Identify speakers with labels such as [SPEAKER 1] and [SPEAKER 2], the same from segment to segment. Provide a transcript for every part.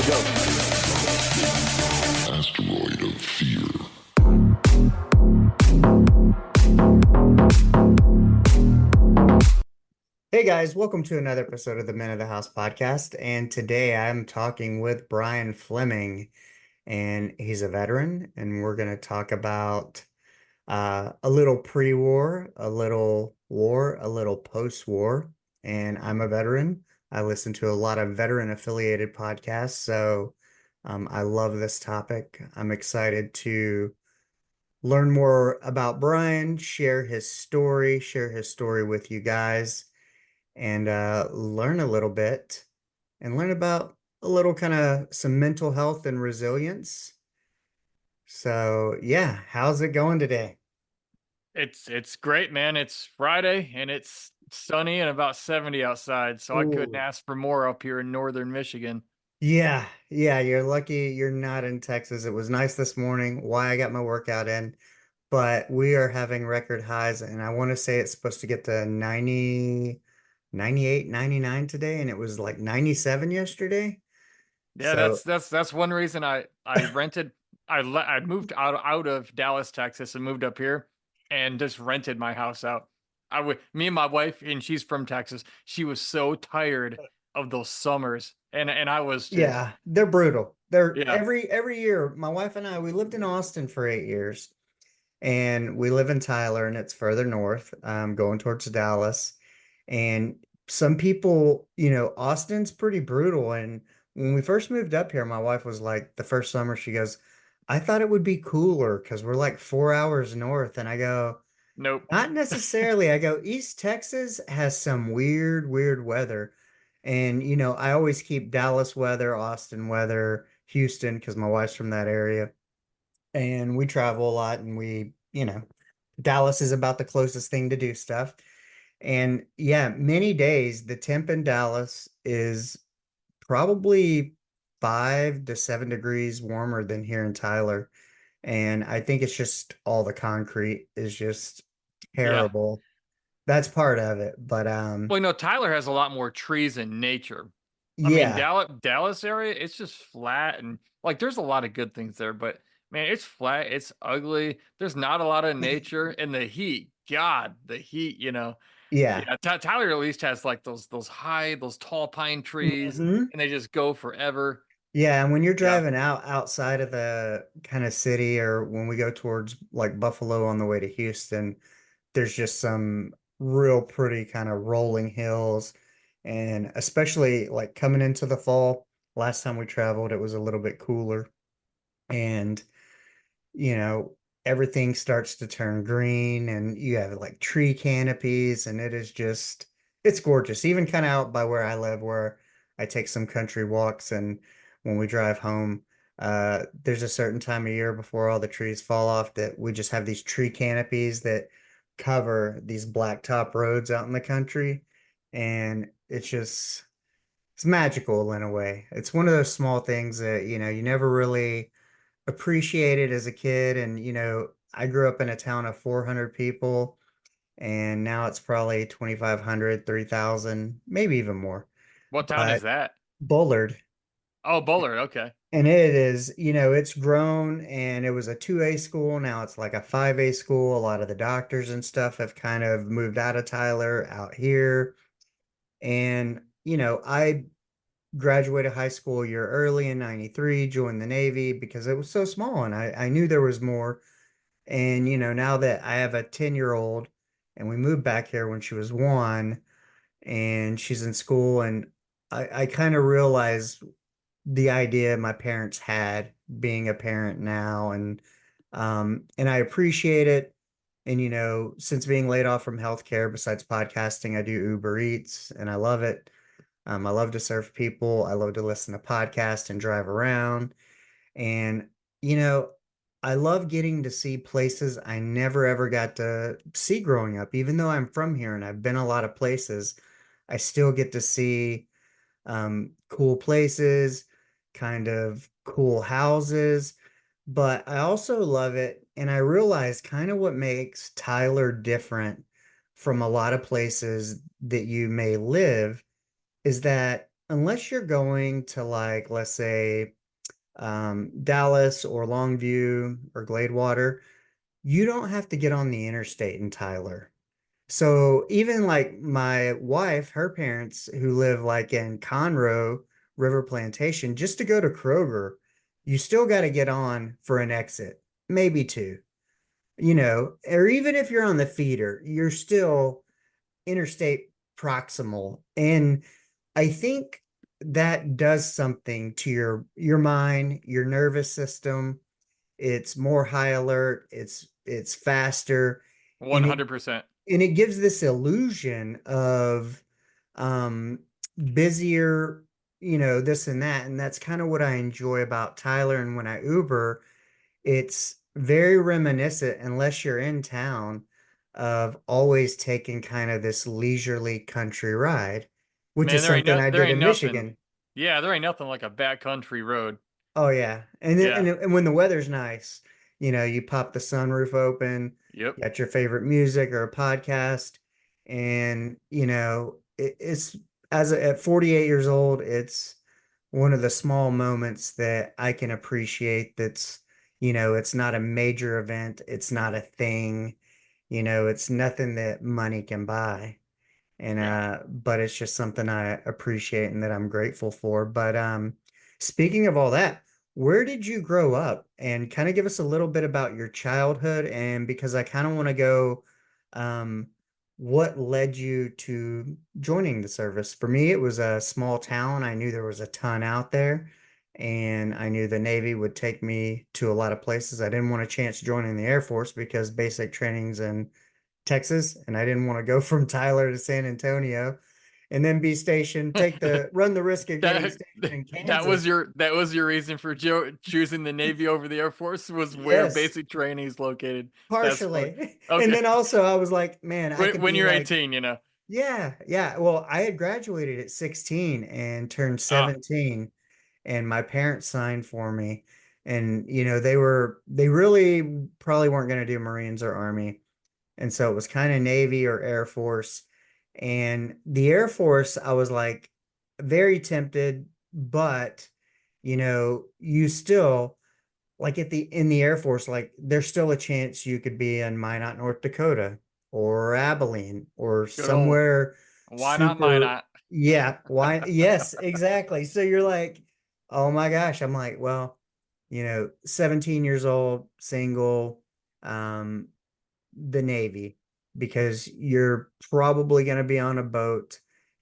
[SPEAKER 1] go.
[SPEAKER 2] Asteroid of fear.
[SPEAKER 3] Hey guys, welcome to another episode of the Men of the House podcast. And today I'm talking with Brian Fleming, and he's a veteran. And we're going to talk about a little pre-war, a little war, a little post-war. And I'm a veteran. I listen to a lot of veteran affiliated podcasts. So I love this topic. I'm excited to learn more about Brian, share his story with you guys and learn a little bit and learn about a little kind of some mental health and resilience. So, yeah, how's it going today?
[SPEAKER 1] It's great, man. It's Friday and it's sunny and about 70 outside, so I couldn't
[SPEAKER 3] Ooh.
[SPEAKER 1] ask for more up here in northern Michigan.
[SPEAKER 3] Yeah, you're lucky you're not in Texas. It was nice this morning, why I got my workout in, but we are having record highs, and I want to say it's supposed to get to 90, 98, 99 today, and it was like 97 yesterday.
[SPEAKER 1] Yeah,
[SPEAKER 3] So,
[SPEAKER 1] that's one reason I rented I moved out of Dallas, Texas and moved up here and just rented my house out. I would Me and my wife, and she's from Texas. She was so tired of those summers and I was just
[SPEAKER 3] yeah, they're brutal. They're
[SPEAKER 1] yeah.
[SPEAKER 3] every year. My wife and I, we lived in Austin for 8 years, and we live in Tyler, and it's further north, going towards Dallas. And some people, Austin's pretty brutal. And when we first moved up here, my wife was like, the first summer, she goes, "I thought it would be cooler because we're like 4 hours north." And I go,
[SPEAKER 1] Nope.
[SPEAKER 3] not necessarily. I go, East Texas has some weird, weird weather. And, I always keep Dallas weather, Austin weather, Houston, because my wife's from that area. And we travel a lot, and Dallas is about the closest thing to do stuff. And yeah, many days the temp in Dallas is probably 5 to 7 degrees warmer than here in Tyler. And I think it's just all the concrete is just
[SPEAKER 1] Yeah.
[SPEAKER 3] terrible. That's part of it. But
[SPEAKER 1] Well, Tyler has a lot more trees and nature. I mean,
[SPEAKER 3] yeah,
[SPEAKER 1] Dallas area, it's just flat and like there's a lot of good things there, but man, it's flat, it's ugly. There's not a lot of nature and the heat. God, the heat.
[SPEAKER 3] yeah.
[SPEAKER 1] Yeah, Tyler at least has like those tall pine trees
[SPEAKER 3] Hmm.
[SPEAKER 1] and they just go forever.
[SPEAKER 3] Yeah, and when you're
[SPEAKER 1] Yeah.
[SPEAKER 3] driving outside of the kind of city, or when we go towards like Buffalo on the way to Houston, there's just some real pretty kind of rolling hills. And especially like coming into the fall, last time we traveled, it was a little bit cooler. And you know, everything starts to turn green, and you have like tree canopies, and it's gorgeous. Even kind of out by where I live, where I take some country walks, and when we drive home, there's a certain time of year before all the trees fall off that we just have these tree canopies that cover these blacktop roads out in the country. And it's magical in a way. It's one of those small things that, you never really appreciated as a kid. And, I grew up in a town of 400 people, and now it's probably 2,500, 3,000, maybe even more.
[SPEAKER 1] What town is
[SPEAKER 3] But
[SPEAKER 1] that?
[SPEAKER 3] Bullard,
[SPEAKER 1] Oh, Bullard. Okay.
[SPEAKER 3] and it is, it's grown, and it was a 2A school. Now it's like a 5A school. A lot of the doctors and stuff have kind of moved out of Tyler out here. And, I graduated high school a year early in 93, joined the Navy because it was so small, and I knew there was more. And, now that I have a 10-year-old, and we moved back here when she was 1, and she's in school, and I kind of realized the idea my parents had being a parent now. And I appreciate it. And, since being laid off from healthcare, besides podcasting, I do Uber Eats, and I love it. I love to serve people. I love to listen to podcasts and drive around. And, you know, I love getting to see places I never ever got to see growing up. Even though I'm from here and I've been a lot of places, I still get to see cool places, kind of cool houses. But I also love it. And I realize kind of what makes Tyler different from a lot of places that you may live is that unless you're going to like, let's say, Dallas or Longview or Gladewater, you don't have to get on the interstate in Tyler. So even like my wife, her parents who live like in Conroe, River Plantation, just to go to Kroger, you still got to get on for an exit, maybe two, or even if you're on the feeder, you're still interstate proximal. And I think that does something to your mind, your nervous system. It's more high alert, it's faster, and it
[SPEAKER 1] 100%.
[SPEAKER 3] and it gives this illusion of um busier, this and that. And that's kind of what I enjoy about Tyler. And when I Uber, it's very reminiscent, unless you're in town, of always taking kind of this leisurely country ride, which
[SPEAKER 1] Man,
[SPEAKER 3] is something I
[SPEAKER 1] there
[SPEAKER 3] did
[SPEAKER 1] ain't
[SPEAKER 3] in
[SPEAKER 1] nothing.
[SPEAKER 3] Michigan.
[SPEAKER 1] Yeah, there ain't nothing like a backcountry road.
[SPEAKER 3] Oh yeah. And
[SPEAKER 1] Yeah.
[SPEAKER 3] and when the weather's nice, you pop the sunroof open,
[SPEAKER 1] Yep.
[SPEAKER 3] you got your favorite music or a podcast, and it's at 48 years old, it's one of the small moments that I can appreciate. It's not a major event, it's not a thing, it's nothing that money can buy. And
[SPEAKER 1] Yeah.
[SPEAKER 3] but it's just something I appreciate and that I'm grateful for. But speaking of all that, where did you grow up? And kind of give us a little bit about your childhood. And because I kind of want to go, um what led you to joining the service? For me, it was a small town. I knew there was a ton out there, and I knew the Navy would take me to a lot of places. I didn't want a chance joining the Air Force because basic training's in Texas, and I didn't want to go from Tyler to San Antonio and then be stationed, run the risk of getting
[SPEAKER 1] That
[SPEAKER 3] stationed in Kansas.
[SPEAKER 1] that was your reason for choosing the Navy over the Air Force was where
[SPEAKER 3] Yes,
[SPEAKER 1] basic training is located. That's funny.
[SPEAKER 3] partially. And
[SPEAKER 1] Okay.
[SPEAKER 3] then also I was like, man, I could
[SPEAKER 1] When
[SPEAKER 3] be
[SPEAKER 1] you're
[SPEAKER 3] like,
[SPEAKER 1] 18, you know.
[SPEAKER 3] yeah, yeah. Well, I had graduated at 16 and turned
[SPEAKER 1] Ah,
[SPEAKER 3] 17, and my parents signed for me. And they really probably weren't going to do Marines or Army. And so it was kind of Navy or Air Force. And the Air Force, I was like very tempted, but you still like in the Air Force, like there's still a chance you could be in Minot, North Dakota or Abilene or
[SPEAKER 1] good old.
[SPEAKER 3] somewhere
[SPEAKER 1] Why not? Why
[SPEAKER 3] super.
[SPEAKER 1] not?
[SPEAKER 3] Yeah, why? Yes, exactly. So you're like, oh my gosh. I'm like, well, 17 years old, single, um, the Navy, because you're probably going to be on a boat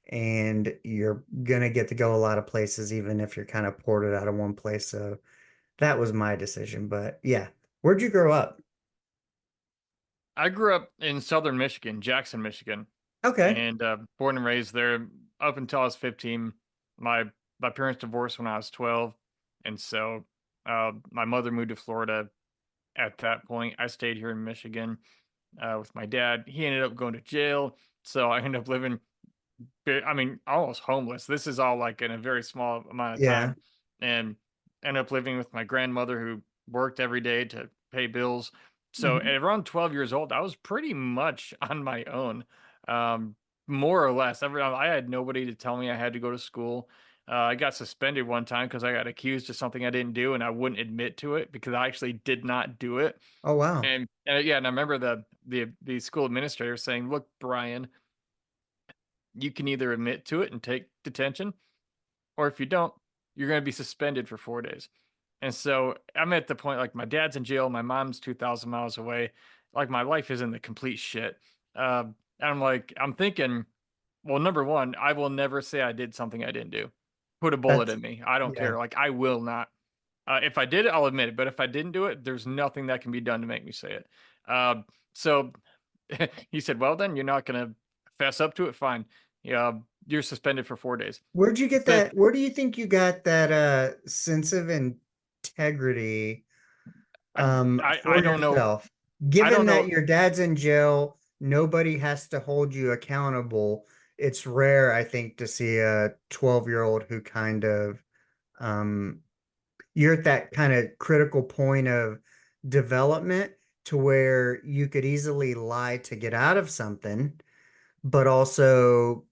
[SPEAKER 3] and you're going to get to go a lot of places, even if you're kind of ported out of one place. So that was my decision. But yeah, where'd you grow up?
[SPEAKER 1] I grew up in southern Michigan, Jackson, Michigan,
[SPEAKER 3] Okay.
[SPEAKER 1] and born and raised there up until I was 15. My my parents divorced when I was 12, and so my mother moved to Florida at that point. I stayed here in Michigan with my dad. He ended up going to jail, so I ended up living I mean, almost homeless. This is all like in a very small amount of
[SPEAKER 3] Yeah.
[SPEAKER 1] time, and end up living with my grandmother who worked every day to pay bills. So at
[SPEAKER 3] Hmm.
[SPEAKER 1] around 12 years old, I was pretty much on my own, um, more or less. I had nobody to tell me I had to go to school. I got suspended one time because I got accused of something I didn't do, and I wouldn't admit to it because I actually did not do it.
[SPEAKER 3] Oh, wow.
[SPEAKER 1] And yeah, and I remember the school administrator saying, "Look, Brian, you can either admit to it and take detention, or if you don't, you're going to be suspended for 4 days." And so I'm at the point like my dad's in jail, my mom's 2,000 miles away. Like my life is in the complete shit. And I'm like, I'm thinking, well, number one, I will never say I did something I didn't do. Put a bullet
[SPEAKER 3] That's,
[SPEAKER 1] in me. I don't
[SPEAKER 3] yeah.
[SPEAKER 1] care. Like I will not. If I did it, I'll admit it. But if I didn't do it, there's nothing that can be done to make me say it. So he said, well, then you're not going to fess up to it. Fine. Yeah, you're suspended for 4 days.
[SPEAKER 3] Where'd you get
[SPEAKER 1] Fifth,
[SPEAKER 3] that? Where do you think you got that sense of integrity
[SPEAKER 1] I, I
[SPEAKER 3] for
[SPEAKER 1] don't know.
[SPEAKER 3] yourself?
[SPEAKER 1] I
[SPEAKER 3] Given
[SPEAKER 1] don't
[SPEAKER 3] that
[SPEAKER 1] know.
[SPEAKER 3] your dad's in jail, nobody has to hold you accountable. It's rare, I think, to see a 12-year-old who kind of um you're at that kind of critical point of development to where you could easily lie to get out of something, but also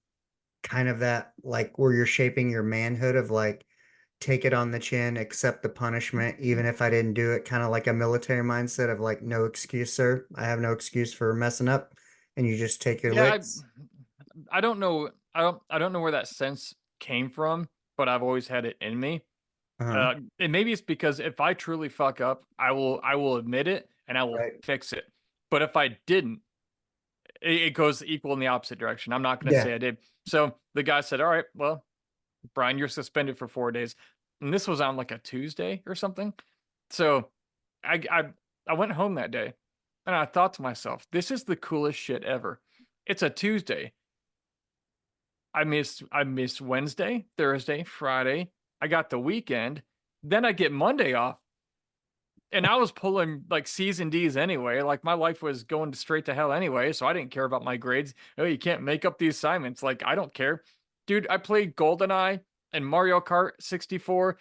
[SPEAKER 3] kind of that like where you're shaping your manhood of like take it on the chin, accept the punishment, even if I didn't do it, kind of like a military mindset of like no excuse, sir. I have no excuse for messing up, and you just take your
[SPEAKER 1] Yeah,
[SPEAKER 3] licks.
[SPEAKER 1] I don't know. I don't know where that sense came from, but I've always had it in me.
[SPEAKER 3] Uh-huh.
[SPEAKER 1] And maybe it's because if I truly fuck up, I will admit it and I will
[SPEAKER 3] Right.
[SPEAKER 1] fix it. But if I didn't, it goes equal in the opposite direction. I'm not going to
[SPEAKER 3] Yeah.
[SPEAKER 1] say I did. So the guy said, "All right, well, Brian, you're suspended for 4 days," and this was on like a Tuesday or something. So I I I went home that day, and I thought to myself, "This is the coolest shit ever." It's a Tuesday. I missed Wednesday, Thursday, Friday. I got the weekend. Then I get Monday off. And I was pulling like C's and D's anyway. Like my life was going straight to hell anyway, so I didn't care about my grades. Oh, you can't make up the assignments. Like I don't care. Dude, I played GoldenEye and Mario Kart 64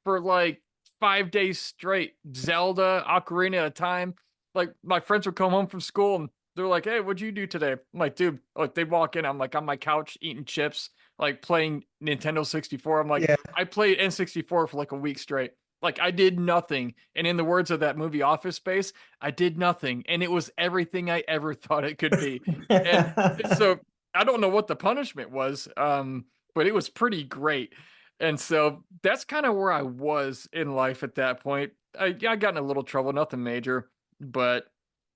[SPEAKER 1] for like 5 days straight. Zelda, Ocarina of Time. Like my friends would come home from school and they're like, "Hey, what'd you do today?" I'm like, "Dude," like they walk in, I'm like on my couch eating chips, like playing Nintendo 64. I'm like,
[SPEAKER 3] Yeah.
[SPEAKER 1] I played N64 for like a week straight. Like I did nothing. And in the words of that movie Office Space, I did nothing. And it was everything I ever thought it could be. And so I don't know what the punishment was, but it was pretty great. And so that's kind of where I was in life at that point. I got in a little trouble, nothing major, but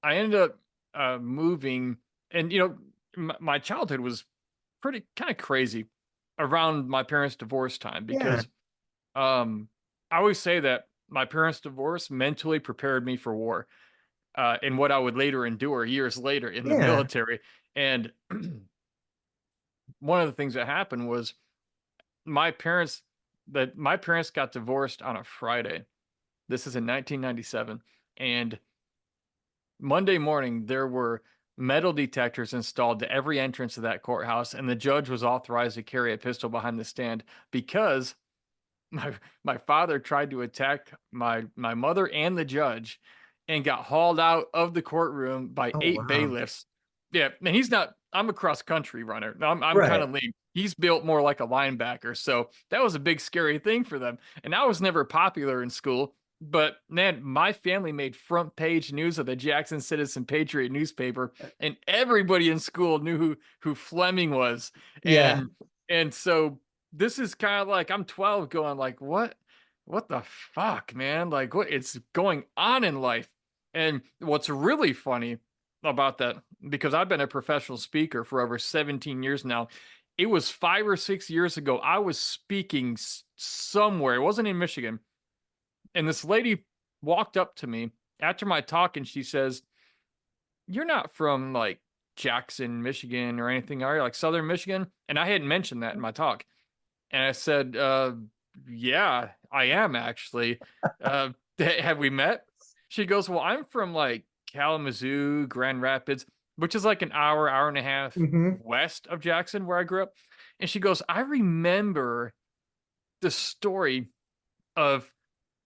[SPEAKER 1] I ended up moving. And, you know, my childhood was pretty kind of crazy around my parents' divorce time
[SPEAKER 3] Yeah.
[SPEAKER 1] because I always say that my parents' divorce mentally prepared me for war and what I would later endure years later in the
[SPEAKER 3] Yeah.
[SPEAKER 1] military. And one of the things that happened was my parents my parents got divorced on a Friday. This is in 1997, and Monday morning there were metal detectors installed to every entrance of that courthouse, and the judge was authorized to carry a pistol behind the stand because my father tried to attack my mother and the judge and got hauled out of the courtroom by
[SPEAKER 3] Oh,
[SPEAKER 1] 8
[SPEAKER 3] wow.
[SPEAKER 1] bailiffs. Yeah, and he's not I'm a cross country runner. I'm kind
[SPEAKER 3] Right.
[SPEAKER 1] of lean. He's built more like a linebacker. So that was a big scary thing for them. And I was never popular in school, but man, my family made front page news of the Jackson Citizen Patriot newspaper and everybody in school knew who Fleming was.
[SPEAKER 3] Yeah.
[SPEAKER 1] And so this is kind of like I'm 12 going like what the fuck, man? Like what it's going on in life. And what's really funny about that, because I've been a professional speaker for over 17 years now, it was 5 or 6 years ago. I was speaking somewhere. It wasn't in Michigan. And this lady walked up to me after my talk and she says, "You're not from like Jackson, Michigan or anything, are you? Like Southern Michigan?" And I hadn't mentioned that in my talk. And I said, yeah, I am actually. Have we met?" She goes, "Well, I'm from like Kalamazoo, Grand Rapids, which is like an hour, hour and a half
[SPEAKER 3] Hmm.
[SPEAKER 1] west of Jackson, where I grew up." And she goes, "I remember the story of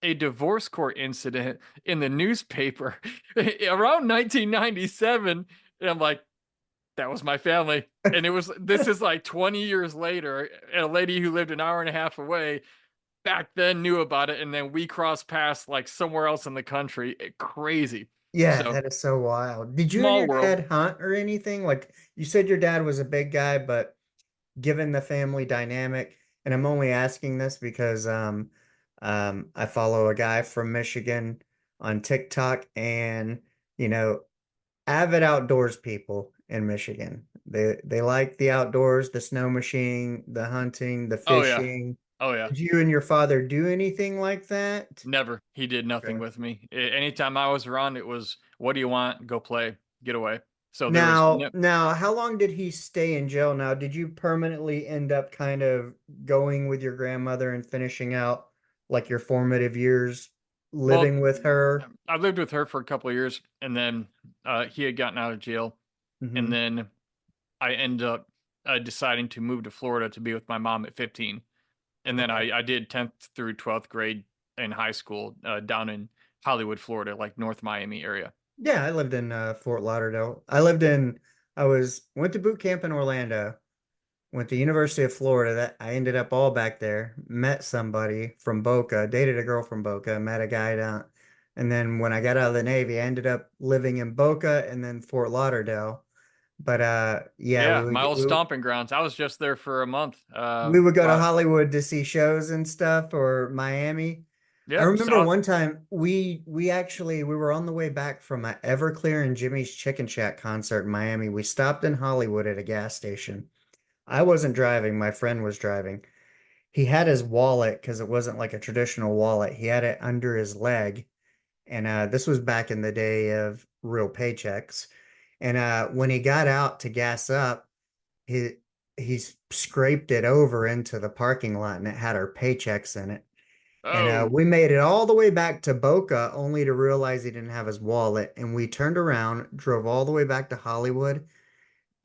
[SPEAKER 1] a divorce court incident in the newspaper around 1997." And I'm like, that was my family. And this is like 20 years later. And a lady who lived an hour and a half away back then knew about it. And then we crossed paths like somewhere else in the country. Crazy.
[SPEAKER 3] Yeah,
[SPEAKER 1] So
[SPEAKER 3] that is so wild. Did you and
[SPEAKER 1] small
[SPEAKER 3] your
[SPEAKER 1] world.
[SPEAKER 3] dad hunt or anything? Like you said your dad was a big guy, but given the family dynamic, and I'm only asking this because I follow a guy from Michigan on TikTok and you know, avid outdoors people in Michigan. They like the outdoors, the snow machine, the hunting, the
[SPEAKER 1] Oh, yeah.
[SPEAKER 3] fishing.
[SPEAKER 1] Oh, yeah.
[SPEAKER 3] Did you and your father do anything like that?
[SPEAKER 1] Never. He did nothing
[SPEAKER 3] Okay.
[SPEAKER 1] with me. Anytime I was around, it was, what do you want? Go play. Get away. So there was
[SPEAKER 3] Now,
[SPEAKER 1] no,
[SPEAKER 3] now, how long did he stay in jail now? Did you permanently end up kind of going with your grandmother and finishing out like your formative years
[SPEAKER 1] well,
[SPEAKER 3] living with her?
[SPEAKER 1] I lived with her for a couple of years and then he had gotten out of jail. And
[SPEAKER 3] Hmm.
[SPEAKER 1] then I ended up deciding to move to Florida to be with my mom at 15. And then
[SPEAKER 3] Okay.
[SPEAKER 1] I did 10th through 12th grade in high school down in Hollywood, Florida, like North Miami area.
[SPEAKER 3] Yeah, I lived in Fort Lauderdale. I went to boot camp in Orlando. went to University of Florida. That I ended up all back there. Met somebody from Boca, dated a girl from Boca, met a guy down. And then when I got out of the Navy, I ended up living in Boca and then Fort Lauderdale. But yeah,
[SPEAKER 1] Yeah, my old stomping grounds. I was just there for a month.
[SPEAKER 3] we would go to
[SPEAKER 1] Well,
[SPEAKER 3] Hollywood to see shows and stuff, or Miami. I
[SPEAKER 1] yeah,
[SPEAKER 3] remember
[SPEAKER 1] so
[SPEAKER 3] one time we were on the way back from a Everclear and Jimmy's Chicken Shack concert in Miami. We stopped in Hollywood at a gas station. I wasn't driving, my friend was driving. He had his wallet because it wasn't like a traditional wallet. He had it under his leg. And this was back in the day of real paychecks. And when he got out to gas up, he he scraped it over into the parking lot and it had our paychecks in it. And
[SPEAKER 1] oh
[SPEAKER 3] we made it all the way back to Boca only to realize he didn't have his wallet. And we turned around, drove all the way back to Hollywood,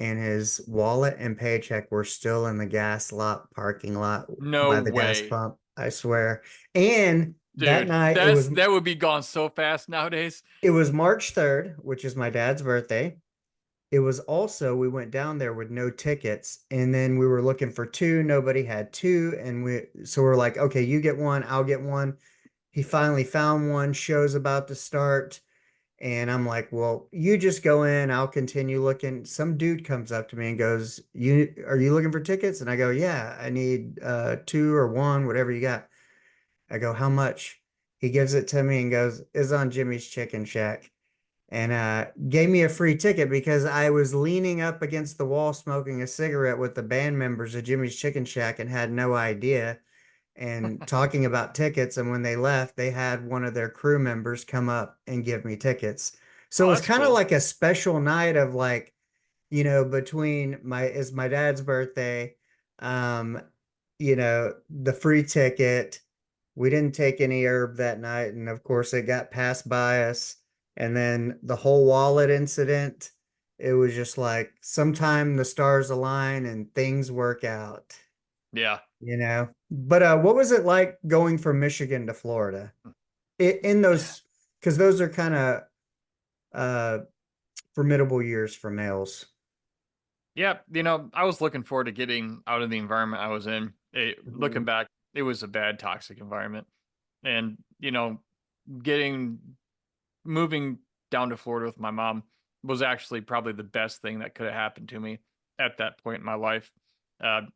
[SPEAKER 3] and his wallet and paycheck were still in the gas lot parking lot
[SPEAKER 1] no
[SPEAKER 3] by the gas
[SPEAKER 1] way.
[SPEAKER 3] pump, I swear. And that
[SPEAKER 1] Dude,
[SPEAKER 3] night
[SPEAKER 1] that would be gone so fast nowadays.
[SPEAKER 3] it was March 3rd, which is my dad's birthday. It was also we went down there with no tickets and then we were looking for two, nobody had two, and we're like, okay, you get one, I'll get one. He finally found one, show's about to start. And I'm like, well, you just go in, I'll continue looking. Some dude comes up to me and goes, "You are you looking for tickets?" And I go, "Yeah, I need two or one, whatever you got." I go, "How much?" He gives it to me and goes, "It's on Jimmy's Chicken Shack." And gave me a free ticket because I was leaning up against the wall smoking a cigarette with the band members of Jimmy's Chicken Shack and had no idea and talking about tickets. And when they left, they had one of their crew members come up and give me tickets. So
[SPEAKER 1] Oh,
[SPEAKER 3] it was
[SPEAKER 1] that's
[SPEAKER 3] kind of
[SPEAKER 1] cool.
[SPEAKER 3] like a special night of like, between my dad's birthday, um, the free ticket. We didn't take any herb that night, and of course it got passed by us. And then the whole wallet incident, it was just like sometime the stars align and things work out.
[SPEAKER 1] Yeah.
[SPEAKER 3] But what was it like going from Michigan to Florida? In those, because those are kind of uh formidable years for males.
[SPEAKER 1] Yeah, I was looking forward to getting out of the environment I was in. Looking
[SPEAKER 3] Mhm.
[SPEAKER 1] back, it was a bad, toxic environment. And, getting moving down to Florida with my mom was actually probably the best thing that could have happened to me at that point in my life.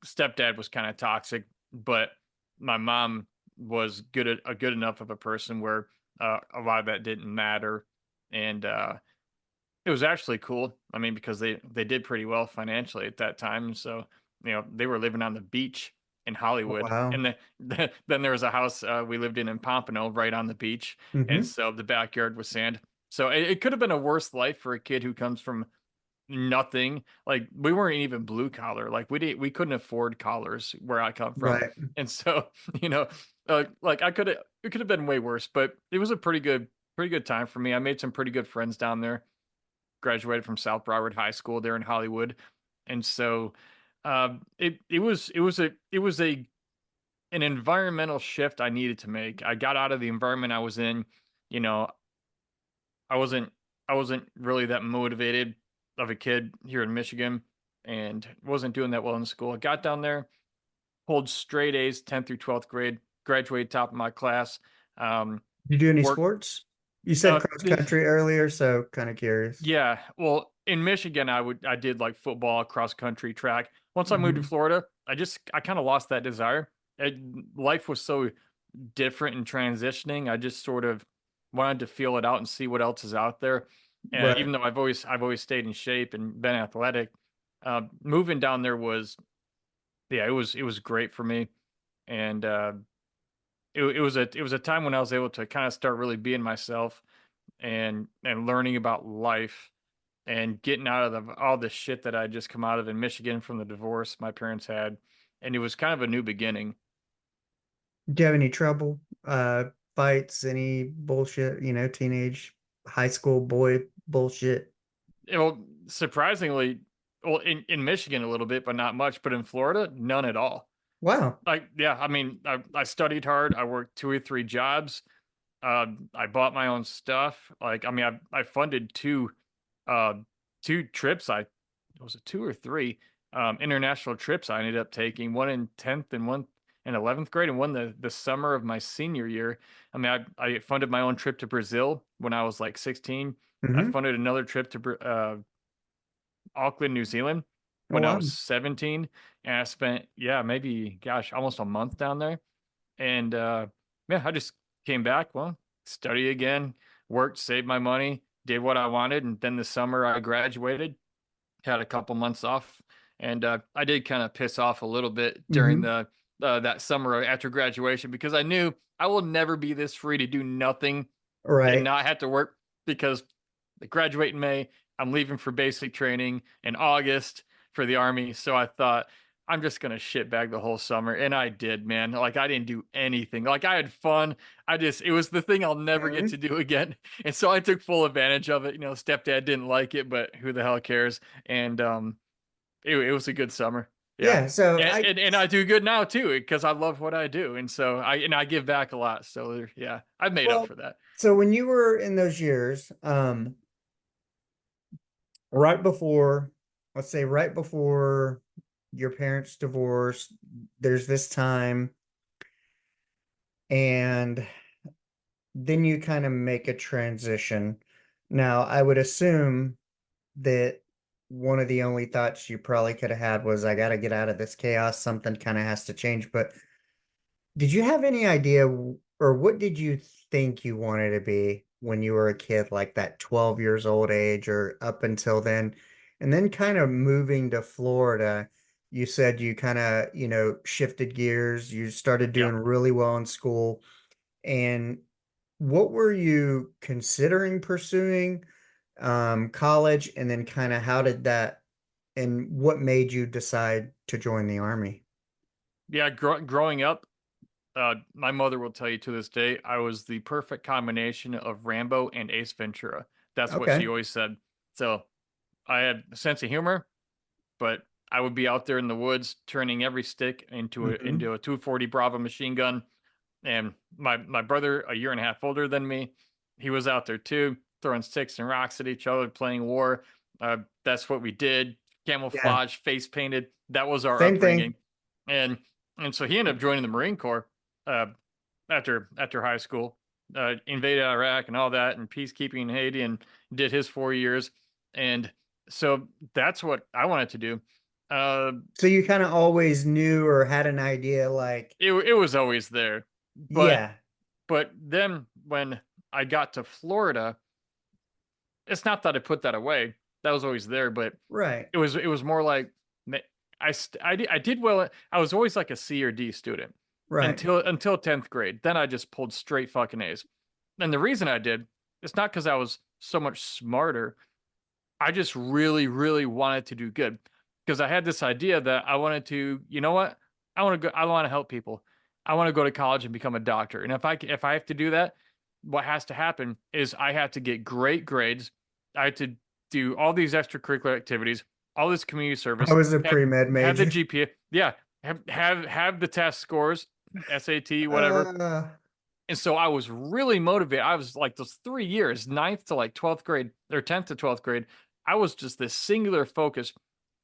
[SPEAKER 1] Stepdad was kind of toxic, but my mom was a good enough of a person where a lot of that didn't matter. And it was actually cool. I mean, because they did pretty well financially at that time, so they were living on the beach in
[SPEAKER 3] Oh,
[SPEAKER 1] Hollywood,
[SPEAKER 3] wow.
[SPEAKER 1] and then there was a house we lived in Pompano right on the beach, and
[SPEAKER 3] Hmm.
[SPEAKER 1] so the backyard was sand. So it could have been a worse life for a kid who comes from nothing. Like we weren't even blue collar. Like we couldn't afford collars where I come from,
[SPEAKER 3] Right.
[SPEAKER 1] and so you know, like it could have been way worse, but it was a pretty good time for me. I made some pretty good friends down there, graduated from South Broward High School there in Hollywood, and so it was a an environmental shift I needed to make. I got out of the environment I was in. You know, I wasn't I wasn't really that motivated of a kid here in Michigan, and wasn't doing that well in school. I got down there, pulled straight A's, 10th through 12th grade, graduated top of my class. Um,
[SPEAKER 3] You do any
[SPEAKER 1] worked.
[SPEAKER 3] sports? You said cross
[SPEAKER 1] This
[SPEAKER 3] country earlier, so kind of curious.
[SPEAKER 1] Yeah, well, in Michigan, I did like football, cross country, track. Once I moved to
[SPEAKER 3] Hmm.
[SPEAKER 1] Florida, I kind of lost that desire. Life was so different and transitioning. I just sort of wanted to feel it out and see what else is out there.
[SPEAKER 3] Right.
[SPEAKER 1] Even though I've always stayed in shape and been athletic, moving down there was yeah, it was great for me, and it was a time when I was able to kind of start really being myself and learning about life and getting out of all the shit that I just come out of in Michigan from the divorce my parents had, and it was kind of a new beginning.
[SPEAKER 3] Do you have any trouble? Fights, any bullshit, teenage high school boy bullshit?
[SPEAKER 1] Well, surprisingly, well, in Michigan a little bit, but not much. But in Florida, none at all.
[SPEAKER 3] Wow.
[SPEAKER 1] Like, yeah, I mean, I studied hard. I worked two or three jobs. I bought my own stuff. Like, I mean, I funded uh, two trips. I was it two or three? international trips I ended up taking, one in 10th and one in 11th grade, and one the summer of my senior year. I mean, I funded my own trip to Brazil when I was like 16. I
[SPEAKER 3] Hmm.
[SPEAKER 1] funded another trip to Auckland, New Zealand
[SPEAKER 3] Oh,
[SPEAKER 1] when I
[SPEAKER 3] wow.
[SPEAKER 1] was 17. And I spent, yeah, maybe, gosh, almost a month down there. And yeah, I just came back, well, study again, worked, saved my money, did what I wanted. And then the summer I graduated, had a couple months off. And I did kind of piss off a little bit during
[SPEAKER 3] Hmm.
[SPEAKER 1] that summer after graduation because I knew I will never be this free to do nothing and
[SPEAKER 3] Right.
[SPEAKER 1] not have to work because I graduate in May. I'm leaving for basic training in August for the army. So I thought I'm just gonna shit bag the whole summer, and I did, man. Like I didn't do anything. Like I had fun. It was the thing I'll never get
[SPEAKER 3] Mhm.
[SPEAKER 1] to do again, and so I took full advantage of it. You know, stepdad didn't like it, but who the hell cares? And it was a good summer. Yeah.
[SPEAKER 3] Yeah. So
[SPEAKER 1] And,
[SPEAKER 3] I,
[SPEAKER 1] and and I do good now too because I love what I do, and so I give back a lot. So yeah, I've made up
[SPEAKER 3] well,
[SPEAKER 1] for that.
[SPEAKER 3] so when you were in those years, right before, let's say right before your parents divorced, there's this time, and then you kind of make a transition. Now, I would assume that one of the only thoughts you probably could have had was, I got to get out of this chaos. Something kind of has to change. But did you have any idea, or what did you think you wanted to be when you were a kid, like that 12 years old age or up until then? And then kind of moving to Florida, you said you kind of, shifted gears. You started
[SPEAKER 1] Yeah.
[SPEAKER 3] doing really well in school. And what were you considering pursuing, college? And then kind of how did that, and what made you decide to join the army?
[SPEAKER 1] Yeah, growing up, my mother will tell you to this day, I was the perfect combination of Rambo and Ace Ventura. That's what she
[SPEAKER 3] Okay.
[SPEAKER 1] always said. So I had a sense of humor, but I would be out there in the woods turning every stick
[SPEAKER 3] Hmm.
[SPEAKER 1] into a 240 Bravo machine gun. And my brother, a year and a half older than me, he was out there too, throwing sticks and rocks at each other, playing war. That's what we did.
[SPEAKER 3] Yeah.
[SPEAKER 1] Camouflage, face painted. That was our
[SPEAKER 3] Same thing.
[SPEAKER 1] upbringing. And so he ended up joining the Marine Corps uh, after high school. Invaded Iraq and all that, and peacekeeping in Haiti, and did his 4 years. And so that's what I wanted to do. Uh,
[SPEAKER 3] So you kind of always knew or had an idea, like,
[SPEAKER 1] it was always there, but
[SPEAKER 3] yeah,
[SPEAKER 1] then when I got to Florida, it's not that I put that away. That was always there, but
[SPEAKER 3] right,
[SPEAKER 1] it was more like I did well. I was always like a C or D student
[SPEAKER 3] right.
[SPEAKER 1] until 10th grade. Then I just pulled straight fucking A's. And the reason I did, it's not because I was so much smarter. I just really, really wanted to do good because I had this idea that I wanted to, you know what? I want to help people. I want to go to college and become a doctor. And if I have to do that, what has to happen is I have to get great grades. I have to do all these extracurricular activities, all this community
[SPEAKER 3] I
[SPEAKER 1] service,
[SPEAKER 3] was a pre-med
[SPEAKER 1] have the
[SPEAKER 3] major.
[SPEAKER 1] GPA. Yeah, have the test scores, SAT, whatever.
[SPEAKER 3] Uh,
[SPEAKER 1] And so I was really motivated. I was like those 3 years, ninth to like 12th grade or 10th to 12th grade. I was just this singular focus.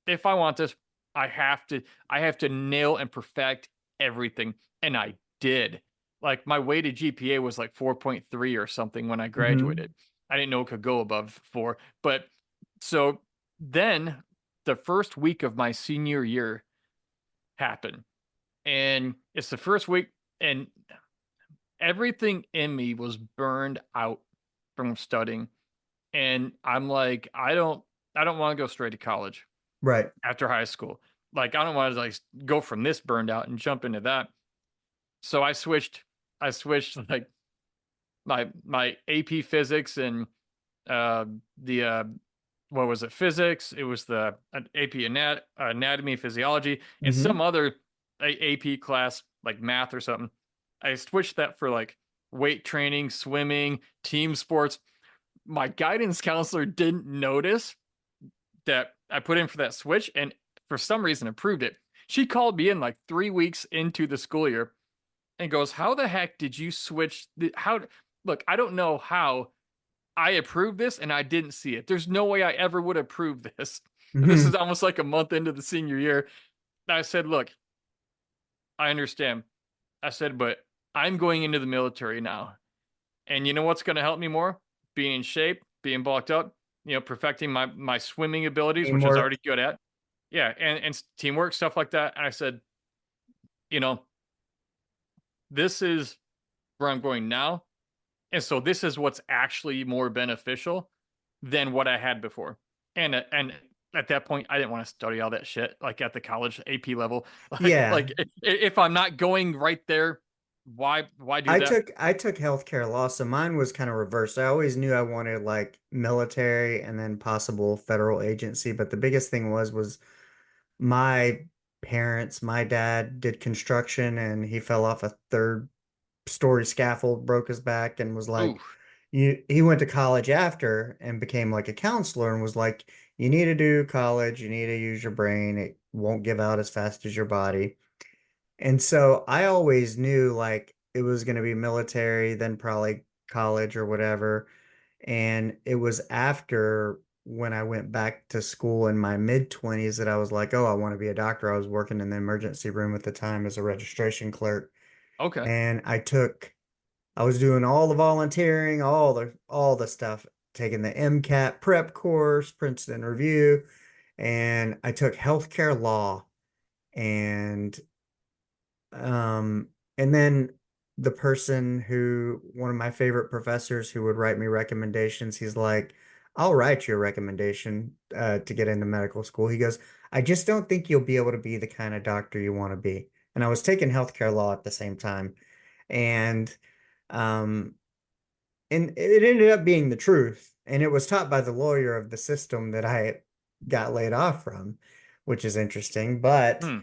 [SPEAKER 1] If I want this, I have to, I have to nail and perfect everything. And I did. Like my weighted GPA was like 4.3 or something when I
[SPEAKER 3] mhm.
[SPEAKER 1] graduated. I didn't know it could go above four. But so then the first week of my senior year happened. And it's the first week, and everything in me was burned out from studying. And I'm like, I don't want to go straight to college
[SPEAKER 3] Right.
[SPEAKER 1] after high school. Like I don't want to like go from this burned out and jump into that. So I switched like my AP physics and the what was it? Physics. It was the AP anatomy, physiology, and some
[SPEAKER 3] Hmm.
[SPEAKER 1] other AP class like math or something. I switched that for like weight training, swimming, team sports. My guidance counselor didn't notice that I put in for that switch and for some reason approved it. She called me in like 3 weeks into the school year and goes, "How the heck did you switch? How? Look, I don't know how I approved this and I didn't see it. There's no way I ever would approve this." This
[SPEAKER 3] Hmm.
[SPEAKER 1] is almost like a month into the senior year. I said, look, I understand. I said, but I'm going into the military now. And you know what's going to help me more? Being in shape, being bulked up, perfecting my swimming abilities, which I was
[SPEAKER 3] Teamwork.
[SPEAKER 1] already good at. Yeah, and teamwork, stuff like that. And I said, you know, this is where I'm going now. And so this is what's actually more beneficial than what I had before. And at that point, I didn't want to study all that shit like at the college AP level.
[SPEAKER 3] Yeah.
[SPEAKER 1] If I'm not going right there, why do that?
[SPEAKER 3] I took healthcare law, so mine was kind of reversed. I always knew I wanted like military and then possible federal agency, but the biggest thing was my parents, my dad did construction and he fell off a third story scaffold, broke his back, and was
[SPEAKER 1] Ooh,
[SPEAKER 3] like, he went to college after and became like a counselor and was like, you need to do college, you need to use your brain, it won't give out as fast as your body. And so I always knew like it was going to be military, then probably college or whatever. And it was after when I went back to school in my mid 20s that I was like, oh, I want to be a doctor. I was working in the emergency room at the time as a registration clerk.
[SPEAKER 1] okay.
[SPEAKER 3] And I was doing all the volunteering, all the stuff, taking the MCAT prep course, Princeton Review, and I took healthcare law. And um, and then the person who, one of my favorite professors who would write me recommendations, he's like, I'll write you a recommendation to get into medical school. He goes, I just don't think you'll be able to be the kind of doctor you want to be. And I was taking healthcare law at the same time. And um, and it ended up being the truth. And it was taught by the lawyer of the system that I got laid off from, which is interesting. But,
[SPEAKER 1] Hmm.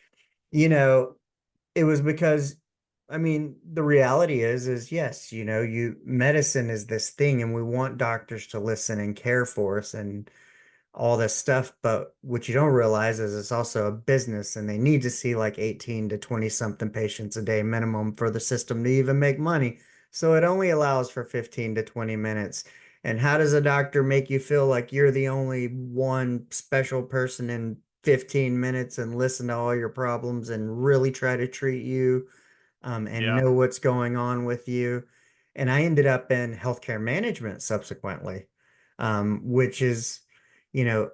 [SPEAKER 3] you know, it was because, I mean, the reality is yes, medicine is this thing and we want doctors to listen and care for us and all this stuff. But what you don't realize is it's also a business and they need to see like 18 to 20 something patients a day minimum for the system to even make money. So it only allows for 15 to 20 minutes. And how does a doctor make you feel like you're the only one special person in 15 minutes and listen to all your problems and really try to treat you and
[SPEAKER 1] Yeah.
[SPEAKER 3] know what's going on with you? And I ended up in healthcare management subsequently, which is, you know,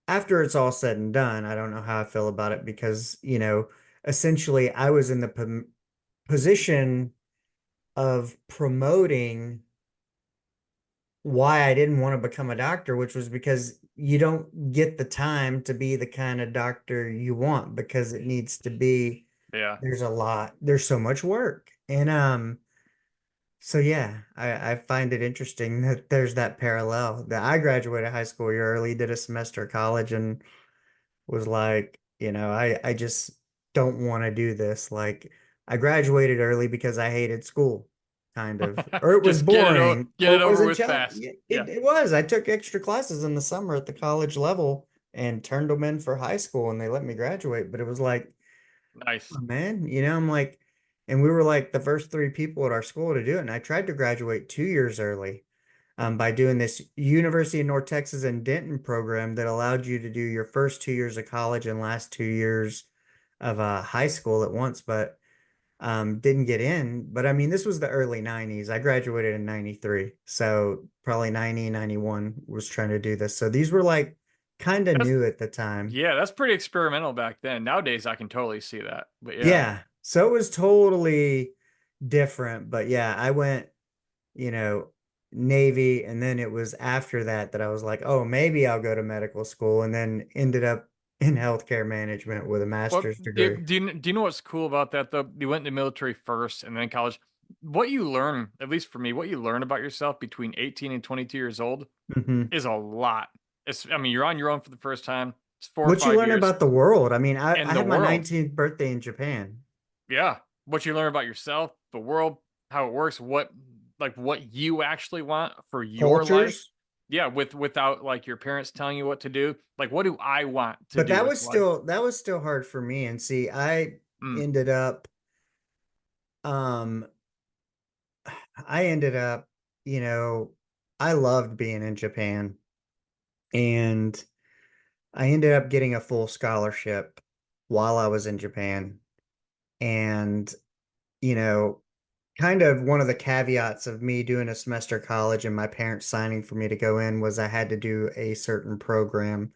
[SPEAKER 3] after it's all said and done, I don't know how I feel about it because, essentially I was in the position of promoting why I didn't want to become a doctor, which was because you don't get the time to be the kind of doctor you want because it needs to be,
[SPEAKER 1] Yeah.
[SPEAKER 3] there's so much work. And so yeah, I find it interesting that there's that parallel. That I graduated high school year early, did a semester of college, and was like, I just don't want to do this. Like, I graduated early because I hated school, kind of, or it was
[SPEAKER 1] Just get
[SPEAKER 3] boring,
[SPEAKER 1] get
[SPEAKER 3] or
[SPEAKER 1] it
[SPEAKER 3] it
[SPEAKER 1] over
[SPEAKER 3] wasn't
[SPEAKER 1] with
[SPEAKER 3] challenging.
[SPEAKER 1] fast. Yeah.
[SPEAKER 3] It was. I took extra classes in the summer at the college level and turned them in for high school, and they let me graduate. But it was like,
[SPEAKER 1] Nice.
[SPEAKER 3] oh, man, I'm like, and we were like the first three people at our school to do it. And I tried to graduate 2 years early by doing this University of North Texas and Denton program that allowed you to do your first 2 years of college and last 2 years of high school at once, but didn't get in. But I mean, this was the early 90s. I graduated in 93. So probably 90, 91 was trying to do this. So these were like kind of
[SPEAKER 1] That's
[SPEAKER 3] new at the time.
[SPEAKER 1] yeah, that's pretty experimental back then. Nowadays I can totally see that. But yeah.
[SPEAKER 3] Yeah. So it was totally different. But yeah, I went, you know, Navy. And then it was after that that I was like, oh, maybe I'll go to medical school. And then ended up in healthcare management with a
[SPEAKER 1] What
[SPEAKER 3] master's degree.
[SPEAKER 1] do you know what's cool about that though? You went in the military first and then college. What you learn, at least for me, what you learn about yourself between 18 and 22 years old
[SPEAKER 3] Hmm.
[SPEAKER 1] is a lot. I mean, you're on your own for the first time. It's four or
[SPEAKER 3] What you
[SPEAKER 1] five
[SPEAKER 3] learn
[SPEAKER 1] years
[SPEAKER 3] about the world? I mean, I
[SPEAKER 1] and the
[SPEAKER 3] had my
[SPEAKER 1] world.
[SPEAKER 3] 19th birthday in Japan.
[SPEAKER 1] Yeah. What you learn about yourself, the world, how it works, what you actually want for your life.
[SPEAKER 3] Cultures.
[SPEAKER 1] Yeah, without like your parents telling you what to do. Like, what do I want to
[SPEAKER 3] But
[SPEAKER 1] do with life?
[SPEAKER 3] that was still hard for me. And see,
[SPEAKER 1] Mm.
[SPEAKER 3] ended up um I ended up, you know, I loved being in Japan. And I ended up getting a full scholarship while I was in Japan. And, you know, kind of one of the caveats of me doing a semester of college and my parents signing for me to go in was I had to do a certain program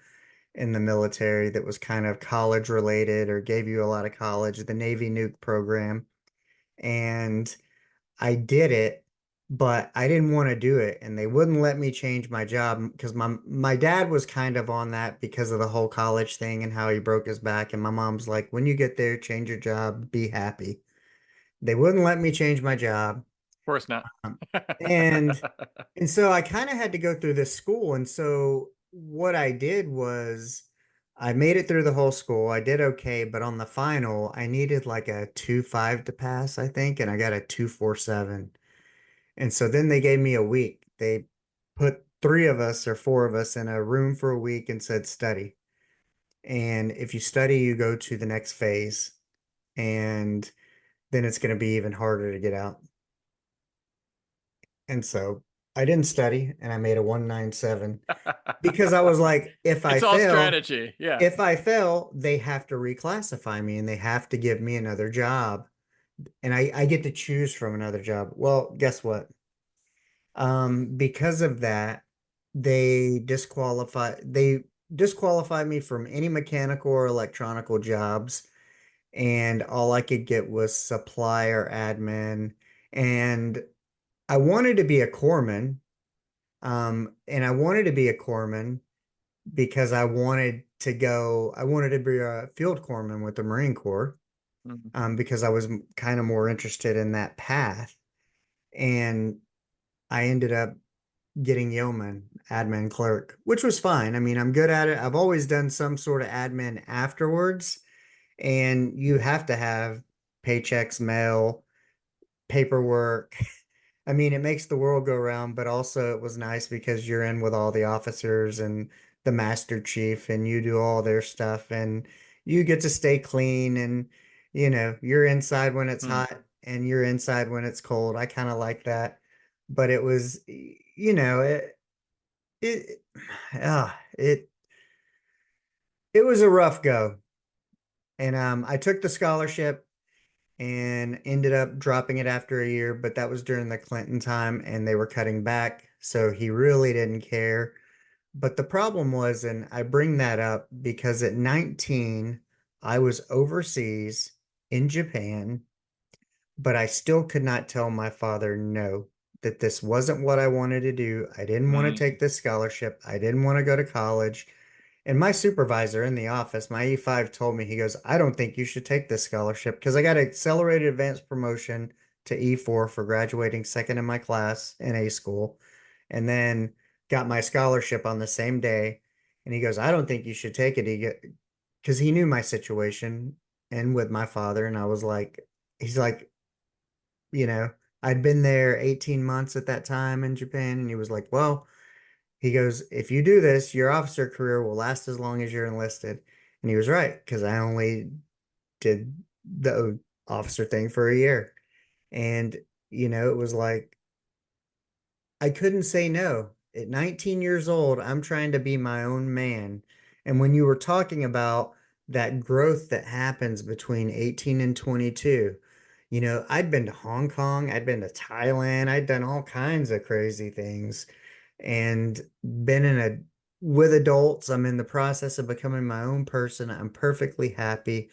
[SPEAKER 3] in the military that was kind of college related or gave you a lot of college, the Navy nuke program. And I did it, but I didn't want to do it, and they wouldn't let me change my job because my dad was kind of on that because of the whole college thing and how he broke his back. And my mom's like, when you get there, change your job, be happy. They wouldn't let me change my job.
[SPEAKER 1] Of course not.
[SPEAKER 3] Um, and and so I kind of had to go through this school. And so what I did was I made it through the whole school. I did okay, but on the final, I needed like a 2.5 to pass, I think, and I got a 2.47. And so then they gave me a week. They put three of us or four of us in a room for a week and said, study. And if you study, you go to the next phase. And then it's going to be even harder to get out. And so I didn't study and I made a 197 because I was like,
[SPEAKER 1] It's all strategy. Yeah.
[SPEAKER 3] if I fail, they have to reclassify me and they have to give me another job. And I get to choose from another job. Well, guess what? Because of that, they disqualified me from any mechanical or electronical jobs, and all I could get was supply or admin. And I wanted to be a corpsman, and I wanted to be a corpsman because I wanted to be a field corpsman with the Marine Corps,
[SPEAKER 1] Mhm.
[SPEAKER 3] because I was kind of more interested in that path. And I ended up getting yeoman, admin clerk, which was fine. I mean, I'm good at it. I've always done some sort of admin afterwards, and you have to have paychecks, mail, paperwork. I mean, it makes the world go round, but also it was nice because you're in with all the officers and the master chief, and you do all their stuff, and you get to stay clean, and you're inside when it's
[SPEAKER 1] Hmm.
[SPEAKER 3] hot and you're inside when it's cold. I kind of like that. But it was, it, it it was a rough go. And I took the scholarship and ended up dropping it after a year, but that was during the Clinton time and they were cutting back, so he really didn't care. But the problem was, and I bring that up because at 19, I was overseas in Japan, but I still could not tell my father no, that this wasn't what I wanted to do. I didn't want to
[SPEAKER 1] Hmm.
[SPEAKER 3] take this scholarship. I didn't want to go to college. And my supervisor in the office, my E5, told me, he goes, I don't think you should take this scholarship because I got accelerated advanced promotion to E4 for graduating second in my class in A school, and then got my scholarship on the same day. And he goes, I don't think you should take it. Because he knew my situation and with my father. And I was like, he's like, you know, I'd been there 18 months at that time in Japan. And he was like, well, he goes, if you do this, your officer career will last as long as you're enlisted. And he was right, because I only did the officer thing for a year. And, it was like, I couldn't say no. At 19 years old, I'm trying to be my own man. And when you were talking about that growth that happens between 18 and 22, I'd been to Hong Kong, I'd been to Thailand, I'd done all kinds of crazy things and been with adults. I'm in the process of becoming my own person. I'm perfectly happy.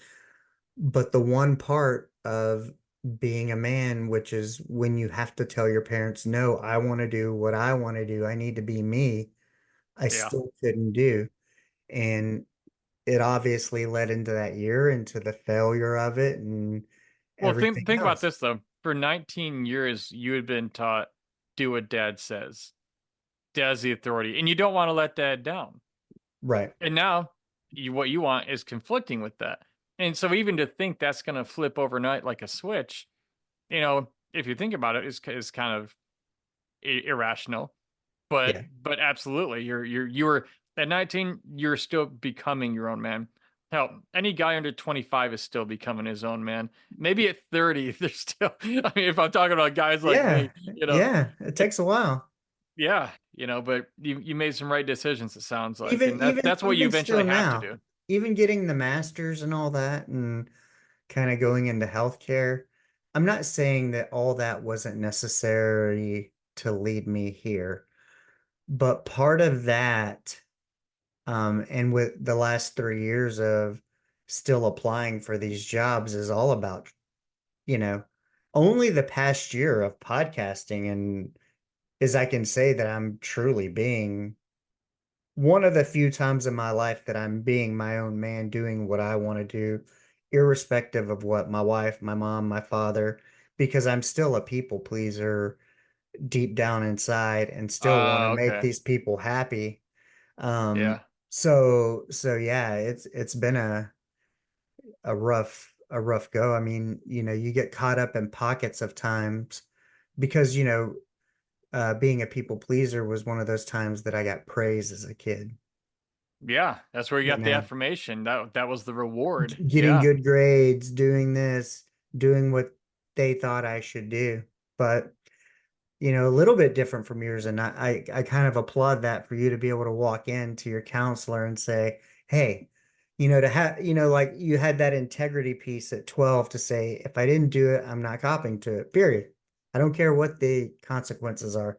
[SPEAKER 3] But the one part of being a man, which is when you have to tell your parents, no, I want to do what I want to do, I need to be me, I
[SPEAKER 1] Yeah.
[SPEAKER 3] still couldn't do. And it obviously led into that year, into the failure of it and
[SPEAKER 1] Well, think
[SPEAKER 3] everything
[SPEAKER 1] think about
[SPEAKER 3] else.
[SPEAKER 1] this though. For 19 years, you had been taught do what dad says. Dad's the authority, and you don't want to let dad down.
[SPEAKER 3] Right.
[SPEAKER 1] And now, what you want is conflicting with that. And so, even to think that's going to flip overnight like a switch, if you think about it, is kind of irrational. But
[SPEAKER 3] Yeah.
[SPEAKER 1] absolutely, you were at 19, you're still becoming your own man. Hell, any guy under 25 is still becoming his own man. Maybe at 30, they're still, I mean, if I'm talking about guys like
[SPEAKER 3] Yeah.
[SPEAKER 1] me,
[SPEAKER 3] Yeah. It
[SPEAKER 1] it,
[SPEAKER 3] takes a while.
[SPEAKER 1] yeah. but you made some right decisions, it sounds like,
[SPEAKER 3] Even
[SPEAKER 1] and that's what you
[SPEAKER 3] even
[SPEAKER 1] eventually
[SPEAKER 3] still
[SPEAKER 1] have to
[SPEAKER 3] now,
[SPEAKER 1] do.
[SPEAKER 3] even getting the masters and all that and kind of going into healthcare, I'm not saying that all that wasn't necessary to lead me here, but part of that, and with the last 3 years of still applying for these jobs is all about, you know, only the past year of podcasting and is I can say that I'm truly being one of the few times in my life that I'm being my own man, doing what I want to do, irrespective of what my wife, my mom, my father, because I'm still a people pleaser deep down inside and still want to make
[SPEAKER 1] Okay.
[SPEAKER 3] these people happy. Um,
[SPEAKER 1] Yeah.
[SPEAKER 3] so yeah, it's been a rough go. I mean, you get caught up in pockets of times because, being a people pleaser was one of those times that I got praise as a kid.
[SPEAKER 1] Yeah. That's where you
[SPEAKER 3] You
[SPEAKER 1] got the
[SPEAKER 3] know,
[SPEAKER 1] affirmation. That was the reward.
[SPEAKER 3] getting
[SPEAKER 1] Yeah.
[SPEAKER 3] good grades, doing this, doing what they thought I should do. But, a little bit different from yours. And I kind of applaud that for you to be able to walk into your counselor and say, hey, to have, like you had that integrity piece at 12 to say, if I didn't do it, I'm not copping to it, period. I don't care what the consequences are.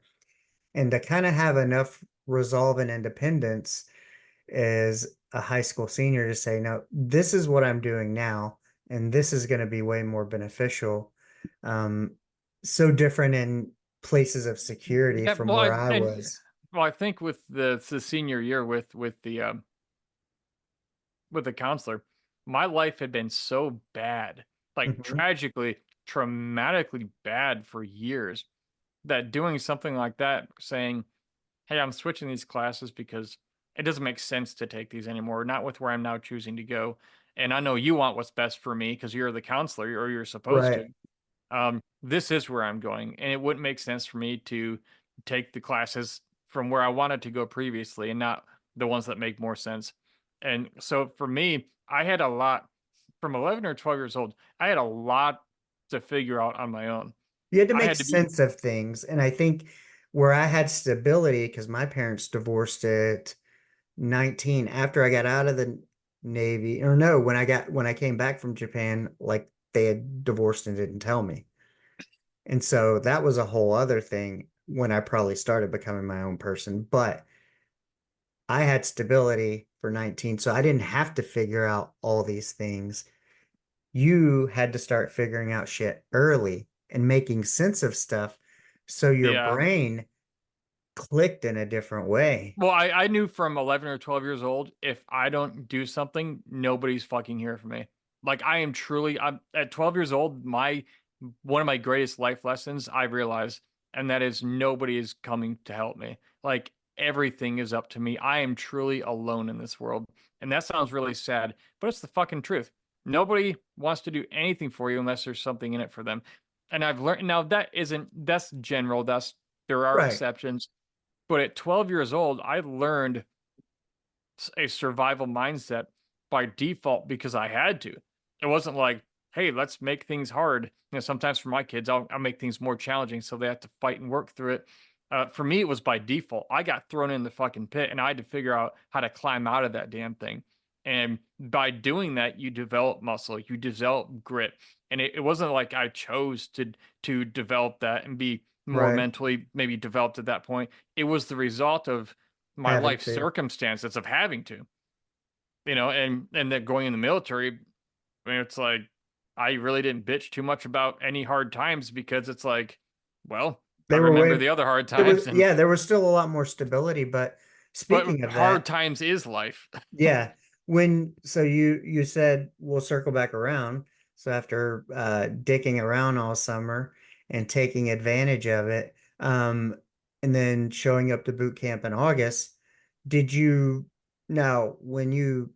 [SPEAKER 3] And to kind of have enough resolve and independence as a high school senior to say, no, this is what I'm doing now, and this is going to be way more beneficial. Um, so different in places of security
[SPEAKER 1] Yeah.
[SPEAKER 3] from where I was.
[SPEAKER 1] I think with the senior year with the counselor, my life had been so bad, like
[SPEAKER 3] Mhm.
[SPEAKER 1] tragically, traumatically bad for years, that doing something like that, saying, hey, I'm switching these classes because it doesn't make sense to take these anymore, not with where I'm now choosing to go. And I know you want what's best for me because you're the counselor or you're supposed
[SPEAKER 3] Right.
[SPEAKER 1] to. This is where I'm going, and it wouldn't make sense for me to take the classes from where I wanted to go previously and not the ones that make more sense. And so for me, I had a lot from 11 or 12 years old. I had a lot to figure out on my own.
[SPEAKER 3] You had to
[SPEAKER 1] I
[SPEAKER 3] make
[SPEAKER 1] had to be
[SPEAKER 3] sense of things. And I think where I had stability, because my parents divorced at 19 after I got out of the Navy, or no, when I came back from Japan, like they had divorced and didn't tell me. And so that was a whole other thing when I probably started becoming my own person. But I had stability for 19, so I didn't have to figure out all these things. You had to start figuring out shit early and making sense of stuff so your
[SPEAKER 1] yeah.
[SPEAKER 3] brain clicked in a different way.
[SPEAKER 1] Well, I knew from 11 or 12 years old, if I don't do something, nobody's fucking here for me. Like I am truly, I'm at 12 years old, one of my greatest life lessons I realized, and that is nobody is coming to help me. Like everything is up to me. I am truly alone in this world. And that sounds really sad, but it's the fucking truth. Nobody wants to do anything for you unless there's something in it for them. And I've learned now that's general. There are
[SPEAKER 3] Right.
[SPEAKER 1] exceptions, but at 12 years old, I learned a survival mindset by default because I had to. It wasn't like, hey, let's make things hard. Sometimes for my kids, I'll make things more challenging so they have to fight and work through it. For me, it was by default. I got thrown in the fucking pit and I had to figure out how to climb out of that damn thing. And by doing that, you develop muscle, you develop grit. And it wasn't like I chose to develop that and be more
[SPEAKER 3] Right.
[SPEAKER 1] mentally maybe developed at that point. It was the result of my
[SPEAKER 3] Having
[SPEAKER 1] life
[SPEAKER 3] to.
[SPEAKER 1] circumstances of having to, and then going in the military. I mean, it's like I really didn't bitch too much about any hard times because it's like, well, I
[SPEAKER 3] They were
[SPEAKER 1] remember
[SPEAKER 3] way
[SPEAKER 1] the other hard
[SPEAKER 3] there was
[SPEAKER 1] times, and
[SPEAKER 3] yeah, there was still a lot more stability, but
[SPEAKER 1] but
[SPEAKER 3] speaking of
[SPEAKER 1] hard
[SPEAKER 3] that,
[SPEAKER 1] times is life.
[SPEAKER 3] yeah, so you said we'll circle back around. So after dicking around all summer and taking advantage of it, and then showing up to boot camp in August, did you now when you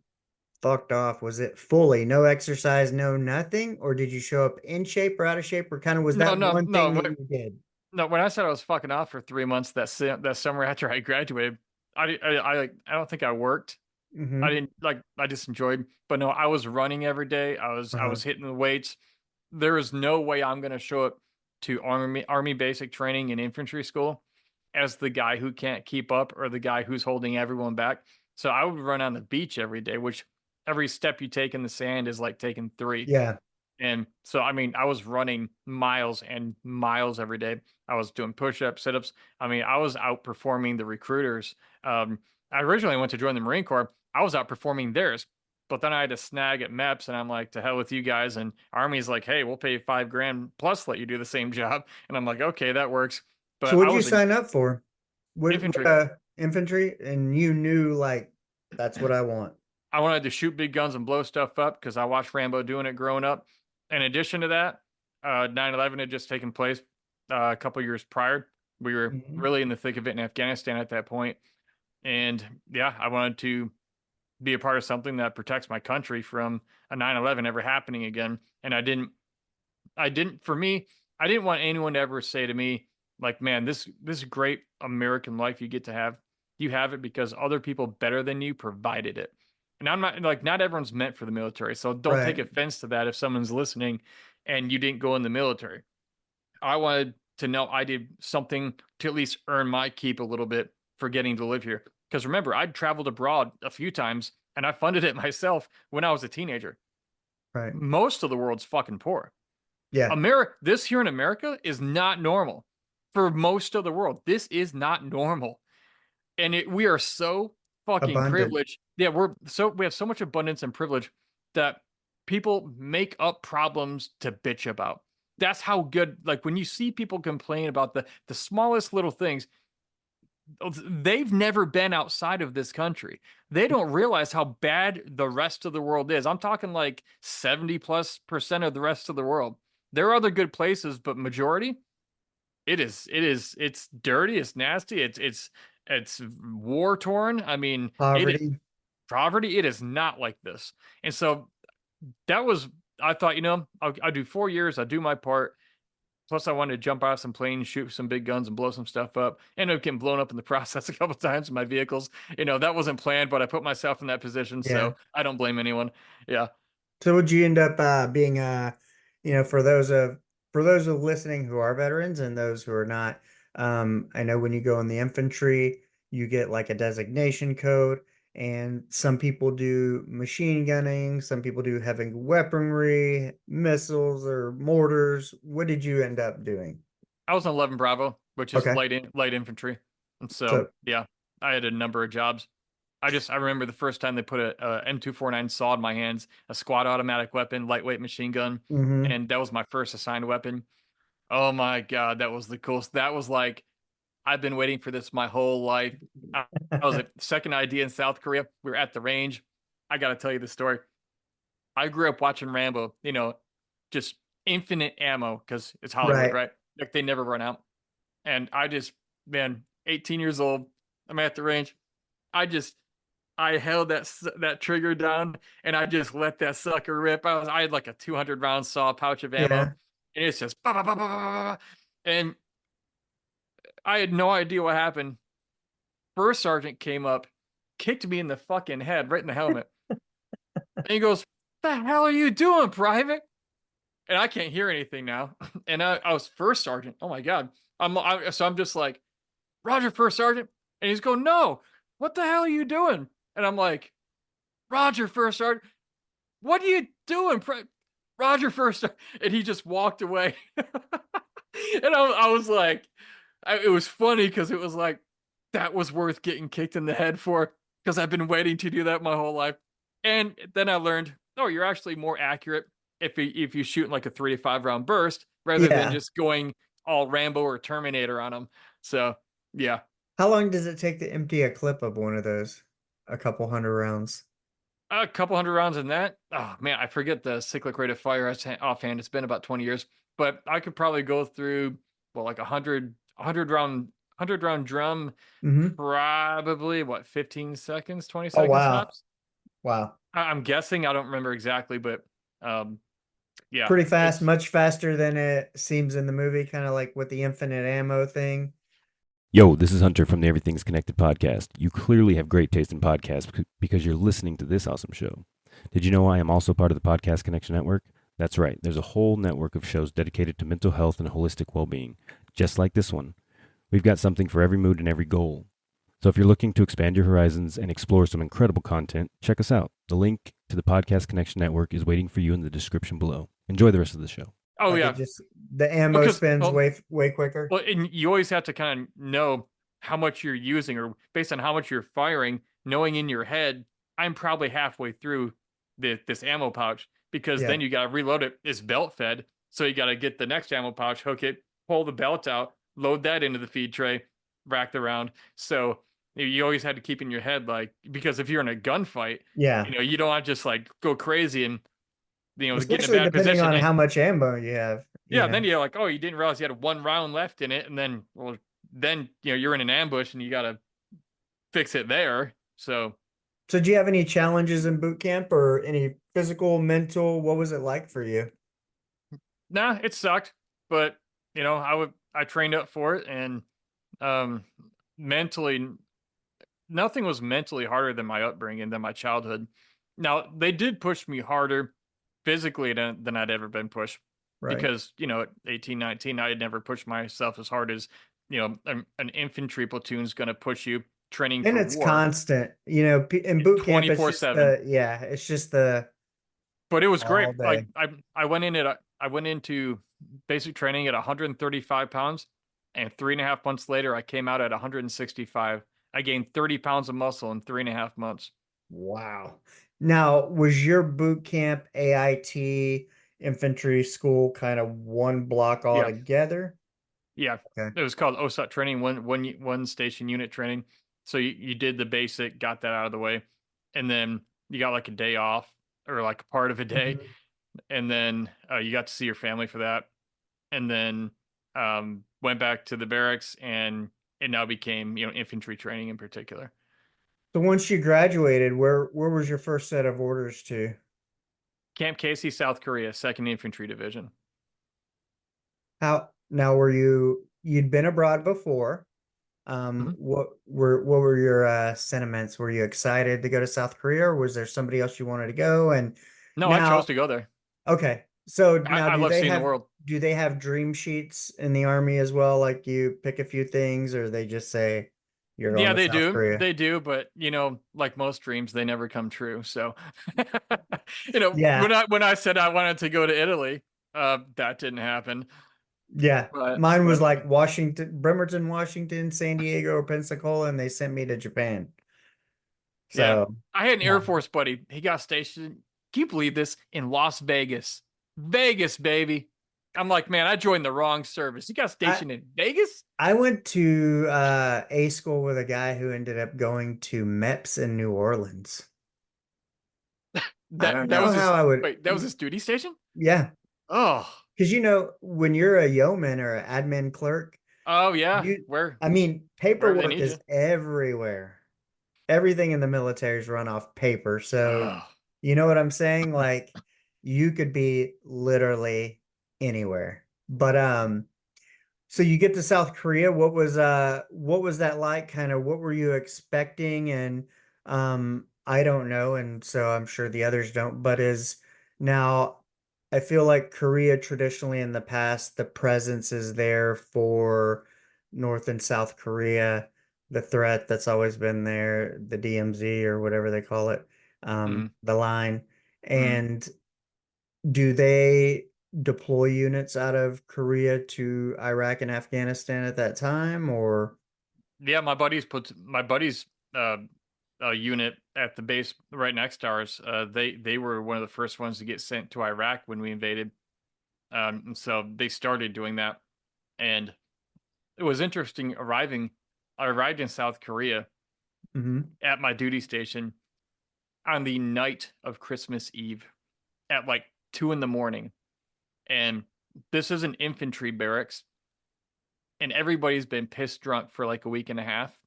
[SPEAKER 3] fucked off, was it fully no exercise, no nothing, or did you show up in shape or out of shape, or kind of was
[SPEAKER 1] No,
[SPEAKER 3] that
[SPEAKER 1] no,
[SPEAKER 3] one
[SPEAKER 1] no.
[SPEAKER 3] thing that you did?
[SPEAKER 1] No, when I said I was fucking off for 3 months that summer after I graduated, I don't think I worked. I
[SPEAKER 3] Mm-hmm.
[SPEAKER 1] didn't like I just enjoyed, but no, I was running every day. I
[SPEAKER 3] Uh-huh.
[SPEAKER 1] was hitting the weights. There is no way I'm going to show up to army basic training and infantry school as the guy who can't keep up or the guy who's holding everyone back. So I would run on the beach every day, which every step you take in the sand is like taking three.
[SPEAKER 3] Yeah.
[SPEAKER 1] And so, I mean, I was running miles and miles every day. I was doing push-ups, sit-ups. I mean, I was outperforming the recruiters. I originally went to join the Marine Corps. I was outperforming theirs, but then I had to snag at MEPS, and I'm like, to hell with you guys. And Army's like, hey, we'll pay you $5,000 plus let you do the same job. And I'm like, okay, that works.
[SPEAKER 3] So
[SPEAKER 1] But I
[SPEAKER 3] what'd you
[SPEAKER 1] was in
[SPEAKER 3] sign up for? What
[SPEAKER 1] infantry.
[SPEAKER 3] infantry? And you knew like that's what I want.
[SPEAKER 1] I wanted to shoot big guns and blow stuff up because I watched Rambo doing it growing up. In addition to that, 9/11 had just taken place a couple years prior. We were
[SPEAKER 3] Mhm.
[SPEAKER 1] really in the thick of it in Afghanistan at that point. And yeah, I wanted to be a part of something that protects my country from a 9/11 ever happening again. And for me, I didn't want anyone to ever say to me, like, man, this great American life you get to have, you have it because other people better than you provided it. And I'm not like, not everyone's meant for the military. So don't take
[SPEAKER 3] Right.
[SPEAKER 1] offense to that if someone's listening and you didn't go in the military. I wanted to know I did something to at least earn my keep a little bit for getting to live here. Because remember, I'd traveled abroad a few times and I funded it myself when I was a teenager.
[SPEAKER 3] Right.
[SPEAKER 1] Most of the world's fucking poor.
[SPEAKER 3] Yeah.
[SPEAKER 1] America, this here in America is not normal for most of the world. This is not normal. And we are so fucking
[SPEAKER 3] Abundant.
[SPEAKER 1] privileged. Yeah, we have so much abundance and privilege that people make up problems to bitch about. That's how good, like when you see people complain about the smallest little things, they've never been outside of this country. They don't realize how bad the rest of the world is. I'm talking like 70+% of the rest of the world. There are other good places, but majority, it's dirty, it's nasty, it's war torn. I mean, it is
[SPEAKER 3] Poverty.
[SPEAKER 1] poverty. It is not like this. And so that was, I thought, I'll do 4 years, I'll do my part. Plus, I wanted to jump out of some planes, shoot some big guns, and blow some stuff up. Ended up getting blown up in the process a couple times in my vehicles. That wasn't planned, but I put myself in that position,
[SPEAKER 3] Yeah.
[SPEAKER 1] so I don't blame anyone. Yeah,
[SPEAKER 3] So would you end up being for those of listening who are veterans and those who are not, I know when you go in the infantry, you get like a designation code, and some people do machine gunning, some people do heavy weaponry, missiles or mortars. What did you end up doing?
[SPEAKER 1] I was on 11 Bravo, which is
[SPEAKER 3] Okay.
[SPEAKER 1] light infantry, and so
[SPEAKER 3] So,
[SPEAKER 1] yeah, I had a number of jobs. I remember the first time they put a M249 saw in my hands, a squad automatic weapon, lightweight machine gun,
[SPEAKER 3] mhm.
[SPEAKER 1] and that was my first assigned weapon. Oh my god, that was the coolest. That was like I've been waiting for this my whole life. I was at second ID in South Korea. We were at the range. I got to tell you the story. I grew up watching Rambo, just infinite ammo because it's Hollywood,
[SPEAKER 3] Right.
[SPEAKER 1] right? Like they never run out. And man, 18 years old, I'm at the range. I just, I held that trigger down and I just let that sucker rip. I had like a 200 round saw pouch of ammo,
[SPEAKER 3] Yeah.
[SPEAKER 1] and it's just, bah, bah, bah, bah, bah, bah, bah. And I had no idea what happened. First sergeant came up, kicked me in the fucking head, right in the helmet. And he goes, "The hell are you doing, private?" And I can't hear anything now. And I was first sergeant. Oh my god. So I'm just like, "Roger, first sergeant." And he's going, "No, what the hell are you doing?" And I'm like, "Roger, first sergeant. What are you doing, Roger, first sergeant." And he just walked away. And I was like, it was funny because it was like that was worth getting kicked in the head for because I've been waiting to do that my whole life. And then I learned, oh, you're actually more accurate if you shoot in like a 3 to 5 round burst rather than
[SPEAKER 3] Yeah.
[SPEAKER 1] just going all Rambo or Terminator on them. So yeah,
[SPEAKER 3] How long does it take to empty a clip of one of those? A couple hundred rounds.
[SPEAKER 1] a couple hundred rounds in that. Oh man, I forget the cyclic rate of fire offhand. It's been about 20 years, but I could probably go through well like a hundred round drum,
[SPEAKER 3] Hmm.
[SPEAKER 1] probably what 15 seconds, 20
[SPEAKER 3] Oh,
[SPEAKER 1] seconds
[SPEAKER 3] wow.
[SPEAKER 1] tops.
[SPEAKER 3] Wow.
[SPEAKER 1] I'm guessing. I don't remember exactly, but um, yeah,
[SPEAKER 3] Pretty fast,
[SPEAKER 1] it's
[SPEAKER 3] much faster than it seems in the movie, kind of like with the infinite ammo thing.
[SPEAKER 2] Yo, this is Hunter from the Everything's Connected podcast. You clearly have great taste in podcasts because you're listening to this awesome show. Did you know I am also part of the Podcast Connection Network? That's right, there's a whole network of shows dedicated to mental health and holistic well being, just like this one. We've got something for every mood and every goal. So if you're looking to expand your horizons and explore some incredible content, check us out. The link to the Podcast Connection Network is waiting for you in the description below. Enjoy the rest of the show.
[SPEAKER 1] Oh
[SPEAKER 3] Like
[SPEAKER 1] yeah,
[SPEAKER 3] it just the ammo
[SPEAKER 1] because
[SPEAKER 3] spins way quicker.
[SPEAKER 1] well, and you always have to kind of know how much you're using, or based on how much you're firing, knowing in your head, I'm probably halfway through this ammo pouch, because
[SPEAKER 3] Yeah.
[SPEAKER 1] then you got to reload it. It's belt fed, so you got to get the next ammo pouch, hook it, pull the belt out, load that into the feed tray, rack the round. So you always had to keep in your head, like, because if you're in a gunfight,
[SPEAKER 3] Yeah.
[SPEAKER 1] you don't want to just like go crazy and get in a
[SPEAKER 3] Especially
[SPEAKER 1] bad
[SPEAKER 3] depending
[SPEAKER 1] position.
[SPEAKER 3] on how much ammo you have,
[SPEAKER 1] Yeah, then you're like, oh, you didn't realize you had one round left in it, and then, well, then you're in an ambush and you gotta fix it there. So,
[SPEAKER 3] So do you have any challenges in boot camp or any physical, mental? What was it like for you?
[SPEAKER 1] nah, it sucked, but I trained up for it, and um, mentally, nothing was mentally harder than my upbringing, than my childhood. Now, they did push me harder physically than I'd ever been pushed,
[SPEAKER 3] Right.
[SPEAKER 1] because at 18, 19, I had never pushed myself as hard as an infantry platoon's going to push you, training
[SPEAKER 3] And
[SPEAKER 1] for
[SPEAKER 3] it's
[SPEAKER 1] war
[SPEAKER 3] constant, in boot camp, it's just
[SPEAKER 1] 24/7.
[SPEAKER 3] it's just the
[SPEAKER 1] But it was great.
[SPEAKER 3] all
[SPEAKER 1] Like,
[SPEAKER 3] day.
[SPEAKER 1] I went into basic training at 135 pounds, and 3.5 months later, I came out at 165. I gained 30 pounds of muscle in 3.5 months.
[SPEAKER 3] Wow. Now, was your boot camp AIT infantry school kind of one block
[SPEAKER 1] Yeah,
[SPEAKER 3] altogether?
[SPEAKER 1] yeah.
[SPEAKER 3] Okay.
[SPEAKER 1] It was called OSUT training, one station unit training. So you did the basic, got that out of the way, and then you got like a day off, or like a part of a day,
[SPEAKER 3] Mhm.
[SPEAKER 1] and then you got to see your family for that, and then went back to the barracks, and it now became infantry training in particular.
[SPEAKER 3] So once you graduated, where was your first set of orders to?
[SPEAKER 1] Camp Casey, South Korea, Second Infantry Division.
[SPEAKER 3] How now were you'd been abroad before?
[SPEAKER 1] Mhm.
[SPEAKER 3] What were your sentiments? Were you excited to go to South Korea, or was there somebody else you wanted to go? And
[SPEAKER 1] No, I chose
[SPEAKER 3] now,
[SPEAKER 1] to go there.
[SPEAKER 3] okay, so now
[SPEAKER 1] I love seeing the world.
[SPEAKER 3] do they have dream sheets in the army as well? Like you pick a few things, or they just say you're going
[SPEAKER 1] Yeah,
[SPEAKER 3] to South Korea?
[SPEAKER 1] they do, but like most dreams, they never come true. So,
[SPEAKER 3] Yeah,
[SPEAKER 1] when I said I wanted to go to Italy, that didn't happen.
[SPEAKER 3] yeah.
[SPEAKER 1] But
[SPEAKER 3] Mine was
[SPEAKER 1] but
[SPEAKER 3] like Washington, Bremerton, Washington, San Diego, or Pensacola, and they sent me to Japan.
[SPEAKER 1] Yeah,
[SPEAKER 3] So
[SPEAKER 1] I had an Air
[SPEAKER 3] yeah.
[SPEAKER 1] Force buddy. He got stationed. Can you believe this? In Las Vegas, Vegas, baby. I'm like, man, I joined the wrong service. You got
[SPEAKER 3] I
[SPEAKER 1] stationed in Vegas?
[SPEAKER 3] I went to A school with a guy who ended up going to MEPS in New Orleans. I don't
[SPEAKER 1] That
[SPEAKER 3] know
[SPEAKER 1] was
[SPEAKER 3] how
[SPEAKER 1] his.
[SPEAKER 3] I would,
[SPEAKER 1] Wait, that was his duty station?
[SPEAKER 3] yeah,
[SPEAKER 1] Oh,
[SPEAKER 3] because when you're a yeoman or an admin clerk,
[SPEAKER 1] oh yeah.
[SPEAKER 3] you,
[SPEAKER 1] Where
[SPEAKER 3] I mean,
[SPEAKER 1] wherever they
[SPEAKER 3] paperwork
[SPEAKER 1] need
[SPEAKER 3] is
[SPEAKER 1] you.
[SPEAKER 3] everywhere. Everything in the military is run off paper. So,
[SPEAKER 1] Oh.
[SPEAKER 3] you know what I'm saying? Like, you could be literally anywhere. But so you get to South Korea. What was that like? Kind of what were you expecting? And I don't know, and so I'm sure the others don't, but is now I feel like Korea traditionally in the past, the presence is there for North and South Korea, the threat that's always been there, the DMZ or whatever they call it,
[SPEAKER 1] Mm,
[SPEAKER 3] the line.
[SPEAKER 1] mm.
[SPEAKER 3] And do they deploy units out of Korea to Iraq and Afghanistan at that time, or?
[SPEAKER 1] Yeah, my buddy's uh, unit at the base right next to ours. They were one of the first ones to get sent to Iraq when we invaded. And so they started doing that, and it was interesting arriving. I arrived in South Korea
[SPEAKER 3] Mhm.
[SPEAKER 1] at my duty station on the night of Christmas Eve at like 2 in the morning, and this is an infantry barracks, and everybody's been pissed drunk for like a week and a half.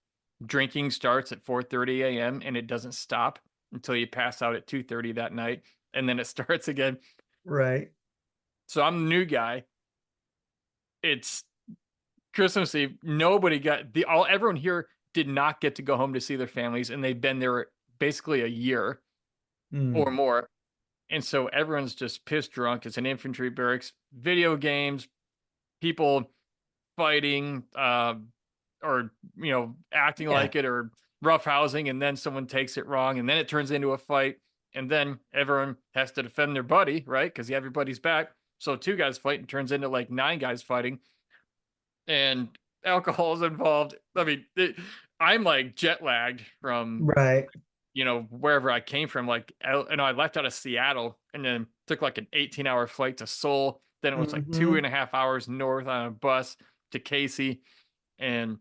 [SPEAKER 1] Drinking starts at 4:30 a.m. and it doesn't stop until you pass out at 2:30 that night, and then it starts again.
[SPEAKER 3] Right.
[SPEAKER 1] So I'm the new guy. It's Christmas Eve. Nobody got the all everyone here did not get to go home to see their families, and they've been there basically a year or
[SPEAKER 3] Mm.
[SPEAKER 1] more. And so everyone's just pissed drunk. It's an infantry barracks, video games, people fighting. or acting
[SPEAKER 3] Yeah.
[SPEAKER 1] like it or roughhousing, and then someone takes it wrong, and then it turns into a fight, and then everyone has to defend their buddy, right? Because you have your buddy's back. So two guys fight and turns into like nine guys fighting, and alcohol is involved. I mean, I'm like jet lagged from
[SPEAKER 3] Right.
[SPEAKER 1] wherever I came from. Like, I left out of Seattle and then took like an 18-hour flight to Seoul. Then it was like two
[SPEAKER 3] Hmm.
[SPEAKER 1] and a half hours north on a bus to Casey. And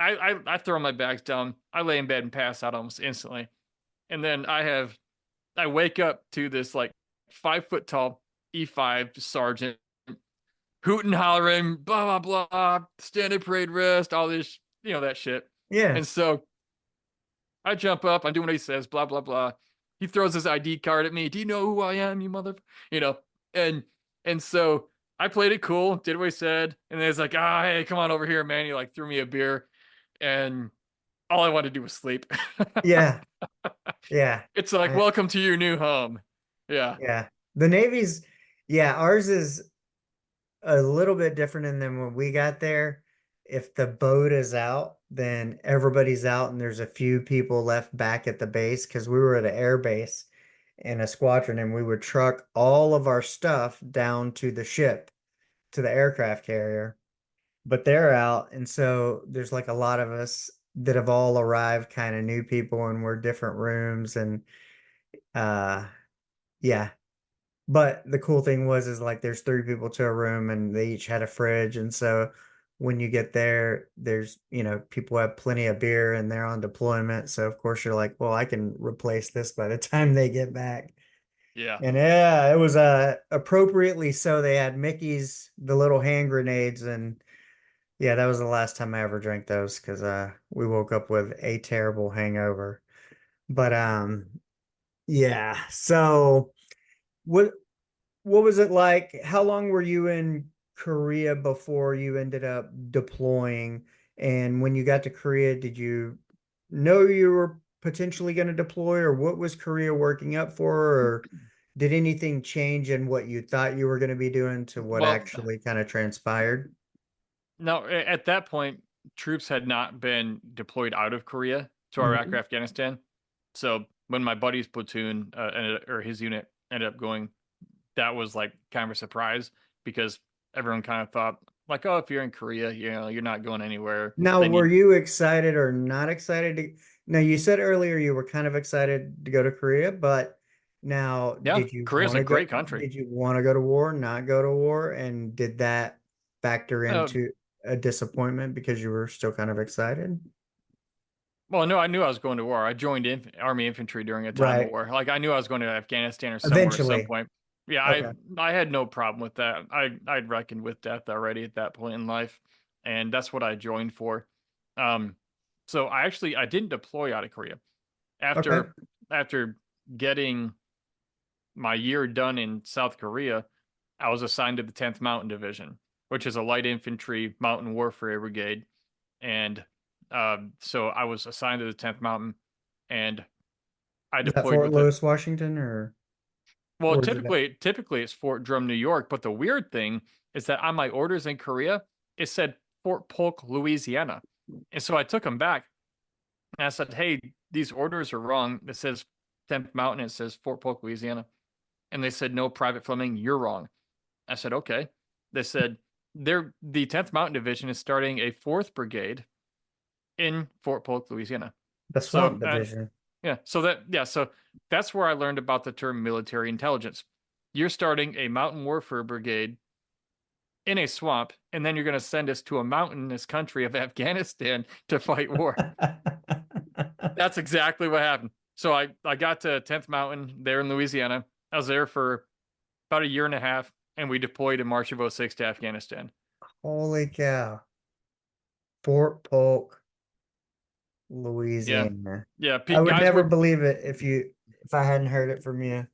[SPEAKER 1] I throw my bags down. I lay in bed and pass out almost instantly. And then I wake up to this like 5 foot tall E5 sergeant hooting, hollering, blah, blah, blah, standard parade rest, all this, that shit.
[SPEAKER 3] Yeah.
[SPEAKER 1] And so I jump up, I'm doing what he says, blah, blah, blah. He throws his ID card at me. Do you know who I am, you mother? You know, and and so I played it cool, did what he said, and then it's like, hey, come on over here, man. He like threw me a beer, and all I wanted to do was sleep.
[SPEAKER 3] Yeah. Yeah.
[SPEAKER 1] It's like,
[SPEAKER 3] I,
[SPEAKER 1] welcome to your new home. Yeah.
[SPEAKER 3] yeah. The Navy's, yeah, ours is a little bit different. And then when we got there, if the boat is out, then everybody's out, and there's a few people left back at the base because we were at an air base in a squadron, and we would truck all of our stuff down to the ship, to the aircraft carrier. But they're out, and so there's like a lot of us that have all arrived, kind of new people, and we're different rooms, and uh yeah. But the cool thing was is like there's three people to a room, and they each had a fridge, and so when you get there, there's people have plenty of beer and they're on deployment, so of course you're like, well, I can replace this by the time they get back.
[SPEAKER 1] Yeah.
[SPEAKER 3] And yeah, it was appropriately so. They had Mickey's, the little hand grenades, and yeah, that was the last time I ever drank those because we woke up with a terrible hangover. But yeah. So what what was it like? How long were you in Korea before you ended up deploying? And when you got to Korea, did you know you were potentially going to deploy, or what was Korea working up for? Or did anything change in what you thought you were going to be doing to what
[SPEAKER 1] Well,
[SPEAKER 3] actually kind of transpired?
[SPEAKER 1] no, at that point, troops had not been deployed out of Korea to Iraq or
[SPEAKER 3] Mhm.
[SPEAKER 1] Afghanistan. So when my buddy's platoon or his unit ended up going, that was like kind of a surprise because everyone kind of thought like, oh, if you're in Korea, you're not going anywhere.
[SPEAKER 3] Now,
[SPEAKER 1] Then
[SPEAKER 3] were
[SPEAKER 1] you,
[SPEAKER 3] you excited or not excited to? Now, you said earlier you were kind of excited to go to Korea, but now,
[SPEAKER 1] yeah,
[SPEAKER 3] did you
[SPEAKER 1] Korea's
[SPEAKER 3] want
[SPEAKER 1] a
[SPEAKER 3] to go?
[SPEAKER 1] great country.
[SPEAKER 3] Did you want to go to war, not go to war? And did that factor
[SPEAKER 1] Uh,
[SPEAKER 3] into a disappointment because you were still kind of excited?
[SPEAKER 1] well, no, I knew I was going to war. I joined Army infantry during a time of
[SPEAKER 3] Right.
[SPEAKER 1] war. Like I knew I was going to Afghanistan or somewhere at some
[SPEAKER 3] Eventually.
[SPEAKER 1] point. Yeah, I
[SPEAKER 3] Okay.
[SPEAKER 1] I had no problem with that. I'd reckoned with death already at that point in life, and that's what I joined for. Um, so I didn't deploy out of Korea
[SPEAKER 3] Okay.
[SPEAKER 1] after getting my year done in South Korea. I was assigned to the 10th Mountain Division, which is a light infantry mountain warfare brigade, and so I was assigned to the 10th Mountain, and I
[SPEAKER 3] Is that
[SPEAKER 1] deployed
[SPEAKER 3] Fort
[SPEAKER 1] with it.
[SPEAKER 3] Lewis, Washington, or
[SPEAKER 1] Well,
[SPEAKER 3] where's it at?
[SPEAKER 1] typically it's Fort Drum, New York, but the weird thing is that on my orders in Korea, it said Fort Polk, Louisiana. And so I took them back and I said, "Hey, these orders are wrong. It says 10th Mountain, it says Fort Polk, Louisiana." And they said, "No, Private Fleming, you're wrong." I said, "Okay." They said, the 10th Mountain Division is starting a 4th Brigade in Fort Polk, Louisiana."
[SPEAKER 3] The
[SPEAKER 1] So,
[SPEAKER 3] Swamp Division.
[SPEAKER 1] so that's where I learned about the term military intelligence. You're starting a mountain warfare brigade in a swamp, and then you're going to send us to a mountainous country of Afghanistan to fight war. That's exactly what happened. So I got to 10th Mountain there in Louisiana. I was there for about a year and a half, and we deployed in March of '06 to Afghanistan.
[SPEAKER 3] Holy cow. Fort Polk,
[SPEAKER 1] Yeah,
[SPEAKER 3] Louisiana.
[SPEAKER 1] yeah.
[SPEAKER 3] I would never believe it if I hadn't heard it from you.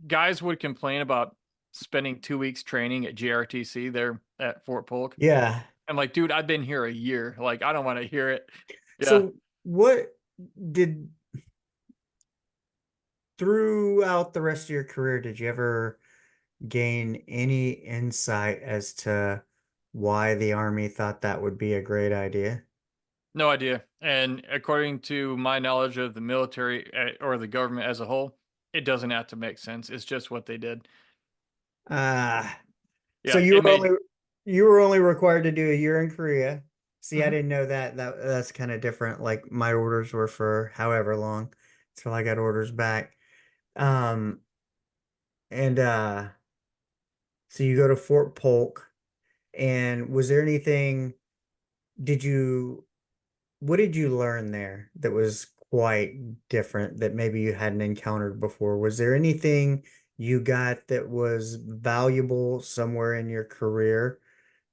[SPEAKER 1] Guys would complain about spending 2 weeks training at JRTC there at Fort Polk.
[SPEAKER 3] Yeah.
[SPEAKER 1] I'm like, dude, I've been here a year. Like, I don't want to hear it. Yeah.
[SPEAKER 3] So what did throughout the rest of your career, did you ever gain any insight as to why the Army thought that would be a great idea?
[SPEAKER 1] No idea. And according to my knowledge of the military or the government as a whole, it doesn't have to make sense. It's just what they did.
[SPEAKER 3] Ah, so
[SPEAKER 1] Yeah, it made.
[SPEAKER 3] you were only required to do a year in Korea. See, I
[SPEAKER 1] Mhm.
[SPEAKER 3] didn't know that. That's kind of different. Like my orders were for however long till I got orders back. Um, and so you go to Fort Polk, and was there anything, did you what did you learn there that was quite different that maybe you hadn't encountered before? Was there anything you got that was valuable somewhere in your career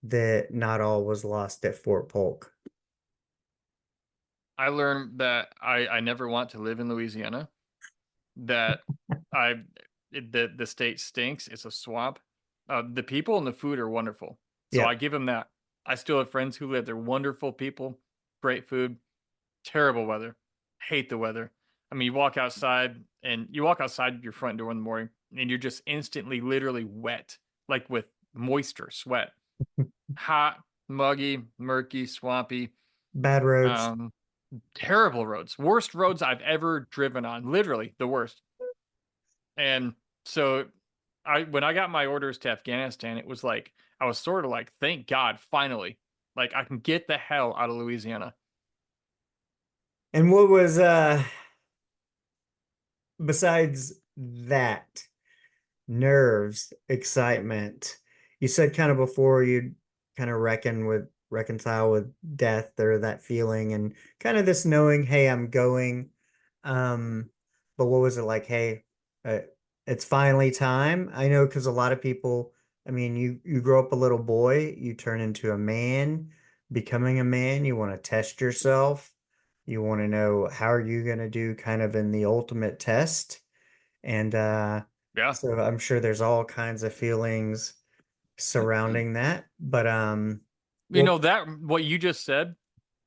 [SPEAKER 3] that not all was lost at Fort Polk?
[SPEAKER 1] I learned that I never want to live in Louisiana. That I the state stinks. It's a swamp. The people and the food are wonderful, so
[SPEAKER 3] Yeah.
[SPEAKER 1] I give them that. I still have friends who live there. Wonderful people, great food, terrible weather. Hate the weather. I mean, you walk outside your front door in the morning, and you're just instantly, literally wet, like with moisture, sweat, hot, muggy, murky, swampy.
[SPEAKER 3] Bad roads.
[SPEAKER 1] Um, Terrible roads, worst roads I've ever driven on. Literally the worst. And so I when I got my orders to Afghanistan, it was like I was sort of like, thank God, finally. Like I can get the hell out of Louisiana.
[SPEAKER 3] And what was besides that? Nerves, excitement. You said kind of before you'd kind of reconcile with death or that feeling and kind of this knowing, hey, I'm going. But what was it like? Hey, uh, it's finally time. I know because a lot of people, I mean, you grow up a little boy, you turn into a man, becoming a man, you want to test yourself. You want to know how are you going to do kind of in the ultimate test. And
[SPEAKER 1] Yeah.
[SPEAKER 3] so I'm sure there's all kinds of feelings surrounding that. But
[SPEAKER 1] You
[SPEAKER 3] well,
[SPEAKER 1] know, that what you just said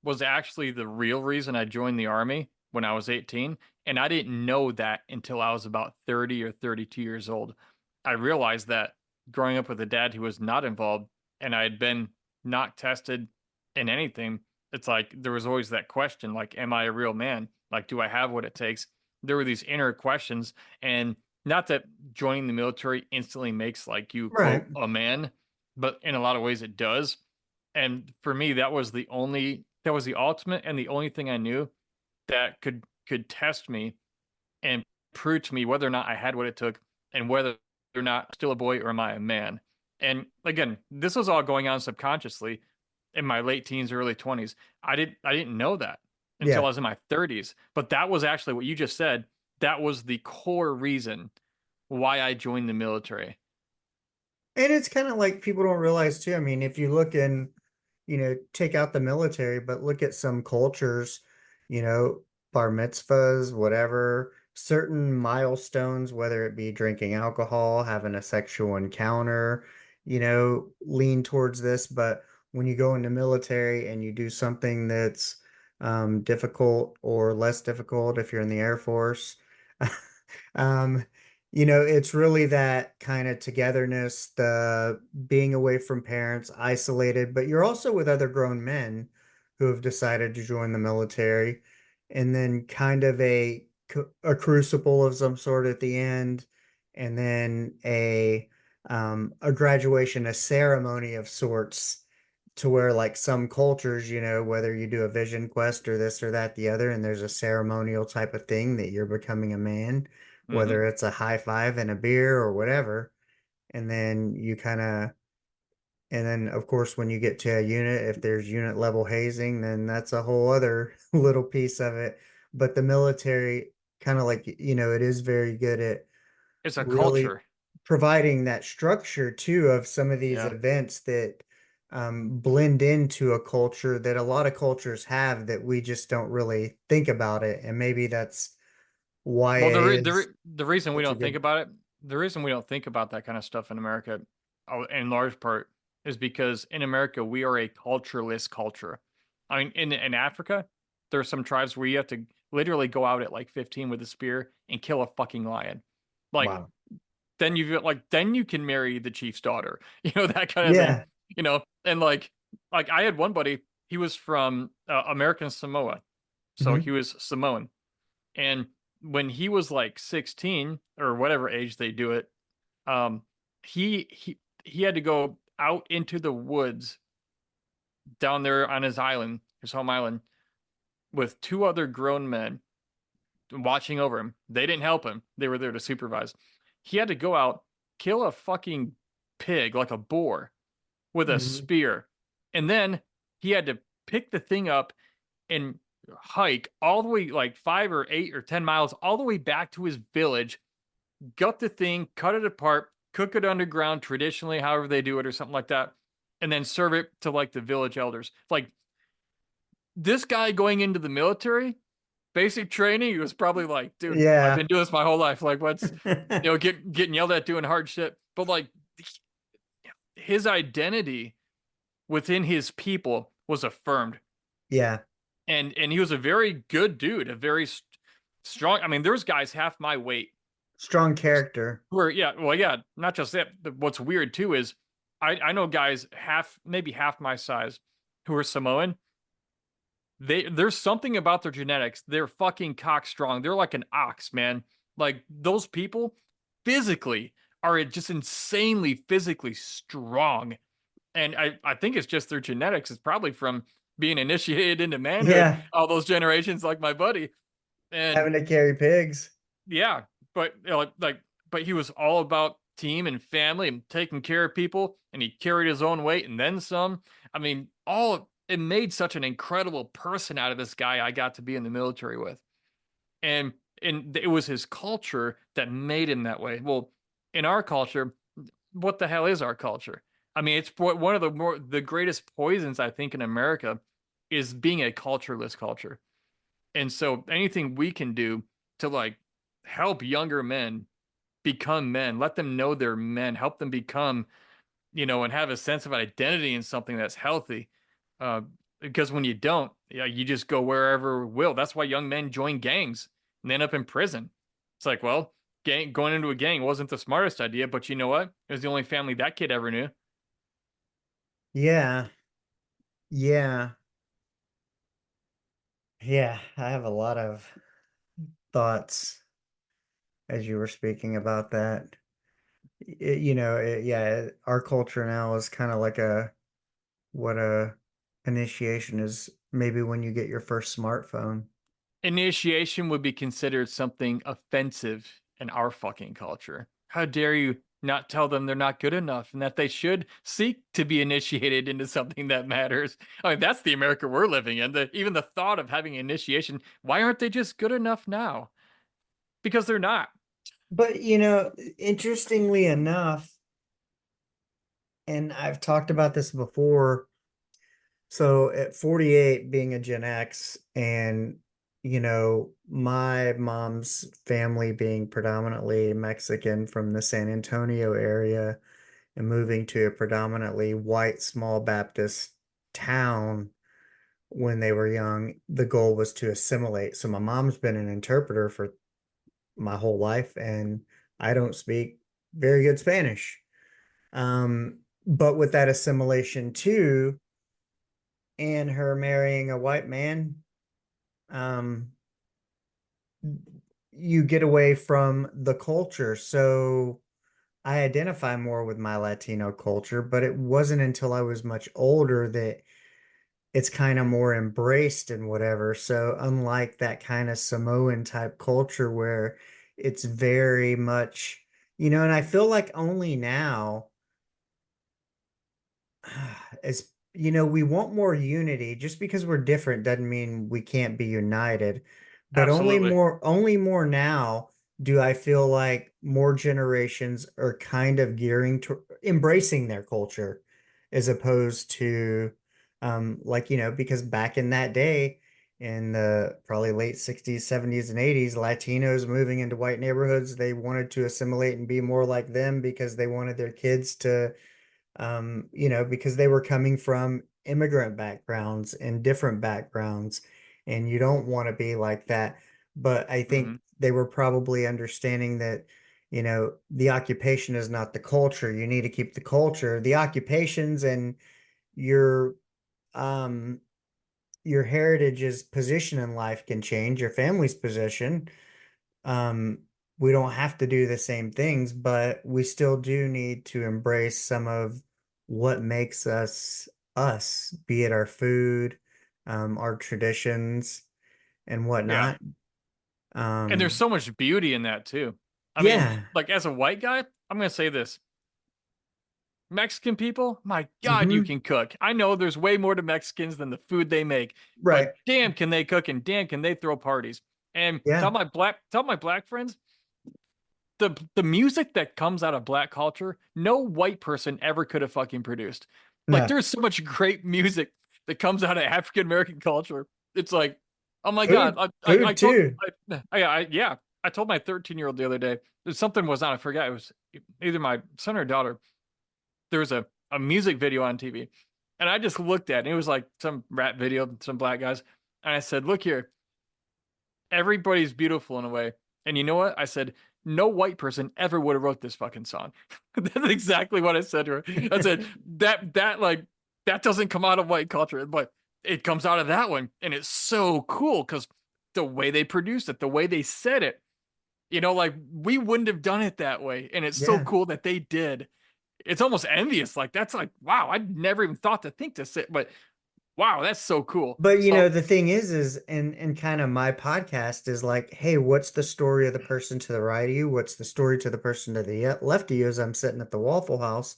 [SPEAKER 1] was actually the real reason I joined the army when I was 18. And I didn't know that until I was about 30 or 32 years old. I realized that growing up with a dad who was not involved and I had been not tested in anything, it's like there was always that question, like, am I a real man? Like, do I have what it takes? There were these inner questions. And not that joining the military instantly makes like you,
[SPEAKER 3] right.
[SPEAKER 1] quote, a man, but in a lot of ways it does. And for me, that was the ultimate and the only thing I knew that could test me and prove to me whether or not I had what it took and whether or not I'm still a boy or am I a man. And again, this was all going on subconsciously in my late teens, early 20s. I didn't know that until I
[SPEAKER 3] Yeah.
[SPEAKER 1] was in my 30s. But that was actually what you just said. That was the core reason why I joined the military.
[SPEAKER 3] And it's kind of like people don't realize too. I mean, if you look in, take out the military, but look at some cultures, you know, bar mitzvahs, whatever, certain milestones, whether it be drinking alcohol, having a sexual encounter, lean towards this. But when you go into military and you do something that's difficult or less difficult, if you're in the Air Force, um, it's really that kind of togetherness, the being away from parents, isolated, but you're also with other grown men who have decided to join the military, and then kind of a crucible of some sort at the end, and then a graduation, a ceremony of sorts, to where like some cultures, whether you do a vision quest or this or that, the other, and there's a ceremonial type of thing that you're becoming a man,
[SPEAKER 1] Hmm.
[SPEAKER 3] whether it's a high five and a beer or whatever. And then and then of course, when you get to a unit, if there's unit level hazing, then that's a whole other little piece of it. But the military kind of like, it is very good at
[SPEAKER 1] It's a
[SPEAKER 3] really
[SPEAKER 1] culture.
[SPEAKER 3] providing that structure too of some of these
[SPEAKER 1] Yeah.
[SPEAKER 3] events that blend into a culture that a lot of cultures have that we just don't really think about it. And maybe that's why
[SPEAKER 1] Well,
[SPEAKER 3] it is
[SPEAKER 1] the reason we
[SPEAKER 3] such a
[SPEAKER 1] don't think
[SPEAKER 3] good.
[SPEAKER 1] about it, the reason we don't think about that kind of stuff in America, in large part, is because in America we are a cultureless culture. I mean, in Africa, there are some tribes where you have to literally go out at like 15 with a spear and kill a fucking lion. Like
[SPEAKER 3] Wow.
[SPEAKER 1] then you can marry the chief's daughter, that kind of thing.
[SPEAKER 3] Yeah.
[SPEAKER 1] And like I had one buddy, he was from American Samoa, so he
[SPEAKER 3] Hmm.
[SPEAKER 1] was Samoan, and when he was like 16 or whatever age they do it, um, he had to go out into the woods down there on his island, his home island, with two other grown men watching over him. They didn't help him. They were there to supervise. He had to go out, kill a fucking pig, like a boar, with a
[SPEAKER 3] Hmm.
[SPEAKER 1] spear. And then he had to pick the thing up and hike all the way like 5 or 8 or 10 miles all the way back to his village, gut the thing, cut it apart, cook it underground traditionally, however they do it or something like that, and then serve it to like the village elders. Like this guy going into the military, basic training, he was probably like, dude, I've
[SPEAKER 3] Yeah.
[SPEAKER 1] been doing this my whole life. Like, what's, getting yelled at doing hard shit. But like his identity within his people was affirmed.
[SPEAKER 3] Yeah.
[SPEAKER 1] And he was a very good dude, a very strong. I mean, there's guys half my weight
[SPEAKER 3] Strong character.
[SPEAKER 1] who are, yeah, well, yeah, not just that. What's weird too is I know guys maybe half my size who are Samoan. There's something about their genetics. They're fucking cock strong. They're like an ox, man. Like those people physically are just insanely physically strong. And I think it's just their genetics. It's probably from being initiated into manhood
[SPEAKER 3] Yeah.
[SPEAKER 1] all those generations, like my buddy. And
[SPEAKER 3] Having to carry pigs.
[SPEAKER 1] yeah, but but he was all about team and family and taking care of people, and he carried his own weight and then some. I mean, all it made such an incredible person out of this guy I got to be in the military with. And it was his culture that made him that way. Well, in our culture, what the hell is our culture? I mean, it's one of the greatest poisons I think in America is being a cultureless culture. And so anything we can do to like help younger men become men, let them know they're men, help them become, and have a sense of identity in something that's healthy. Uh, because when you don't, yeah, you just go wherever will. That's why young men join gangs and end up in prison. It's like, well, going into a gang wasn't the smartest idea, but you know what? It was the only family that kid ever knew.
[SPEAKER 3] Yeah. Yeah. Yeah. I have a lot of thoughts as you were speaking about that. Yeah, our culture now is kind of like what a initiation is maybe when you get your first smartphone.
[SPEAKER 1] Initiation would be considered something offensive in our fucking culture. How dare you not tell them they're not good enough and that they should seek to be initiated into something that matters? I mean, that's the America we're living in. Even the thought of having initiation, why aren't they just good enough now? Because they're not.
[SPEAKER 3] But interestingly enough, and I've talked about this before, so at 48 being a Gen X and my mom's family being predominantly Mexican from the San Antonio area and moving to a predominantly white small Baptist town when they were young, the goal was to assimilate. So my mom's been an interpreter for my whole life, and I don't speak very good Spanish. But with that assimilation too, and her marrying a white man, um, you get away from the culture. So I identify more with my Latino culture, but it wasn't until I was much older that it's kind of more embraced and whatever. So unlike that kind of Samoan type culture where it's very much, and I feel like only now as we want more unity. Just because we're different doesn't mean we can't be united. But
[SPEAKER 1] Absolutely.
[SPEAKER 3] only more now do I feel like more generations are kind of gearing to embracing their culture as opposed to like, because back in that day, in the probably late 60s, 70s, and 80s, Latinos moving into white neighborhoods, they wanted to assimilate and be more like them because they wanted their kids to because they were coming from immigrant backgrounds and different backgrounds, and you don't want to be like that. But I
[SPEAKER 1] Hmm.
[SPEAKER 3] think they were probably understanding that, the occupation is not the culture. You need to keep the culture. The occupations and your um your heritage's position in life can change, your family's position. Um, we don't have to do the same things, but we still do need to embrace some of what makes us us, be it our food, our traditions and
[SPEAKER 1] Yeah.
[SPEAKER 3] whatnot.
[SPEAKER 1] And there's
[SPEAKER 3] Um,
[SPEAKER 1] so much beauty in that too. I mean,
[SPEAKER 3] yeah.
[SPEAKER 1] like as a white guy, I'm going to say this. Mexican people, my God, you
[SPEAKER 3] Hmm.
[SPEAKER 1] can cook. I know there's way more to Mexicans than the food they make,
[SPEAKER 3] Right.
[SPEAKER 1] but damn, can they cook and damn, can they throw parties. And
[SPEAKER 3] Yeah.
[SPEAKER 1] tell my black friends, the music that comes out of black culture, no white person ever could have fucking produced. Like
[SPEAKER 3] No.
[SPEAKER 1] there's so much great music that comes out of African American culture. It's like, oh my God,
[SPEAKER 3] Food, food too.
[SPEAKER 1] yeah, I told my 13-year-old the other day that something was on. I forgot it was either my son or daughter. There was a music video on TV, and I just looked at it. And it was like some rap video, some black guys, and I said, "Look here, everybody's beautiful in a way." And you know what? I said, no white person ever would have wrote this fucking song. That's exactly what I said to her. I said, that doesn't come out of white culture, but it comes out of that one. And it's so cool because the way they produced it, the way they said it, like we wouldn't have done it that way. And it's so
[SPEAKER 3] Yeah.
[SPEAKER 1] cool that they did. It's almost envious. Like that's like, wow, I never even thought to think to sit, but wow, that's so cool.
[SPEAKER 3] But
[SPEAKER 1] So
[SPEAKER 3] the thing is and kind of my podcast is like, hey, what's the story of the person to the right of you? What's the story to the person to the left of you as I'm sitting at the Waffle House?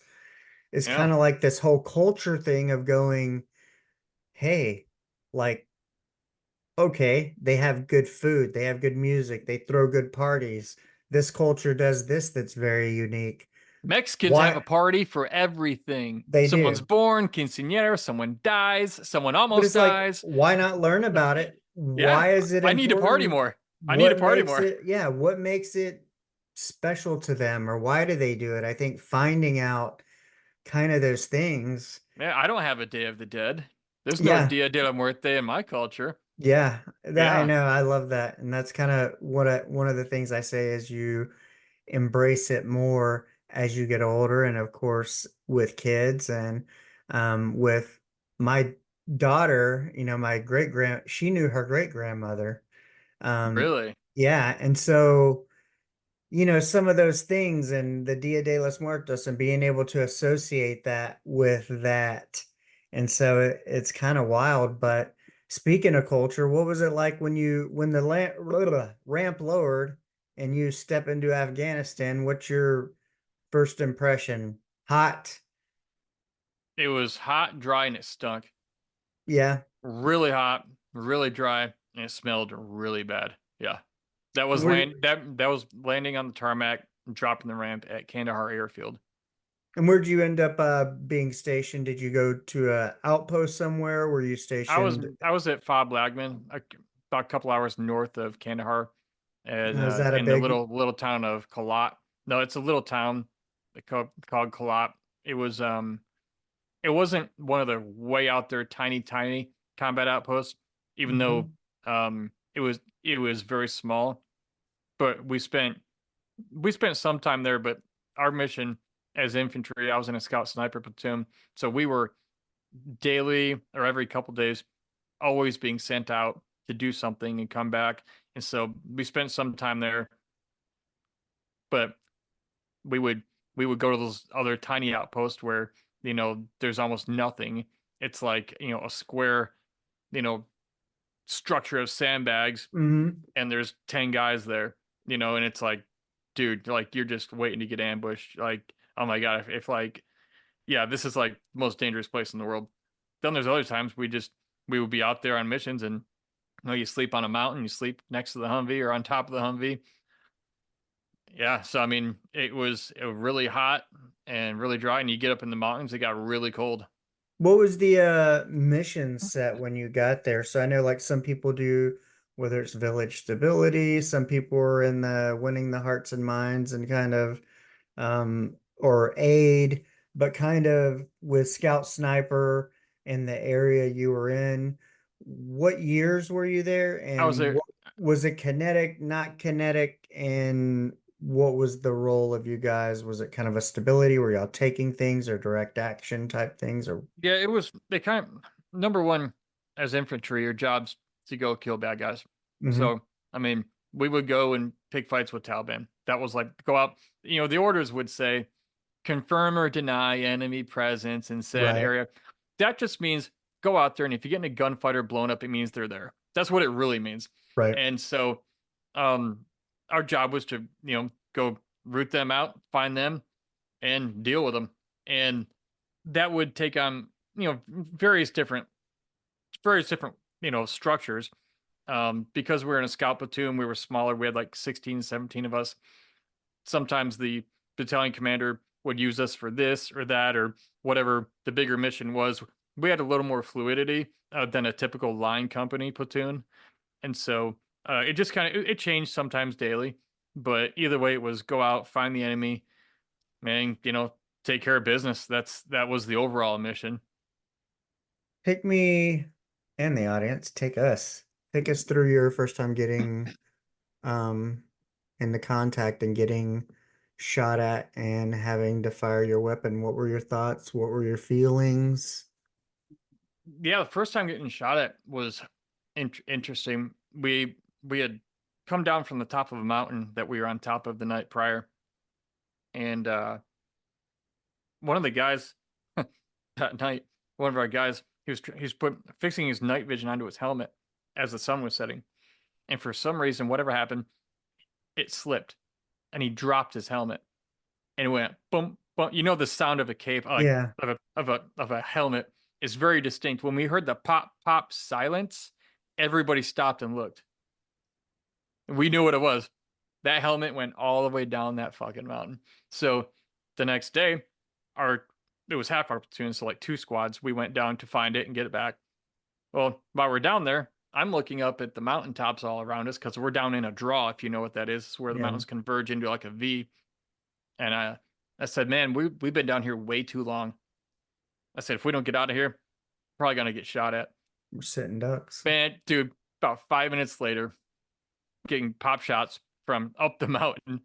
[SPEAKER 3] It's
[SPEAKER 1] yeah,
[SPEAKER 3] kind of like this whole culture thing of going, hey, like, okay, they have good food, they have good music, they throw good parties. This culture does this that's very unique.
[SPEAKER 1] Mexicans have a
[SPEAKER 3] Why
[SPEAKER 1] party for everything.
[SPEAKER 3] they
[SPEAKER 1] Someone's
[SPEAKER 3] do.
[SPEAKER 1] born, quinceañera, someone dies, someone
[SPEAKER 3] But
[SPEAKER 1] almost
[SPEAKER 3] it's like,
[SPEAKER 1] dies.
[SPEAKER 3] why not learn about it?
[SPEAKER 1] Yeah,
[SPEAKER 3] Why is it
[SPEAKER 1] I need to party
[SPEAKER 3] important?
[SPEAKER 1] more. I need to
[SPEAKER 3] What
[SPEAKER 1] party
[SPEAKER 3] makes
[SPEAKER 1] more.
[SPEAKER 3] it, yeah, what makes it special to them or why do they do it? I think finding out kind of those things.
[SPEAKER 1] Man, I don't have a Day of the Dead. There's no
[SPEAKER 3] Yeah,
[SPEAKER 1] Dia de la Muerte in my culture.
[SPEAKER 3] yeah, that I
[SPEAKER 1] Yeah,
[SPEAKER 3] know. I love that. And that's kind of what one of the things I say is you embrace it more as you get older. And of course, with kids and with my daughter, my she knew her great grandmother. Um,
[SPEAKER 1] really.
[SPEAKER 3] yeah. And so, some of those things and the Dia de los Muertos and being able to associate that with that. And so it's kind of wild. But speaking of culture, what was it like when the ramp lowered and you step into Afghanistan? What's your first impression? Hot?
[SPEAKER 1] It was hot, dry, and it stunk.
[SPEAKER 3] Yeah.
[SPEAKER 1] Really hot, really dry, and it smelled really bad. Yeah. That was
[SPEAKER 3] Where
[SPEAKER 1] that was landing on the tarmac and dropping the ramp at Kandahar Airfield.
[SPEAKER 3] and where'd you end up being stationed? Did you go to a outpost somewhere? Were you stationed?
[SPEAKER 1] I was at Fob Lagman, about a couple hours north of Kandahar, and
[SPEAKER 3] Is that a
[SPEAKER 1] in the
[SPEAKER 3] big?
[SPEAKER 1] little town of Kalat. No, it's a little town called Kalat. It was it wasn't one of the way out there tiny combat outposts, even though
[SPEAKER 3] Mhm.
[SPEAKER 1] it was very small. But we spent some time there. But our mission as infantry, I was in a scout sniper platoon, so we were daily or every couple days always being sent out to do something and come back. And so we spent some time there, but we would we would go to those other tiny outposts where, there's almost nothing. It's like, a square, you know, structure of sandbags
[SPEAKER 3] Mhm.
[SPEAKER 1] and there's 10 guys there, and it's like, dude, like you're just waiting to get ambushed. Like, oh my God, if like, yeah, this is like the most dangerous place in the world. Then there's other times we would be out there on missions and you sleep on a mountain, you sleep next to the Humvee or on top of the Humvee. Yeah, so I mean, it was really hot and really dry, and you get up in the mountains, it got really cold.
[SPEAKER 3] What was the mission set when you got there? So I know like some people do, whether it's village stability, some people are in the winning the hearts and minds and kind of or aid, but kind of with Scout Sniper in the area you were in. What years were you there
[SPEAKER 1] I was
[SPEAKER 3] and
[SPEAKER 1] there.
[SPEAKER 3] what was it kinetic, not kinetic, and what was the role of you guys? Was it kind of a stability? Were y'all taking things or direct action type things? Or
[SPEAKER 1] Yeah, it was. They kind of number one as infantry, your job's to go kill bad guys.
[SPEAKER 3] Mhm.
[SPEAKER 1] So I mean, we would go and pick fights with Taliban. That was like go out. You know, the orders would say confirm or deny enemy presence in said
[SPEAKER 3] Right,
[SPEAKER 1] area. That just means go out there, and if you get in a gunfight or blown up, it means they're there. That's what it really means.
[SPEAKER 3] right.
[SPEAKER 1] And so, um, our job was to go root them out, find them, and deal with them. And that would take on various different structures. Because we were in a scout platoon, we were smaller. We had like 16, 17 of us. Sometimes the battalion commander would use us for this or that or whatever the bigger mission was. We had a little more fluidity than a typical line company platoon, and so it just kind of it changed sometimes daily. But either way, it was go out, find the enemy, and take care of business. That was the overall mission.
[SPEAKER 3] Take me and the audience, take us through your first time getting um into contact and getting shot at and having to fire your weapon. What were your thoughts? What were your feelings?
[SPEAKER 1] Yeah, the first time getting shot at was interesting. We had come down from the top of a mountain that we were on top of the night prior, and one of the guys that night, one of our guys, he was fixing his night vision onto his helmet as the sun was setting, and for some reason, whatever happened, it slipped, and he dropped his helmet, and it went boom, boom. You know the sound of a cape, like
[SPEAKER 3] Yeah,
[SPEAKER 1] of a helmet, is very distinct. When we heard the pop pop silence, everybody stopped and looked. We knew what it was. That helmet went all the way down that fucking mountain. So the next day, our it was half our platoon, so like two squads. We went down to find it and get it back. Well, while we're down there, I'm looking up at the mountaintops all around us because we're down in a draw, if you know what that is. It's where the
[SPEAKER 3] yeah.
[SPEAKER 1] mountains converge into like a V. And I said, man, we've been down here way too long. I said, if we don't get out of here, probably gonna get shot at.
[SPEAKER 3] We're sitting ducks.
[SPEAKER 1] Man, dude, about 5 minutes later, getting pop shots from up the mountain.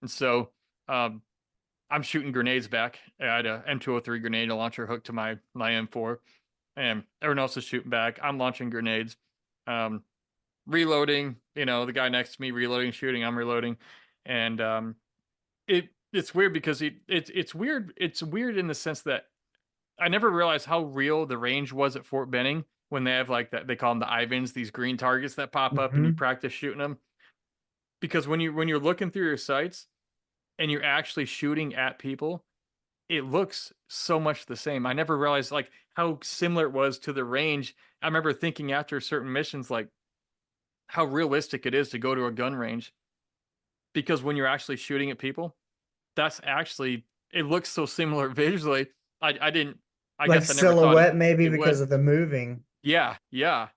[SPEAKER 1] And so um, I'm shooting grenades back. I had a M203 grenade launcher hooked to my M4, and everyone else is shooting back. I'm launching grenades, um, reloading. The guy next to me reloading, shooting. I'm reloading, and it's weird because it's weird. It's weird in the sense that I never realized how real the range was at Fort Benning when they have like that. They call them the Ivans, these green targets that pop up, and you
[SPEAKER 3] Hmm.
[SPEAKER 1] practice shooting them. Because when you're looking through your sights and you're actually shooting at people, it looks so much the same. I never realized like how similar it was to the range. I remember thinking after certain missions like how realistic it is to go to a gun range because when you're actually shooting at people, that's actually it looks so similar visually. I didn't I
[SPEAKER 3] Like
[SPEAKER 1] guess I never thought
[SPEAKER 3] silhouette, maybe
[SPEAKER 1] it
[SPEAKER 3] because
[SPEAKER 1] would.
[SPEAKER 3] of the moving.
[SPEAKER 1] Yeah, yeah.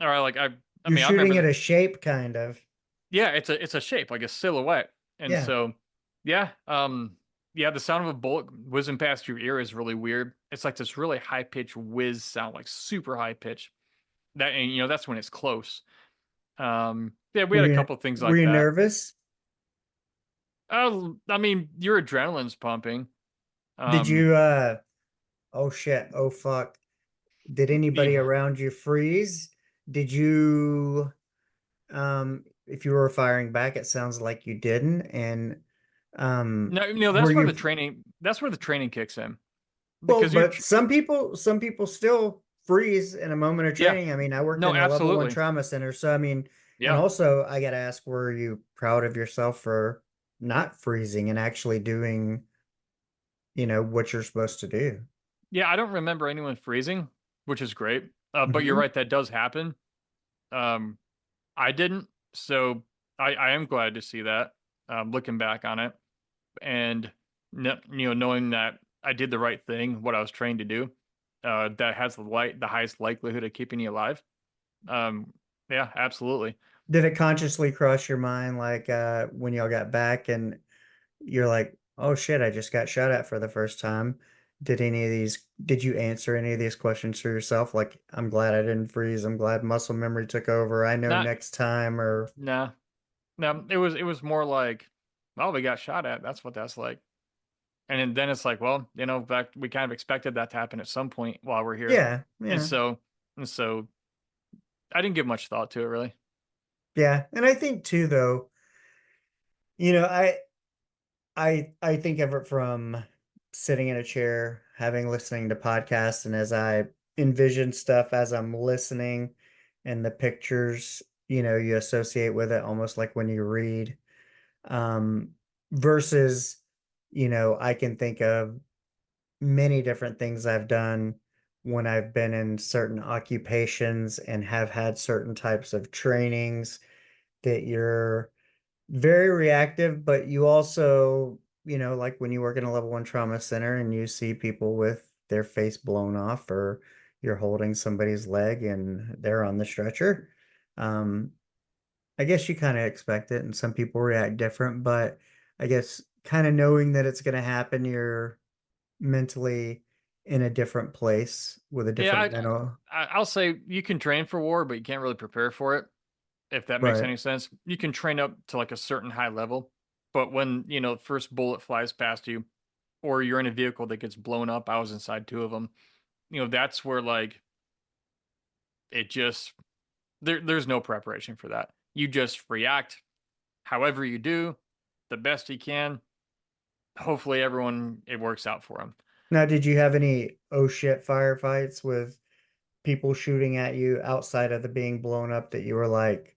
[SPEAKER 1] Or like I
[SPEAKER 3] You're
[SPEAKER 1] mean I remember
[SPEAKER 3] shooting at
[SPEAKER 1] that.
[SPEAKER 3] a shape, kind of.
[SPEAKER 1] Yeah, it's a shape, like a silhouette. And
[SPEAKER 3] Yeah.
[SPEAKER 1] so yeah, yeah, the sound of a bullet whizzing past your ear is really weird. It's like this really high pitched whiz sound, like super high pitch. That and that's when it's close. Yeah, we
[SPEAKER 3] Were
[SPEAKER 1] had a
[SPEAKER 3] you
[SPEAKER 1] couple things
[SPEAKER 3] were
[SPEAKER 1] like
[SPEAKER 3] you
[SPEAKER 1] that.
[SPEAKER 3] nervous?
[SPEAKER 1] I mean, your adrenaline's pumping.
[SPEAKER 3] Did
[SPEAKER 1] Um,
[SPEAKER 3] you oh shit, oh fuck. Did anybody
[SPEAKER 1] yeah.
[SPEAKER 3] around you freeze? Did you if you were firing back, it sounds like you didn't. And
[SPEAKER 1] No,
[SPEAKER 3] were you
[SPEAKER 1] that's where the training kicks in
[SPEAKER 3] well,
[SPEAKER 1] because
[SPEAKER 3] but some people still freeze in a moment of
[SPEAKER 1] yeah,
[SPEAKER 3] training. I mean, I worked
[SPEAKER 1] no,
[SPEAKER 3] in a level one
[SPEAKER 1] absolutely.
[SPEAKER 3] trauma center, so I mean, and
[SPEAKER 1] Yeah.
[SPEAKER 3] also I gotta ask, were you proud of yourself for not freezing and actually doing, what you're supposed to do?
[SPEAKER 1] Yeah, I don't remember anyone freezing, which is great. But you're
[SPEAKER 3] Hmm.
[SPEAKER 1] right, that does happen. Um, I didn't, so I am glad to see that. Looking back on it, and knowing that I did the right thing, what I was trained to do, that has the highest likelihood of keeping you alive. Um, yeah, absolutely.
[SPEAKER 3] Did it consciously cross your mind, like when y'all got back and you're like, oh shit, I just got shot at for the first time? Did you answer any of these questions for yourself? Like, I'm glad I didn't freeze. I'm glad muscle memory took over. I know
[SPEAKER 1] Not,
[SPEAKER 3] next time, or
[SPEAKER 1] nah, no. It was more like well, we got shot at. That's what that's like. And then it's like, well, that we kind of expected that to happen at some point while we're here.
[SPEAKER 3] Yeah,
[SPEAKER 1] And
[SPEAKER 3] yeah,
[SPEAKER 1] so, and so I didn't give much thought to it really.
[SPEAKER 3] yeah. And I think too, though, you know, I think of it from sitting in a chair, having listening to podcasts, and as I envision stuff as I'm listening, and the pictures, you associate with it almost like when you read. Um, versus, I can think of many different things I've done when I've been in certain occupations and have had certain types of trainings that you're very reactive, but you also, like when you work in a level 1 trauma center and you see people with their face blown off, or you're holding somebody's leg and they're on the stretcher. Um, I guess you kind of expect it, and some people react different, but I guess kind of knowing that it's going to happen, you're mentally in a different place with a
[SPEAKER 1] Yeah,
[SPEAKER 3] different mental.
[SPEAKER 1] I'll say you can train for war, but you can't really prepare for it. If that makes
[SPEAKER 3] Right.
[SPEAKER 1] any sense, you can train up to like a certain high level, but when the first bullet flies past you, or you're in a vehicle that gets blown up, I was inside two of them. That's where like it just there's no preparation for that. You just react however you do, the best you can. Hopefully, everyone it works out for them.
[SPEAKER 3] Now, did you have any oh shit firefights with people shooting at you outside of the being blown up that you were like,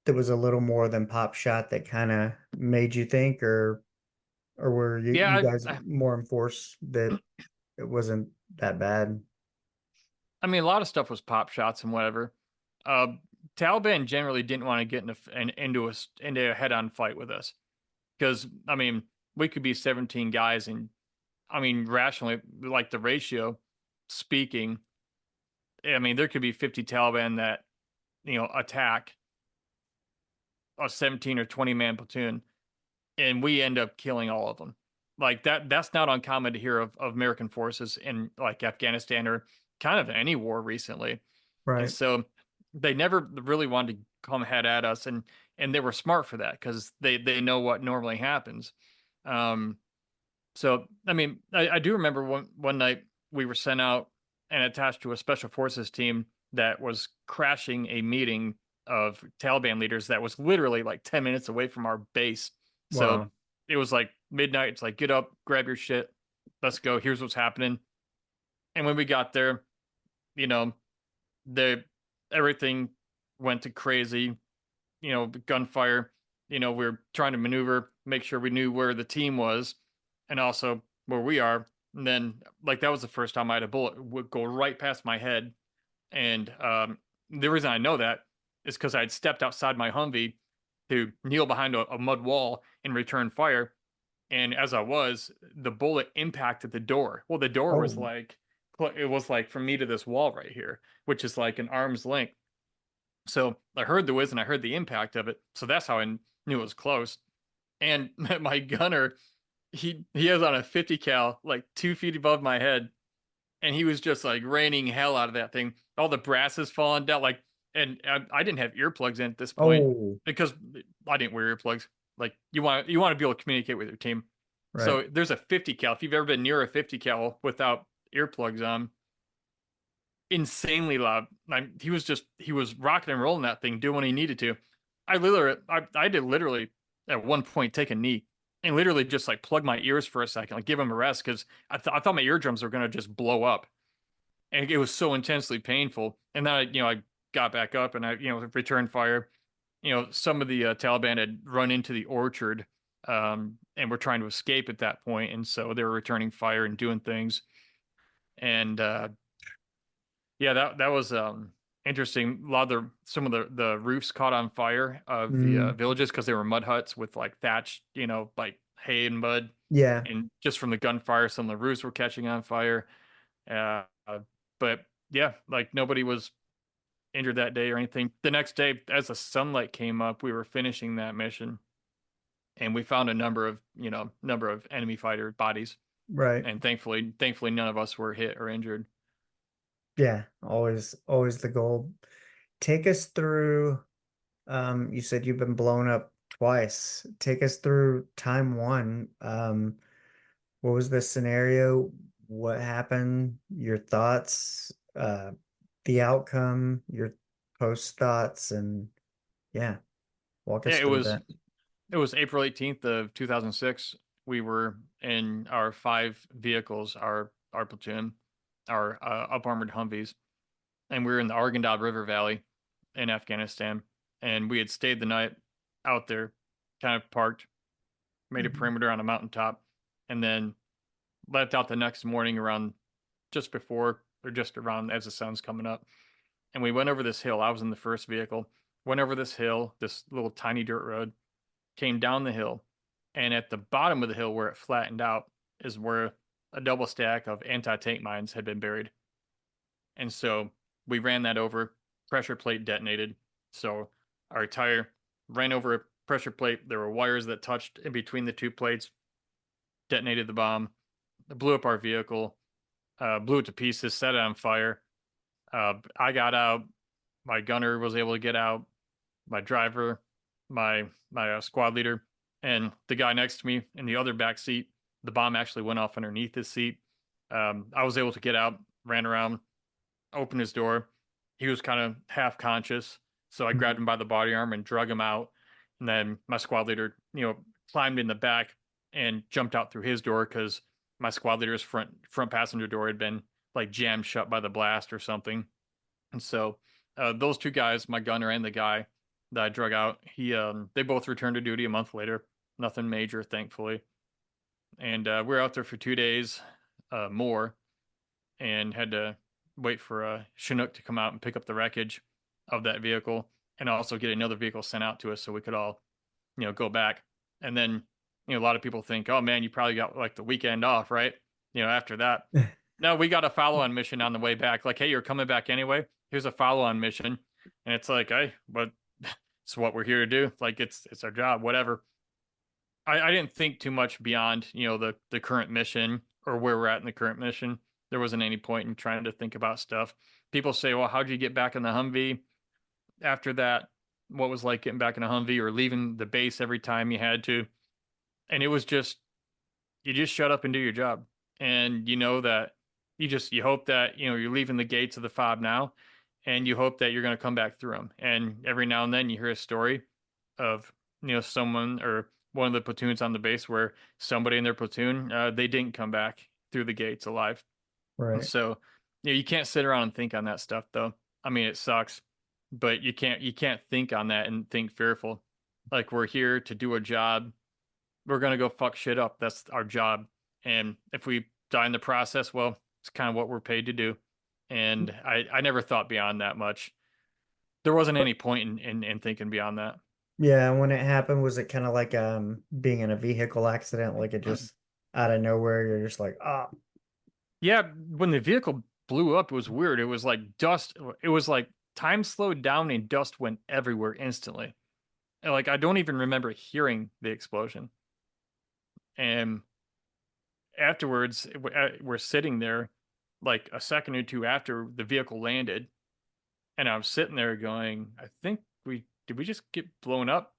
[SPEAKER 3] that was a little more than pop shot that kind of made you think, or were you
[SPEAKER 1] Yeah,
[SPEAKER 3] guys more enforced that it wasn't that bad?
[SPEAKER 1] I mean, a lot of stuff was pop shots and whatever. Uh, Taliban generally didn't want to get into a head-on fight with us because I mean we could be 17 guys, and I mean rationally, like the ratio speaking, I mean there could be 50 Taliban that attack a 17 or 20 man platoon, and we end up killing all of them. Like that's not uncommon to hear of American forces in like Afghanistan or kind of any war recently. And
[SPEAKER 3] Right.
[SPEAKER 1] so they never really wanted to come head at us, and they were smart for that because they know what normally happens. Um, so I mean, I do remember one night we were sent out and attached to a special forces team that was crashing a meeting of Taliban leaders that was literally like 10 minutes away from our base. So
[SPEAKER 3] Wow.
[SPEAKER 1] it was like midnight. It's like, get up, grab your shit, let's go. Here's what's happening. And when we got there, you know, the everything went to crazy, the gunfire, we were trying to maneuver, make sure we knew where the team was and also where we are. And then like that was the first time I had a bullet would go right past my head. And the reason I know that is because I had stepped outside my Humvee to kneel behind a mud wall and return fire. And as I was, the bullet impacted the door. Well, the door was
[SPEAKER 3] Oh,
[SPEAKER 1] like, it was like from me to this wall right here, which is like an arm's length. So I heard the whiz and I heard the impact of it. So that's how I knew it was close. And my gunner, he has on a 50 cal, like 2 feet above my head, and he was just like raining hell out of that thing. All the brass is falling down, like, and I didn't have earplugs in at this point
[SPEAKER 3] oh,
[SPEAKER 1] because I didn't wear earplugs. Like you want to be able to communicate with your team.
[SPEAKER 3] right.
[SPEAKER 1] So there's a 50 cal. If you've ever been near a 50 cal without earplugs on, insanely loud. He was rocking and rolling that thing, doing what he needed to. I did literally at one point take a knee and literally just like plug my ears for a second, like give him a rest because I thought my eardrums were gonna just blow up, and it was so intensely painful. And then I got back up and I returned fire. Some of the Taliban had run into the orchard, and were trying to escape at that point, and so they were returning fire and doing things. And yeah, that was interesting. A lot of some of the roofs caught on fire of the
[SPEAKER 3] Mm,
[SPEAKER 1] villages because they were mud huts with like thatch, like hay and mud,
[SPEAKER 3] yeah,
[SPEAKER 1] and just from the gunfire, some of the roofs were catching on fire. Uh, but yeah, like nobody was injured that day or anything. The next day, as the sunlight came up, we were finishing that mission, and we found a number of enemy fighter bodies,
[SPEAKER 3] right.
[SPEAKER 1] and thankfully, none of us were hit or injured.
[SPEAKER 3] Yeah, always the goal. Take us through, you said you've been blown up twice. Take us through time one. What was the scenario? What happened? Your thoughts, the outcome, your post thoughts, and yeah, walk
[SPEAKER 1] Yeah,
[SPEAKER 3] us through that.
[SPEAKER 1] it was April 18th of 2006. We were in our 5 vehicles, our platoon, our up armored Humvees, and we were in the Arghandab River Valley in Afghanistan, and we had stayed the night out there, kind of parked, made a
[SPEAKER 3] Mhm.
[SPEAKER 1] perimeter on a mountaintop, and then left out the next morning around just before or just around as the sun's coming up. And we went over this hill. I was in the first vehicle. Went over this hill, this little tiny dirt road, came down the hill, and at the bottom of the hill where it flattened out is where a double stack of anti-tank mines had been buried. And so we ran that over, pressure plate detonated. So our tire ran over a pressure plate. There were wires that touched in between the 2 plates, detonated the bomb, blew up our vehicle, blew it to pieces, set it on fire. I got out. My gunner was able to get out. My driver, my squad leader, and the guy next to me in the other back seat. The bomb actually went off underneath his seat. I was able to get out, ran around, opened his door. He was kind of half conscious, so I grabbed
[SPEAKER 3] Mhm.
[SPEAKER 1] him by the body arm and drug him out. And then my squad leader, climbed in the back and jumped out through his door because my squad leader's front passenger door had been like jammed shut by the blast or something. And so those 2 guys, my gunner and the guy that I drug out, they both returned to duty a month later. Nothing major, thankfully. And we were out there for 2 days more, and had to wait for a Chinook to come out and pick up the wreckage of that vehicle, and also get another vehicle sent out to us so we could all, go back. And then, a lot of people think, oh man, you probably got like the weekend off, right? After that. No, we got a follow on mission on the way back. Like, hey, you're coming back anyway. Here's a follow on mission. And it's like, hey, but it's what we're here to do. Like it's our job, whatever. I didn't think too much beyond, the current mission or where we're at in the current mission. There wasn't any point in trying to think about stuff. People say, well, how'd you get back in the Humvee after that? What was like getting back in a Humvee or leaving the base every time you had to? And it was just, you just shut up and do your job. And you know that you hope that, you're leaving the gates of the fob now, and you hope that you're going to come back through them. And every now and then you hear a story of, someone or one of the platoons on the base where somebody in their platoon, they didn't come back through the gates alive. And
[SPEAKER 3] Right.
[SPEAKER 1] so, you can't sit around and think on that stuff though. I mean, it sucks, but you can't think on that and think fearful. Like, we're here to do a job. We're gonna go fuck shit up. That's our job. And if we die in the process, well, it's kind of what we're paid to do. And I never thought beyond that much. There wasn't any point in thinking beyond that.
[SPEAKER 3] Yeah, when it happened, was it kind of like being in a vehicle accident, like it just out of nowhere, you're just like, oh,
[SPEAKER 1] Yeah, when the vehicle blew up, it was weird. It was like dust. It was like time slowed down and dust went everywhere instantly. And like, I don't even remember hearing the explosion. And afterwards, we're sitting there like a second or two after the vehicle landed, and I was sitting there going, I think we just get blown up?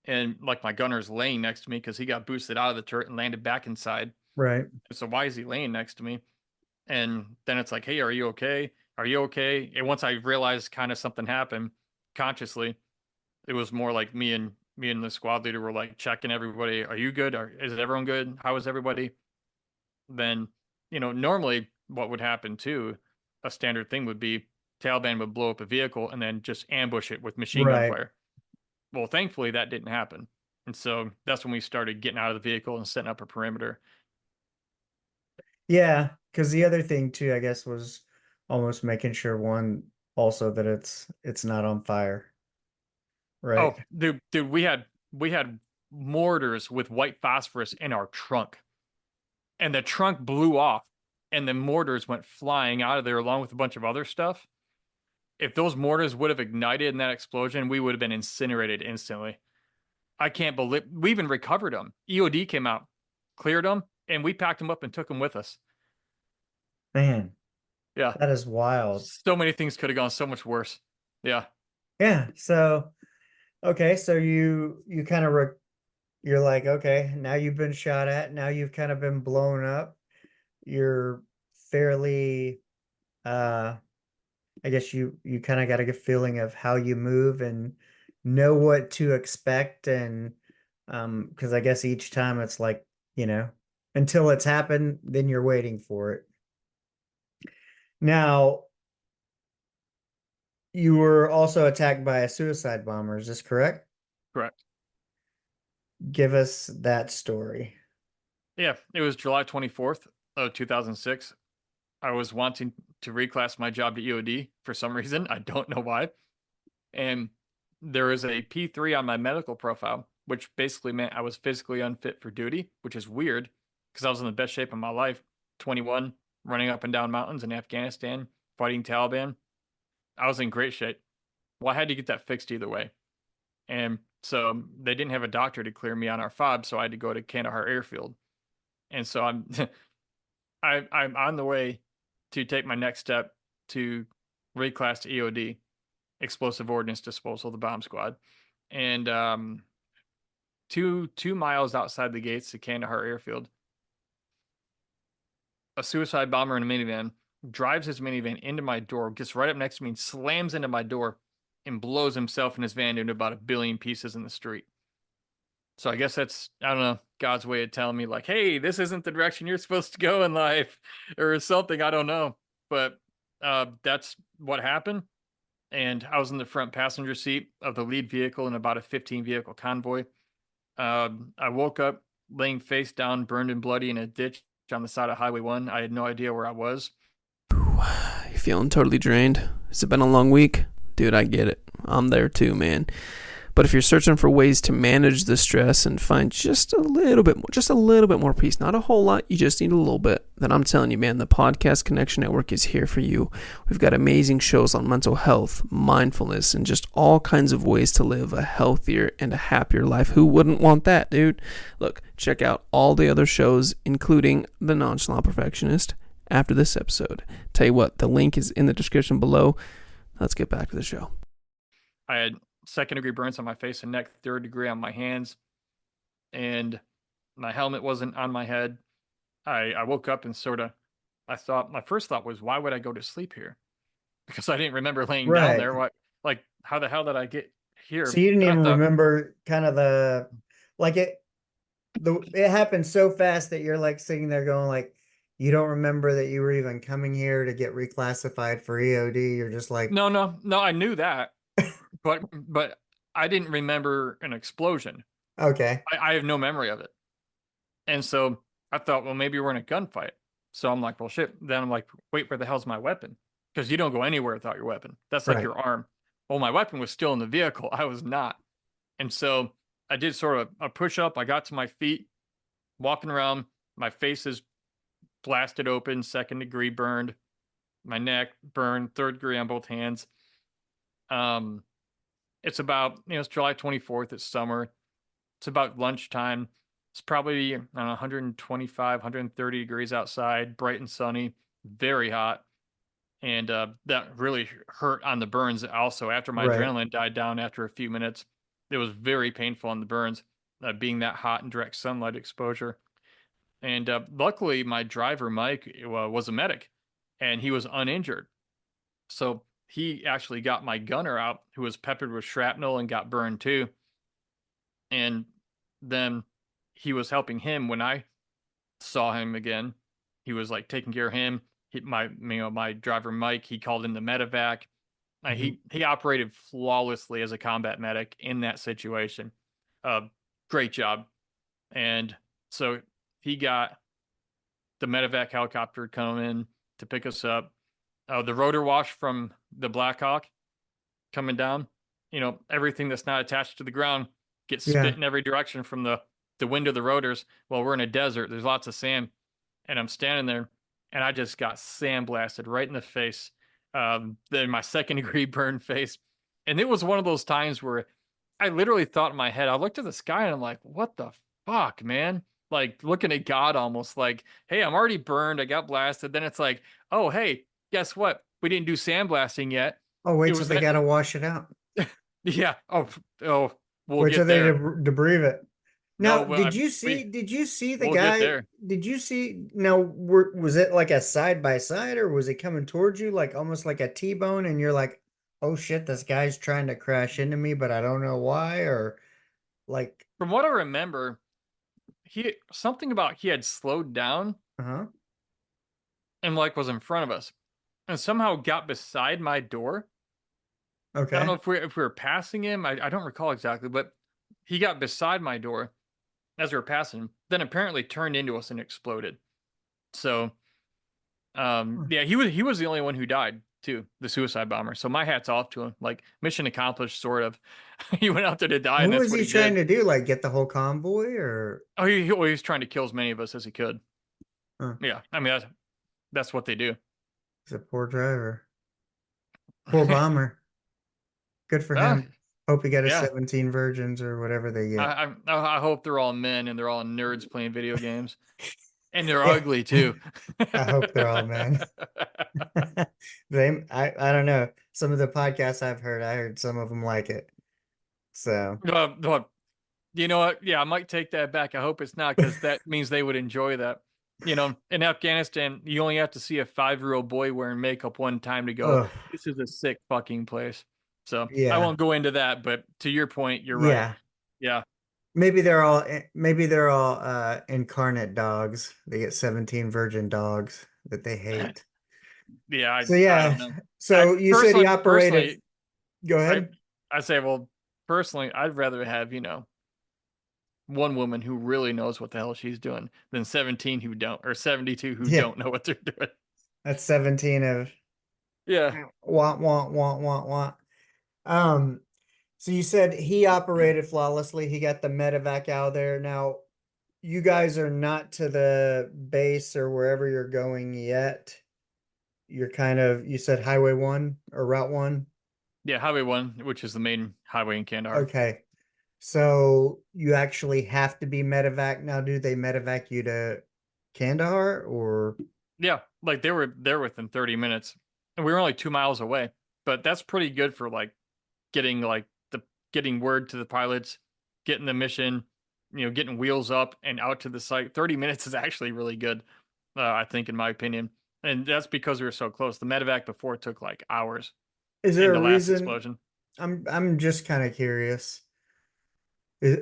[SPEAKER 1] And like, my gunner's laying next to me because he got boosted out of the turret and landed back inside.
[SPEAKER 3] right.
[SPEAKER 1] So why is he laying next to me? And then it's like, hey, are you okay? Are you okay? And once I realized kind of something happened consciously, it was more like me and the squad leader were like checking everybody. Are you good? Is everyone good? How is everybody? Then, normally what would happen too, a standard thing would be Taliban would blow up a vehicle and then just ambush it with machine gun
[SPEAKER 3] Right.
[SPEAKER 1] fire. Well, thankfully that didn't happen. And so that's when we started getting out of the vehicle and setting up a perimeter.
[SPEAKER 3] Yeah, because the other thing too, I guess, was almost making sure one also that it's not on fire, right?
[SPEAKER 1] Oh, dude, we had mortars with white phosphorus in our trunk, and the trunk blew off, and the mortars went flying out of there along with a bunch of other stuff. If those mortars would have ignited in that explosion, we would have been incinerated instantly. I can't believe we even recovered them. EOD came out, cleared them, and we packed them up and took them with us.
[SPEAKER 3] Man,
[SPEAKER 1] Yeah,
[SPEAKER 3] that is wild.
[SPEAKER 1] so many things could have gone so much worse. Yeah.
[SPEAKER 3] Yeah, so Okay, so you kind of you're like, okay, now you've been shot at, now you've kind of been blown up. You're fairly I guess you kind of got a good feeling of how you move and know what to expect, and because I guess each time it's like, you know, until it's happened, then you're waiting for it. Now, you were also attacked by a suicide bomber, is this correct?
[SPEAKER 1] Correct.
[SPEAKER 3] Give us that story.
[SPEAKER 1] Yeah, it was July 24th of 2006. I was wanting to reclass my job to EOD for some reason. I don't know why. And there was a P3 on my medical profile, which basically meant I was physically unfit for duty, which is weird because I was in the best shape of my life. 21, running up and down mountains in Afghanistan, fighting Taliban. I was in great shape. Well, I had to get that fixed either way. And so they didn't have a doctor to clear me on our fob, so I had to go to Kandahar Airfield. And so I'm I'm on the way to take my next step to reclass to EOD, explosive ordnance disposal, the bomb squad, and 2 miles outside the gates to Kandahar Airfield, a suicide bomber in a minivan drives his minivan into my door, gets right up next to me, and slams into my door, and blows himself and his van into about 1 billion pieces in the street. So I guess that's, I don't know, God's way of telling me like, hey, this isn't the direction you're supposed to go in life or something. I don't know. But that's what happened. And I was in the front passenger seat of the lead vehicle in about a 15 vehicle convoy. I woke up laying face down, burned and bloody in a ditch on the side of Highway 1. I had no idea where I was.
[SPEAKER 4] You feeling totally drained? Has it been a long week? Dude, I get it. I'm there too, man. But if you're searching for ways to manage the stress and find just a little bit more peace, not a whole lot, you just need a little bit, then I'm telling you, man, the Podcast Connection Network is here for you. We've got amazing shows on mental health, mindfulness, and just all kinds of ways to live a healthier and a happier life. Who wouldn't want that, dude? Look, check out all the other shows, including The Nonchalant Perfectionist, after this episode. Tell you what, the link is in the description below. Let's get back to the show.
[SPEAKER 1] I had second-degree burns on my face and neck, third-degree on my hands, and my helmet wasn't on my head. I woke up and my first thought was, why would I go to sleep here? Because I didn't remember laying down
[SPEAKER 3] Right.
[SPEAKER 1] there. What, like, how the hell did I get
[SPEAKER 3] So
[SPEAKER 1] here?
[SPEAKER 3] you didn't
[SPEAKER 1] And I
[SPEAKER 3] even
[SPEAKER 1] thought,
[SPEAKER 3] remember kind of like it happened so fast that you're like sitting there going like, you don't remember that you were even coming here to get reclassified for EOD. You're just like,
[SPEAKER 1] no, no, no, I knew that, but I didn't remember an explosion.
[SPEAKER 3] okay,
[SPEAKER 1] I have no memory of it. And so I thought, well, maybe we're in a gunfight. So I'm like, well, shit. Then I'm like, wait, where the hell's my weapon? Because you don't go anywhere without your weapon. That's like
[SPEAKER 3] right.
[SPEAKER 1] your arm. Well, my weapon was still in the vehicle. I was not. And so I did sort of a push up. I got to my feet, walking around. My face is blasted open, second degree burned. My neck burned, third degree on both hands. Um, it's about, it's July 24th. It's summer. It's about lunchtime. It's probably around 125, 130 degrees outside, bright and sunny, very hot. And that really hurt on the burns also. After my
[SPEAKER 3] Right.
[SPEAKER 1] adrenaline died down after a few minutes, it was very painful on the burns, being that hot and direct sunlight exposure. And luckily, my driver, Mike, was a medic and he was uninjured. So he actually got my gunner out, who was peppered with shrapnel and got burned too. And then he was helping him when I saw him again. He was like taking care of him. My driver Mike, he called in the medevac.
[SPEAKER 3] Mhm.
[SPEAKER 1] He operated flawlessly as a combat medic in that situation. Great job. And so he got the medevac helicopter come in to pick us up. The rotor wash from the Blackhawk coming down. Everything that's not attached to the ground gets spit
[SPEAKER 3] Yeah.
[SPEAKER 1] in every direction from the wind of the rotors. Well, we're in a desert. There's lots of sand. And I'm standing there and I just got sandblasted right in the face. Then my second degree burn face. And it was one of those times where I literally thought in my head, I looked at the sky and I'm like, what the fuck, man? Like looking at God almost like, hey, I'm already burned. I got blasted. Then it's like, oh, hey, guess what? We didn't do sandblasting yet.
[SPEAKER 3] Oh,
[SPEAKER 1] It
[SPEAKER 3] wait till
[SPEAKER 1] was
[SPEAKER 3] they
[SPEAKER 1] that
[SPEAKER 3] gotta wash it out.
[SPEAKER 1] Yeah. Oh, we'll
[SPEAKER 3] Wait till
[SPEAKER 1] get
[SPEAKER 3] they
[SPEAKER 1] there.
[SPEAKER 3] debrief it.
[SPEAKER 1] No,
[SPEAKER 3] Now,
[SPEAKER 1] well,
[SPEAKER 3] did you see the
[SPEAKER 1] we'll get
[SPEAKER 3] guy?
[SPEAKER 1] there.
[SPEAKER 3] Did you see, now, was it like a side by side or was it coming towards you like almost like a T-bone and you're like, oh shit, this guy's trying to crash into me, but I don't know why, or like,
[SPEAKER 1] From what I remember, he had slowed down
[SPEAKER 3] uh-huh.
[SPEAKER 1] and like was in front of us and somehow got beside my door. I don't know
[SPEAKER 3] Okay.
[SPEAKER 1] if we were passing him. I don't recall exactly, but he got beside my door as we were passing him, then apparently turned into us and exploded. So
[SPEAKER 3] Hmm.
[SPEAKER 1] yeah, he was the only one who died too, the suicide bomber. So my hat's off to him. Like mission accomplished, sort of. He went out there to die,
[SPEAKER 3] What
[SPEAKER 1] and that's
[SPEAKER 3] was
[SPEAKER 1] what
[SPEAKER 3] he
[SPEAKER 1] he
[SPEAKER 3] trying
[SPEAKER 1] did.
[SPEAKER 3] to do? Like get the whole convoy or
[SPEAKER 1] Oh, he was trying to kill as many of us as he could.
[SPEAKER 3] huh,
[SPEAKER 1] Yeah, I mean that's what they do.
[SPEAKER 3] he's a poor driver. Poor bomber. Good for
[SPEAKER 1] uh,
[SPEAKER 3] him. Hope he got his
[SPEAKER 1] yeah,
[SPEAKER 3] 17 virgins or whatever they get.
[SPEAKER 1] I hope they're all men and they're all nerds playing video games, and they're
[SPEAKER 3] Yeah.
[SPEAKER 1] ugly too.
[SPEAKER 3] I hope they're all men. I don't know. Some of the podcasts I heard some of them like it. So,
[SPEAKER 1] No, you know what? Yeah, I might take that back. I hope it's not because that means they would enjoy that. In Afghanistan, you only have to see a 5-year-old boy wearing makeup one time to go,
[SPEAKER 3] ugh,
[SPEAKER 1] this is a sick fucking place. So I
[SPEAKER 3] yeah,
[SPEAKER 1] won't go into that, but to your point, you're right.
[SPEAKER 3] yeah.
[SPEAKER 1] Yeah.
[SPEAKER 3] Maybe they're all incarnate dogs. They get 17 virgin dogs that they hate.
[SPEAKER 1] Yeah,
[SPEAKER 3] So
[SPEAKER 1] I
[SPEAKER 3] yeah.
[SPEAKER 1] don't know. I
[SPEAKER 3] So you said he
[SPEAKER 1] personally
[SPEAKER 3] operated.
[SPEAKER 1] personally
[SPEAKER 3] Go
[SPEAKER 1] I
[SPEAKER 3] ahead.
[SPEAKER 1] I say, well, personally, I'd rather have, one woman who really knows what the hell she's doing than 17 who don't, or 72 who
[SPEAKER 3] Yeah,
[SPEAKER 1] don't know what they're doing.
[SPEAKER 3] that's 17 of
[SPEAKER 1] Yeah.
[SPEAKER 3] want. Um, so you said he operated flawlessly. He got the medevac out of there. Now, you guys are not to the base or wherever you're going yet. You're kind of, you said Highway 1 or Route 1.
[SPEAKER 1] Yeah, Highway 1, which is the main highway in Kandahar.
[SPEAKER 3] Okay. So you actually have to be medevac now. Do they medevac you to Kandahar or?
[SPEAKER 1] Yeah, like they were there within 30 minutes. And we were only 2 miles away. But that's pretty good for getting the getting word to the pilots, getting the mission, getting wheels up and out to the site. 30 minutes is actually really good, I think, in my opinion. And that's because we were so close. The medevac before took like hours
[SPEAKER 3] Is there
[SPEAKER 1] in
[SPEAKER 3] a
[SPEAKER 1] the last
[SPEAKER 3] reason?
[SPEAKER 1] explosion.
[SPEAKER 3] I'm just kind of curious. It,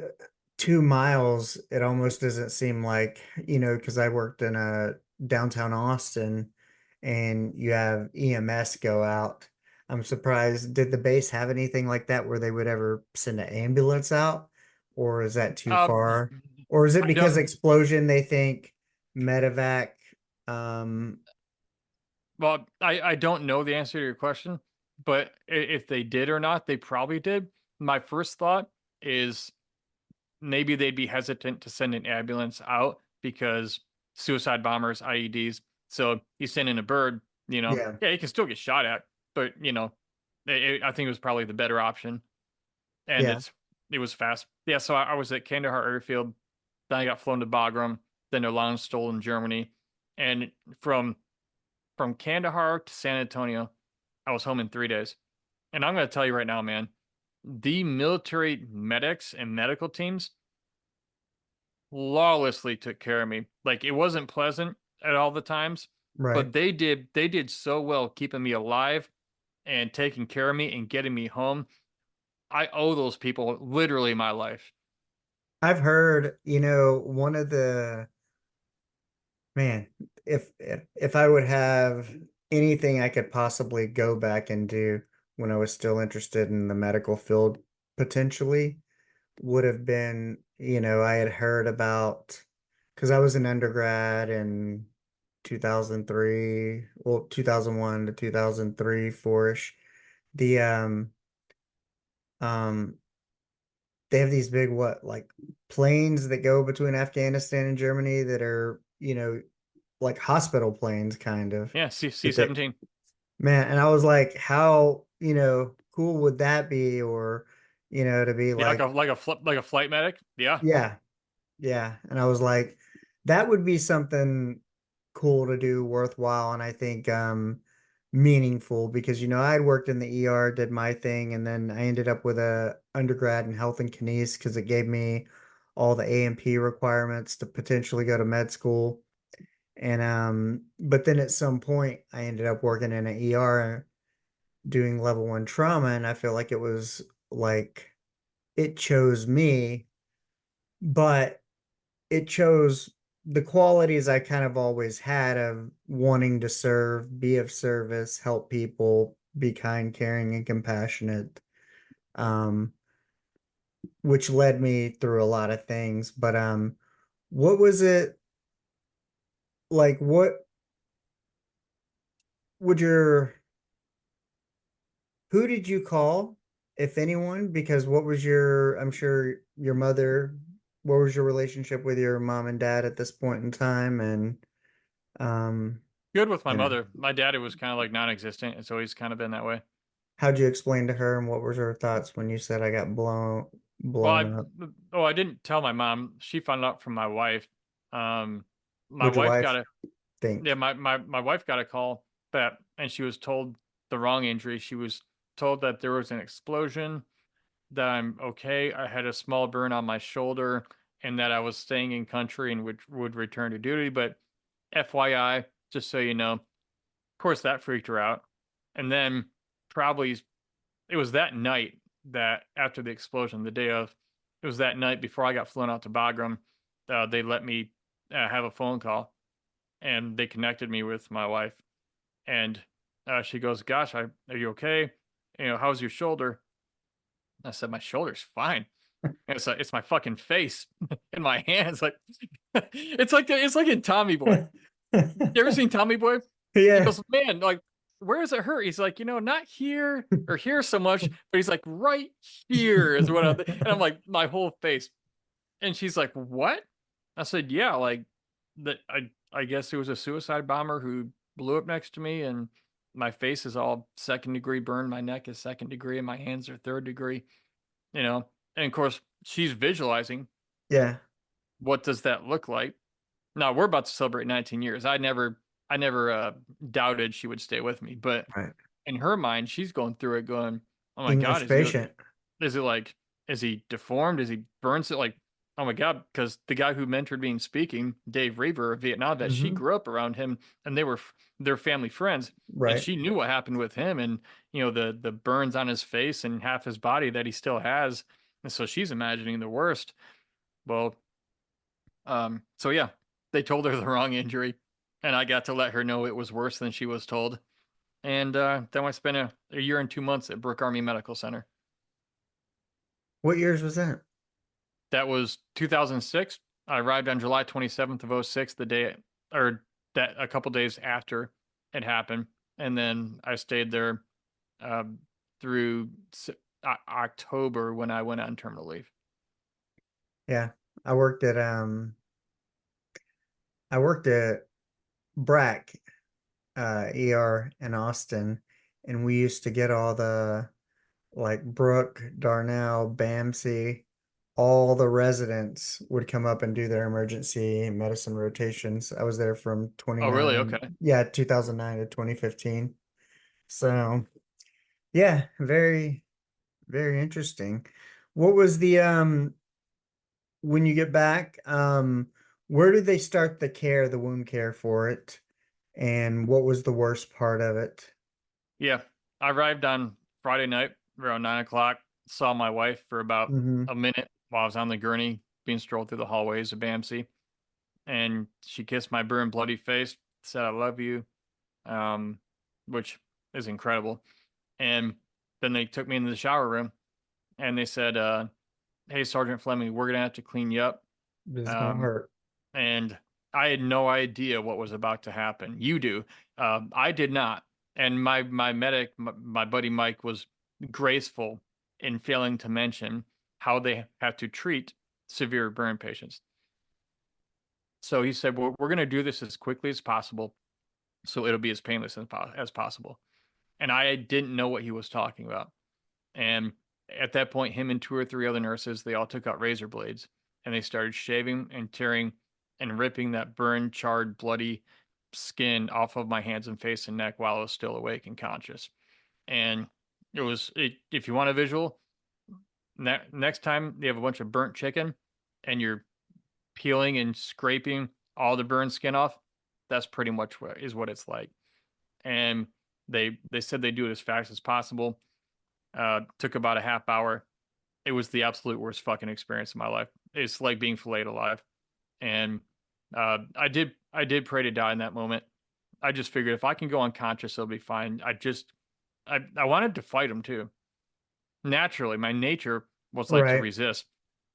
[SPEAKER 3] 2 miles, it almost doesn't seem like, because I worked in a downtown Austin and you have EMS go out. I'm surprised. Did the base have anything like that where they would ever send an ambulance out? Or is that too
[SPEAKER 1] Uh,
[SPEAKER 3] far? Or is it
[SPEAKER 1] I
[SPEAKER 3] because
[SPEAKER 1] don't.
[SPEAKER 3] explosion they think medevac? Um,
[SPEAKER 1] Well, I don't know the answer to your question, but if they did or not, they probably did. My first thought is maybe they'd be hesitant to send an ambulance out because suicide bombers, IEDs. So you send in a bird,
[SPEAKER 3] yeah,
[SPEAKER 1] yeah, you can still get shot at, but I think it was probably the better option, and
[SPEAKER 3] yeah.
[SPEAKER 1] it was fast. Yeah, so I was at Kandahar Airfield, then I got flown to Bagram, then to Landstuhl in Germany, and from Kandahar to San Antonio, I was home in 3 days. And I'm going to tell you right now, man, the military medics and medical teams flawlessly took care of me. Like it wasn't pleasant at all the times,
[SPEAKER 3] Right.
[SPEAKER 1] but they did so well keeping me alive and taking care of me and getting me home. I owe those people literally my life.
[SPEAKER 3] I've heard, one of the man, if I would have anything I could possibly go back and do when I was still interested in the medical field, potentially would have been, I had heard about because I was an undergrad in 2003, well, 2001 to 2003, 4-ish. The um they have these big like planes that go between Afghanistan and Germany that are, like hospital planes kind of
[SPEAKER 1] Yeah, C
[SPEAKER 3] that they,
[SPEAKER 1] C-17.
[SPEAKER 3] man, and I was like, how, cool would that be? Or, to be
[SPEAKER 1] Yeah,
[SPEAKER 3] like,
[SPEAKER 1] like a flight medic. Yeah.
[SPEAKER 3] yeah, yeah. And I was like, that would be something cool to do, worthwhile. And I think meaningful because, I had worked in the ER, did my thing, and then I ended up with a undergrad in health and kinese because it gave me all the A&P requirements to potentially go to med school. And but then at some point I ended up working in an ER doing level 1 trauma, and I feel like it was like it chose me, but it chose the qualities I kind of always had of wanting to serve, be of service, help people, be kind, caring, and compassionate, um, which led me through a lot of things. But what was it like? What would your who did you call, if anyone? Because what was I'm sure your mother, what was your relationship with your mom and dad at this point in time? And um,
[SPEAKER 1] Good with my
[SPEAKER 3] you know,
[SPEAKER 1] mother. My dad, it was kind of like non-existent. It's always kind of been that way.
[SPEAKER 3] how'd you explain to her, and what was her thoughts when you said I got
[SPEAKER 1] Well,
[SPEAKER 3] blown up?
[SPEAKER 1] I didn't tell my mom. She found out from my wife. Um, my
[SPEAKER 3] What'd your
[SPEAKER 1] wife
[SPEAKER 3] wife
[SPEAKER 1] got a yeah,
[SPEAKER 3] think?
[SPEAKER 1] my wife got a call that, and she was told the wrong injury. She was told that there was an explosion, that I'm okay. I had a small burn on my shoulder, and that I was staying in country and would return to duty. But FYI, just so you know, of course that freaked her out. And then probably it was that night that after the explosion, the day of, it was that night before I got flown out to Bagram, they let me have a phone call, and they connected me with my wife. And she goes, "Gosh, are you okay? How's your shoulder?" I said, "My shoulder's fine." And it's my fucking face in my hands. Like it's like in Tommy Boy. You ever seen Tommy Boy? He
[SPEAKER 3] Yeah.
[SPEAKER 1] goes, "Man, like, where does it hurt?" He's like, not here or here so much, but he's like, right here is what and I'm like, my whole face. And she's like, "What?" I said, "Yeah, like that. I guess it was a suicide bomber who blew up next to me, and my face is all second degree burn. My neck is second degree, and my hands are third degree. You know." And of course, she's visualizing
[SPEAKER 3] Yeah.
[SPEAKER 1] what does that look like. Now we're about to celebrate 19 years. I never doubted she would stay with me, but
[SPEAKER 3] Right.
[SPEAKER 1] in her mind, she's going through it, going, "Oh my God,
[SPEAKER 3] English patient.
[SPEAKER 1] is it like, is he deformed? Is he burns it like, oh my God?" Because the guy who mentored me in speaking, Dave Reaver of Vietnam, that she
[SPEAKER 3] Hmm.
[SPEAKER 1] grew up around him, and they were their family friends, and
[SPEAKER 3] Right.
[SPEAKER 1] she knew what happened with him, and the burns on his face and half his body that he still has, and so she's imagining the worst. Well, so yeah, they told her the wrong injury, and I got to let her know it was worse than she was told. And then I spent a year and 2 months at Brooke Army Medical Center.
[SPEAKER 3] What years was that?
[SPEAKER 1] That was 2006. I arrived on July 27th of '06, the day, or that a couple days after it happened. And then I stayed there um, through October when I went on terminal leave.
[SPEAKER 3] Yeah. I worked at um I worked at BRAC ER in Austin, and we used to get all the like Brooke, Darnell, Bamsey, all the residents would come up and do their emergency medicine rotations. I was there from
[SPEAKER 1] Oh, really? Okay.
[SPEAKER 3] 2009 to 2015. So, yeah, very, very interesting. What was the when you get back, where did they start the care, the wound care for it? And what was the worst part of it?
[SPEAKER 1] Yeah. I arrived on Friday night around 9 o'clock, saw my wife for about
[SPEAKER 3] Hmm.
[SPEAKER 1] a minute while I was on the gurney being strolled through the hallways of Bamsey. And she kissed my burned, bloody face, said, "I love you," um, which is incredible. And then they took me into the shower room, and they said, "Hey, Sergeant Fleming, we're going to have to clean you up."
[SPEAKER 3] This is gonna
[SPEAKER 1] Um,
[SPEAKER 3] hurt.
[SPEAKER 1] and I had no idea what was about to happen. You do. I did not. And my medic, my buddy Mike, was graceful in failing to mention how they have to treat severe burn patients. So he said, "We're going to do this as quickly as possible, so it'll be as painless as possible." And I didn't know what he was talking about. And at that point, him and two or three other nurses, they all took out razor blades, and they started shaving and tearing and ripping that burned, charred, bloody skin off of my hands and face and neck while I was still awake and conscious. And if you want a visual, next time you have a bunch of burnt chicken and you're peeling and scraping all the burned skin off, that's pretty much what it's like. And they said they do it as fast as possible. Took about a half hour. It was the absolute worst fucking experience of my life. It's like being filleted alive. And I did pray to die in that moment. I just figured if I can go unconscious, it'll be fine. I wanted to fight him too. Naturally, my nature was like to
[SPEAKER 3] Right.
[SPEAKER 1] resist,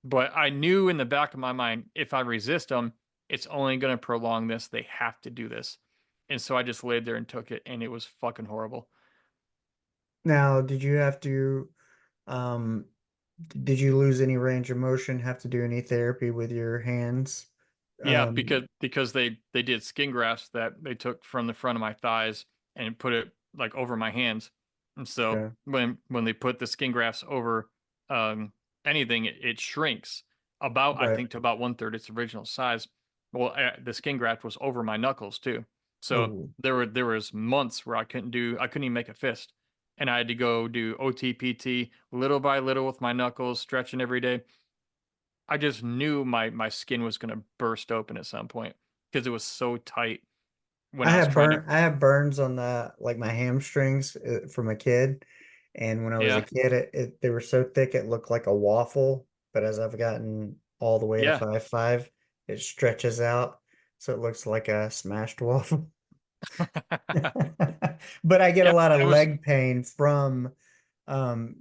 [SPEAKER 1] but I knew in the back of my mind, if I resist them, it's only going to prolong this. They have to do this. And so I just laid there and took it, and it was fucking horrible.
[SPEAKER 3] Now, did you have to, um, did you lose any range of motion, have to do any therapy with your hands?
[SPEAKER 1] Yeah,
[SPEAKER 3] Um,
[SPEAKER 1] because they did skin grafts that they took from the front of my thighs and put it like over my hands. And so
[SPEAKER 3] okay,
[SPEAKER 1] when they put the skin grafts over anything, it shrinks about, I
[SPEAKER 3] right.
[SPEAKER 1] think, to about 1/3 its original size. Well, the skin graft was over my knuckles too. So
[SPEAKER 3] Oh,
[SPEAKER 1] there was months where I couldn't even make a fist. And I had to go do OTPT little by little with my knuckles, stretching every day. I just knew my skin was going to burst open at some point because it was so tight when I was trying to.
[SPEAKER 3] I have burns on the like my hamstrings from a kid, and when I was a
[SPEAKER 1] Yeah,
[SPEAKER 3] kid, they were so thick it looked like a waffle. But as I've gotten all the way to
[SPEAKER 1] yeah.
[SPEAKER 3] 5'5", it stretches out, so it looks like a smashed waffle. But I get a
[SPEAKER 1] Yep,
[SPEAKER 3] lot of
[SPEAKER 1] I was.
[SPEAKER 3] leg pain from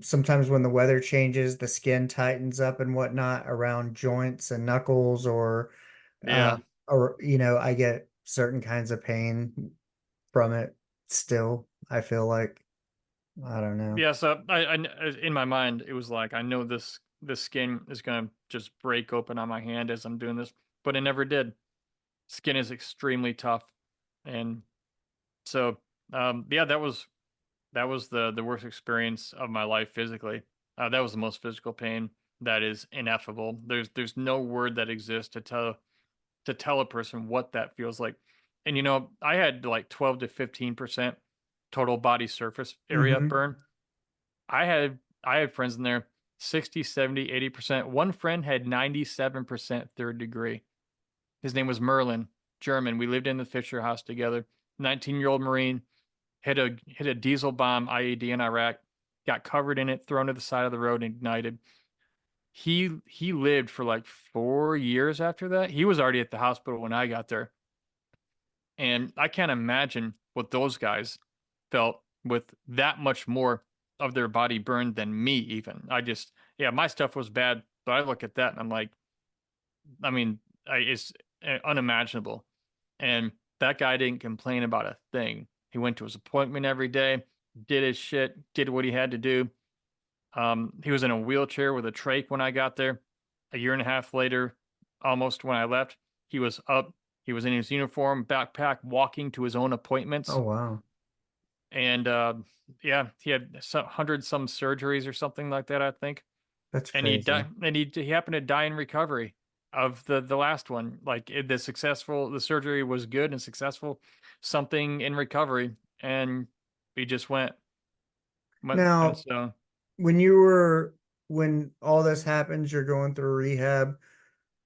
[SPEAKER 3] sometimes when the weather changes, the skin tightens up and whatnot around joints and knuckles,
[SPEAKER 1] Yeah,
[SPEAKER 3] or I get certain kinds of pain from it still. I feel like I don't know.
[SPEAKER 1] yeah. So in my mind, it was like I know this skin is gonna just break open on my hand as I'm doing this, but it never did. Skin is extremely tough, and so yeah, that was the worst experience of my life physically. That was the most physical pain that is ineffable. There's no word that exists to tell a person what that feels like. And I had like 12 to 15% total body surface area
[SPEAKER 3] Hmm.
[SPEAKER 1] burn. I had friends in there 60, 70, 80%. One friend had 97% third degree. His name was Merlin, German. We lived in the Fisher house together. 19-year-old Marine hit a diesel bomb IED in Iraq, got covered in it, thrown to the side of the road, and ignited. He lived for like 4 years after that. He was already at the hospital when I got there. And I can't imagine what those guys felt with that much more of their body burned than me, even. Yeah, my stuff was bad, but I look at that and I'm like, I mean, it's unimaginable. And that guy didn't complain about a thing. He went to his appointment every day, did his shit, did what he had to do. He was in a wheelchair with a trach when I got there. A year and a half later, almost when I left, he was up. He was in his uniform, backpack, walking to his own
[SPEAKER 3] Oh
[SPEAKER 1] appointments.
[SPEAKER 3] wow,
[SPEAKER 1] And yeah, he had 100 some surgeries or something like that, I think.
[SPEAKER 3] that's
[SPEAKER 1] And he
[SPEAKER 3] crazy.
[SPEAKER 1] died. And he happened to die in recovery of the last one. Like the surgery was good and successful. Something in recovery, and he just went. And
[SPEAKER 3] Now,
[SPEAKER 1] so
[SPEAKER 3] when you were when all this happens, you're going through rehab.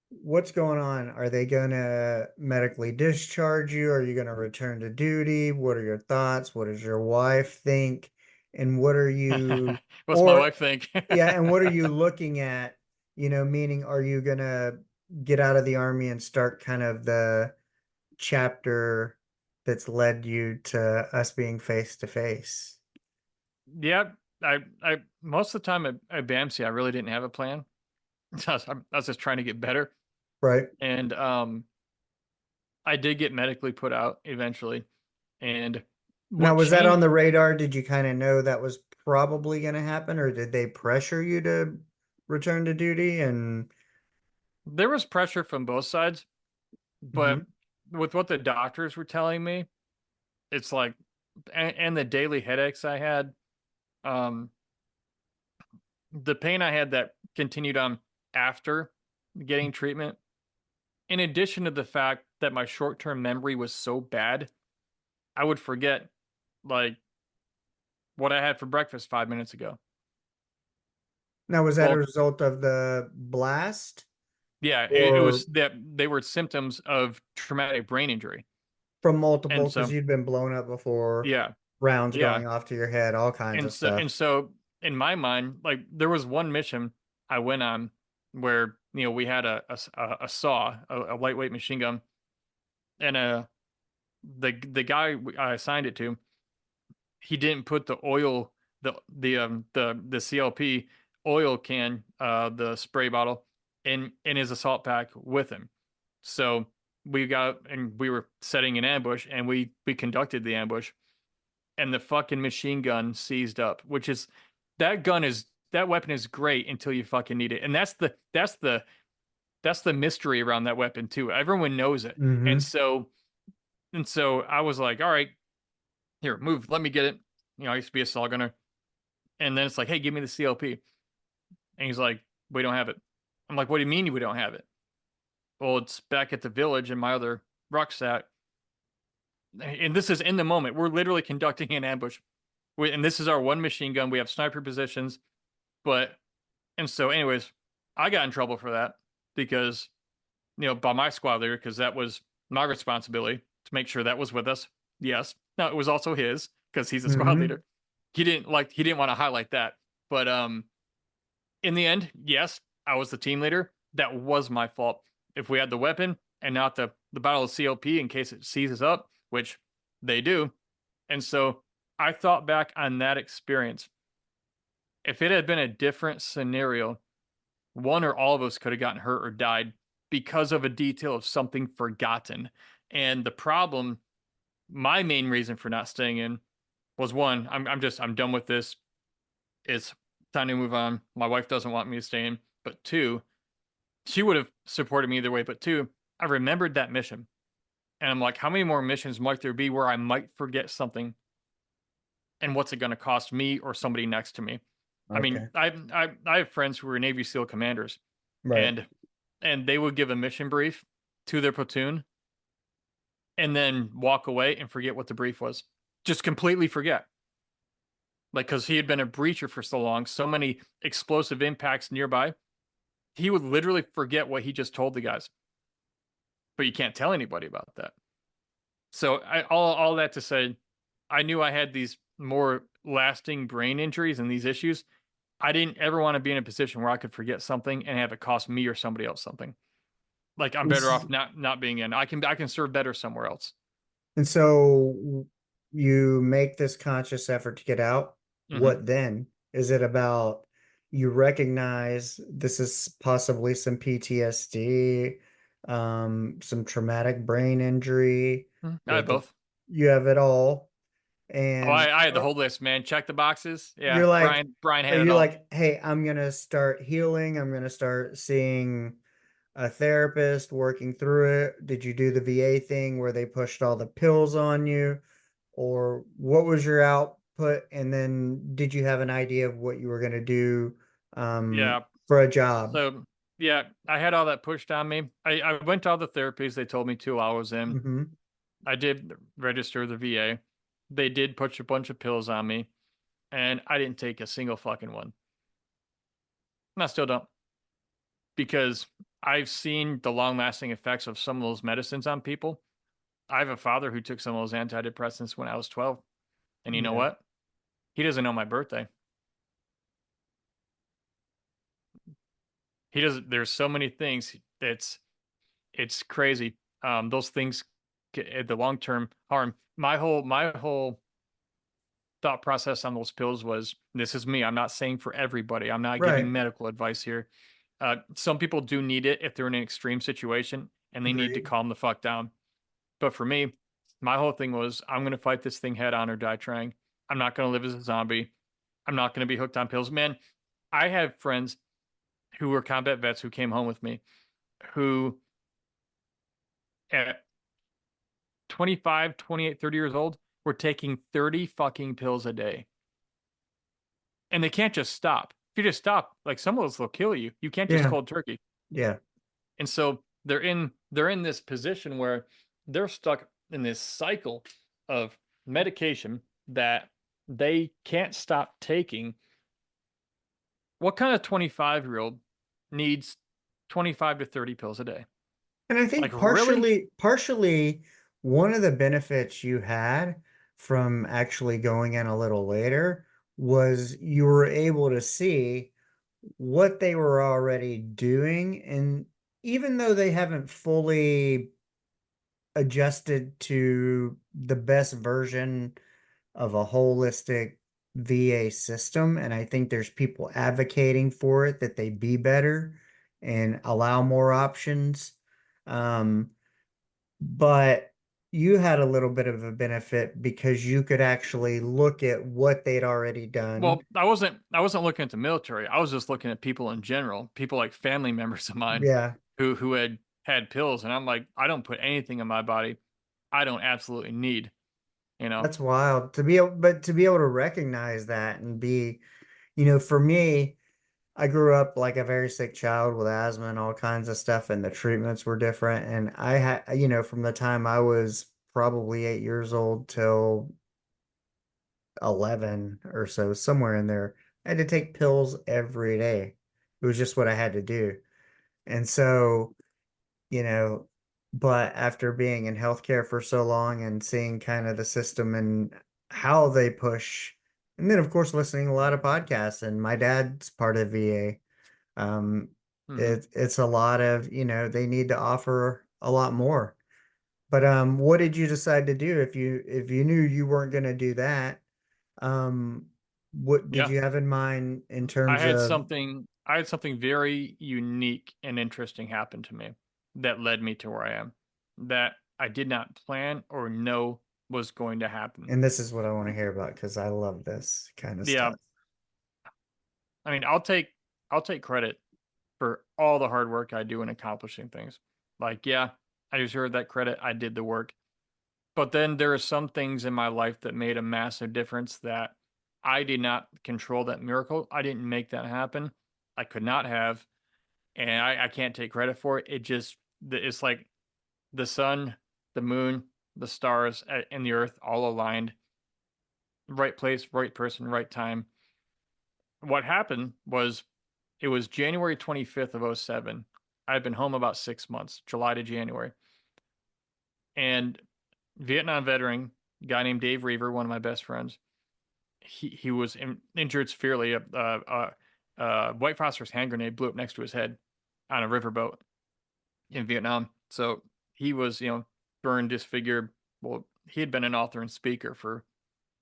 [SPEAKER 3] What's going on? Are they gonna medically discharge you? Are you gonna return to duty? What are your thoughts? What does your wife think? And what are you,
[SPEAKER 1] what's my
[SPEAKER 3] or
[SPEAKER 1] wife think?
[SPEAKER 3] yeah, and what are you looking at? Meaning, are you gonna get out of the army and start kind of the chapter that's led you to us being face to face?
[SPEAKER 1] Yeah, I most of the time at BAMC, I really didn't have a plan. I was just trying to get better,
[SPEAKER 3] Right.
[SPEAKER 1] and I did get medically put out eventually. And
[SPEAKER 3] Now,
[SPEAKER 1] what
[SPEAKER 3] was that on
[SPEAKER 1] changed?
[SPEAKER 3] the radar? Did you kind of know that was probably going to happen, or did they pressure you to return to duty? And
[SPEAKER 1] There was pressure from both sides,
[SPEAKER 3] Mhm.
[SPEAKER 1] but with what the doctors were telling me, it's like, and the daily headaches I had, um, the pain I had that continued on after getting treatment in addition to the fact that my short-term memory was so bad, I would forget like what I had for breakfast 5 minutes ago.
[SPEAKER 3] Now, was that a
[SPEAKER 1] Well,
[SPEAKER 3] result of the blast
[SPEAKER 1] yeah, it
[SPEAKER 3] or
[SPEAKER 1] was that they were symptoms of traumatic brain injury.
[SPEAKER 3] from multiple?
[SPEAKER 1] And
[SPEAKER 3] Because
[SPEAKER 1] so,
[SPEAKER 3] you'd been blown up before,
[SPEAKER 1] yeah,
[SPEAKER 3] rounds
[SPEAKER 1] yeah.
[SPEAKER 3] going off to your head, all kinds
[SPEAKER 1] And
[SPEAKER 3] of
[SPEAKER 1] so,
[SPEAKER 3] stuff.
[SPEAKER 1] and so in my mind, like there was one mission I went on where, we had a saw, a lightweight machine gun, and the guy I assigned it to, he didn't put the oil, the CLP oil can, the spray bottle in his assault pack with him. So we were setting an ambush, and we conducted the ambush, and the fucking machine gun seized up, which is that weapon is great until you fucking need it. And that's the mystery around that weapon too. Everyone knows it. And
[SPEAKER 3] Mm-hmm.
[SPEAKER 1] so I was like, all right, here, move, let me get it. I used to be a saw gunner. And then it's like, hey, give me the CLP. And he's like, we don't have it. I'm like, what do you mean we don't have it? Well, it's back at the village in my other rucksack. And this is in the moment. We're literally conducting an ambush. And this is our one machine gun. We have sniper positions. But, and so, anyways, I got in trouble for that because, by my squad leader, because that was my responsibility to make sure that was with us. Yes. No, it was also his because he's a squad
[SPEAKER 3] Mm-hmm.
[SPEAKER 1] leader. He didn't want to highlight that. But, in the end, yes, I was the team leader. That was my fault. If we had the weapon and not the battle of CLP in case it seizes up, which they do. And so I thought back on that experience. If it had been a different scenario, one or all of us could have gotten hurt or died because of a detail of something forgotten. And the problem, my main reason for not staying in was one, I'm done with this. It's time to move on. My wife doesn't want me to stay in. But two, she would have supported me either way. But two, I remembered that mission. And I'm like, how many more missions might there be where I might forget something? And what's it going to cost me or somebody next to me? I mean,
[SPEAKER 3] Okay.
[SPEAKER 1] I have friends who were Navy SEAL commanders,
[SPEAKER 3] Right.
[SPEAKER 1] and they would give a mission brief to their platoon and then walk away and forget what the brief was. Just completely forget. Like, because he had been a breacher for so long, so many explosive impacts nearby, he would literally forget what he just told the guys. But you can't tell anybody about that. So all that to say, I knew I had these more lasting brain injuries and these issues. I didn't ever want to be in a position where I could forget something and have it cost me or somebody else something. Like I'm
[SPEAKER 3] And,
[SPEAKER 1] better
[SPEAKER 3] s-
[SPEAKER 1] off not being in. I can serve better somewhere else.
[SPEAKER 3] and so you make this conscious effort to get out.
[SPEAKER 1] Hmm.
[SPEAKER 3] What then? Is it about you recognize this is possibly some PTSD, some traumatic brain injury?
[SPEAKER 1] I had both.
[SPEAKER 3] You have it all,
[SPEAKER 1] Oh,
[SPEAKER 3] and
[SPEAKER 1] I had the whole list, man. Check the boxes.
[SPEAKER 3] you're
[SPEAKER 1] Yeah,
[SPEAKER 3] like,
[SPEAKER 1] Brian
[SPEAKER 3] are
[SPEAKER 1] had it
[SPEAKER 3] you
[SPEAKER 1] all.
[SPEAKER 3] like, hey, I'm gonna start healing. I'm gonna start seeing a therapist, working through it. Did you do the VA thing where they pushed all the pills on you? Or what was your output? And then did you have an idea of what you were gonna do
[SPEAKER 1] Yeah.
[SPEAKER 3] for a job?
[SPEAKER 1] So yeah, I had all that pushed on me. I went to all the therapies they told me to while I was in.
[SPEAKER 3] Hmm.
[SPEAKER 1] I did register the VA. They did push a bunch of pills on me, and I didn't take a single fucking one. And I still don't, because I've seen the long lasting effects of some of those medicines on people. I have a father who took some of those antidepressants when I was 12. And you know
[SPEAKER 3] Yeah.
[SPEAKER 1] what? He doesn't know my birthday. He doesn't. There's so many things. It's crazy. Those things, the long term harm. My whole thought process on those pills was, this is me. I'm not saying for everybody. I'm not giving
[SPEAKER 3] Right.
[SPEAKER 1] medical advice here. Some people do need it if they're in an extreme situation and they need to
[SPEAKER 3] Agreed.
[SPEAKER 1] calm the fuck down. But for me, my whole thing was, I'm going to fight this thing head on or die trying. I'm not going to live as a zombie. I'm not going to be hooked on pills. Man, I have friends who were combat vets who came home with me who at 25, 28, 30 years old were taking 30 fucking pills a day. And they can't just stop. If you just stop, like some of those will kill you. You can't just
[SPEAKER 3] Yeah.
[SPEAKER 1] cold turkey.
[SPEAKER 3] Yeah.
[SPEAKER 1] And so they're in they're in this position where they're stuck in this cycle of medication that they can't stop taking. What kind of 25-year-old needs 25 to 30 pills a day?
[SPEAKER 3] And I
[SPEAKER 1] Like,
[SPEAKER 3] think
[SPEAKER 1] really?
[SPEAKER 3] partially one of the benefits you had from actually going in a little later was you were able to see what they were already doing. And even though they haven't fully adjusted to the best version of a holistic VA system, and I think there's people advocating for it that they be better and allow more options. Um, but you had a little bit of a benefit because you could actually look at what they'd already done.
[SPEAKER 1] Well, I wasn't looking at the military. I was just looking at people in general, people like family members of mine
[SPEAKER 3] Yeah,
[SPEAKER 1] who had pills, and I'm like, I don't put anything in my body I don't absolutely need, you know.
[SPEAKER 3] that's wild to be able, but to be able to recognize that and be, you know, for me, I grew up like a very sick child with asthma and all kinds of stuff, and the treatments were different. And I had, you know, from the time I was probably 8 years old till 11 or so, somewhere in there, I had to take pills every day. It was just what I had to do. And so, you know, but after being in healthcare for so long and seeing kind of the system and how they push, and then of course listening to a lot of podcasts, and my dad's part of VA. Um,
[SPEAKER 1] Hmm.
[SPEAKER 3] it's a lot of, you know, they need to offer a lot more. But what did you decide to do if you knew you weren't going to do that? Um, what did
[SPEAKER 1] Yeah,
[SPEAKER 3] you have in mind in
[SPEAKER 1] I
[SPEAKER 3] terms
[SPEAKER 1] had
[SPEAKER 3] of,
[SPEAKER 1] something I had something very unique and interesting happen to me that led me to where I am that I did not plan or know was going to happen.
[SPEAKER 3] and this is what I want to hear about because I love this kind of
[SPEAKER 1] Yeah,
[SPEAKER 3] stuff.
[SPEAKER 1] I mean, I'll take credit for all the hard work I do in accomplishing things. Like, yeah, I deserve that credit. I did the work. But then there are some things in my life that made a massive difference that I did not control that miracle. I didn't make that happen. I could not have, and I can't take credit for it. It's like the sun, the moon, the stars, and the earth all aligned. Right place, right person, right time. What happened was it was January 25th of '07. I had been home about 6 months, July to January. And Vietnam veteran, guy named Dave Reaver, one of my best friends, he was injured severely. White phosphorus hand grenade blew up next to his head on a riverboat in Vietnam. So he was, burned, disfigured. Well, he had been an author and speaker for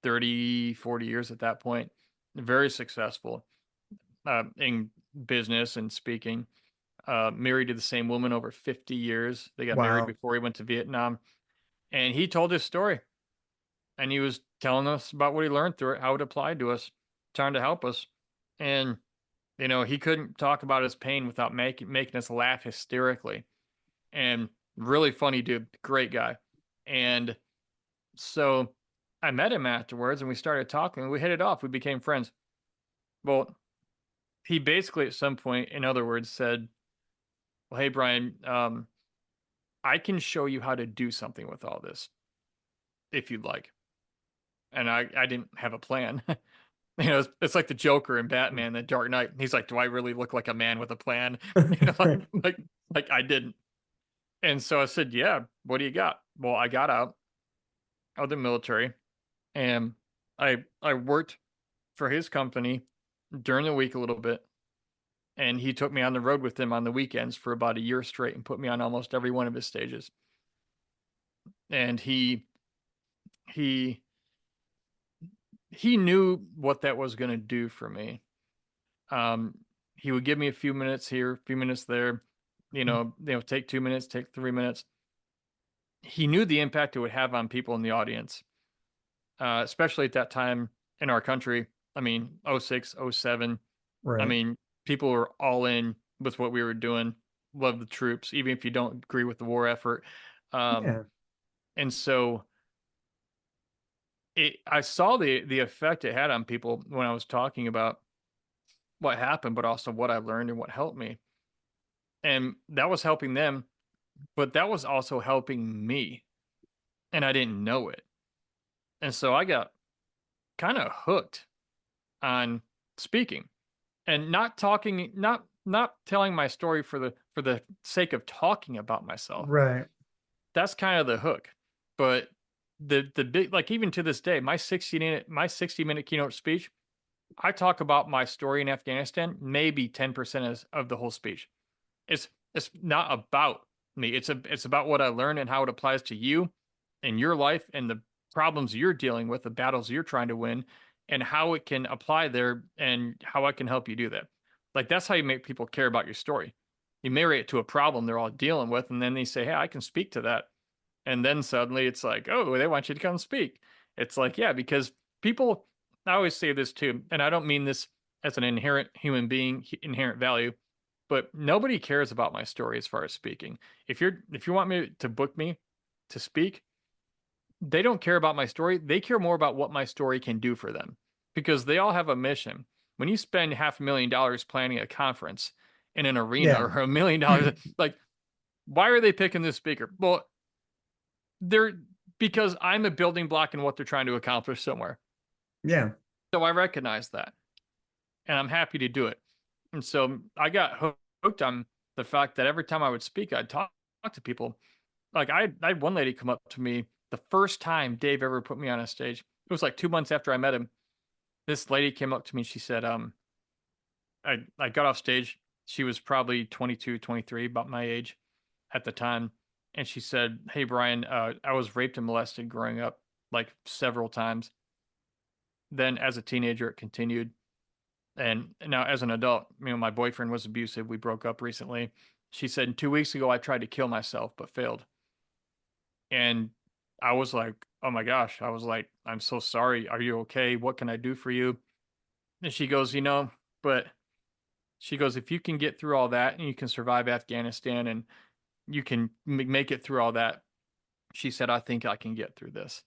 [SPEAKER 1] 30, 40 years at that point. Very successful in business and speaking. Married to the same woman over 50 years. They got married
[SPEAKER 3] Wow.
[SPEAKER 1] before he went to Vietnam. And he told his story. And he was telling us about what he learned through it, how it applied to us, trying to help us. And he couldn't talk about his pain without making us laugh hysterically. And really funny dude, great guy. And so I met him afterwards and we started talking. We hit it off. We became friends. Well, he basically at some point, in other words, said, "Well, hey Brian, I can show you how to do something with all this if you'd like." And I didn't have a plan. It's like the Joker in Batman, the Dark Knight. He's like, "Do I really look like a man with a plan?" Like I didn't. And so I said, "Yeah, what do you got?" Well, I got out of the military and I worked for his company during the week a little bit, and he took me on the road with him on the weekends for about a year straight and put me on almost every one of his stages. And he he knew what that was going to do for me. Um, he would give me a few minutes here, a few minutes there. Take 2 minutes, take 3 minutes. He knew the impact it would have on people in the audience, especially at that time in our country. I mean, '06, '07. I
[SPEAKER 3] Right.
[SPEAKER 1] mean, people were all in with what we were doing. Love the troops, even if you don't agree with the war effort. Um,
[SPEAKER 3] Yeah.
[SPEAKER 1] and so I saw the effect it had on people when I was talking about what happened, but also what I learned and what helped me. And that was helping them but that was also helping me, and I didn't know it. And so I got kind of hooked on speaking and not talking, not telling my story for the sake of talking about myself.
[SPEAKER 3] Right.
[SPEAKER 1] That's kind of the hook. But the big, like, even to this day, my 60-minute keynote speech, I talk about my story in Afghanistan maybe 10% of the whole speech. It's not about me. It's about what I learned and how it applies to you and your life and the problems you're dealing with, the battles you're trying to win, and how it can apply there and how I can help you do that. Like, that's how you make people care about your story. You marry it to a problem they're all dealing with, and then they say, "Hey, I can speak to that." And then suddenly it's like, "Oh, they want you to come speak." It's like, yeah, because people, I always say this too, and I don't mean this as an inherent human being, inherent value, but nobody cares about my story as far as speaking. If you want me to book me to speak, they don't care about my story. They care more about what my story can do for them, because they all have a mission. When you spend $500,000 planning a conference in an arena,
[SPEAKER 3] Yeah.
[SPEAKER 1] or $1,000,000, like, why are they picking this speaker? Well, they're because I'm a building block in what they're trying to accomplish somewhere.
[SPEAKER 3] Yeah.
[SPEAKER 1] So I recognize that, and I'm happy to do it. And so I got hooked on the fact that every time I would speak, I'd talk to people. Like, I had one lady come up to me the first time Dave ever put me on a stage. It was like 2 months after I met him. This lady came up to me. She said, I got off stage. She was probably 22, 23, about my age at the time. And she said, "Hey, Brian, I was raped and molested growing up, like, several times. Then as a teenager, it continued. And now as an adult, my boyfriend was abusive. We broke up recently." She said, "2 weeks ago, I tried to kill myself, but failed." And I was like, "Oh my gosh." I was like, "I'm so sorry. Are you okay? What can I do for you?" And she goes, but she goes, "If you can get through all that and you can survive Afghanistan and you can make it through all that," she said, "I think I can get through this."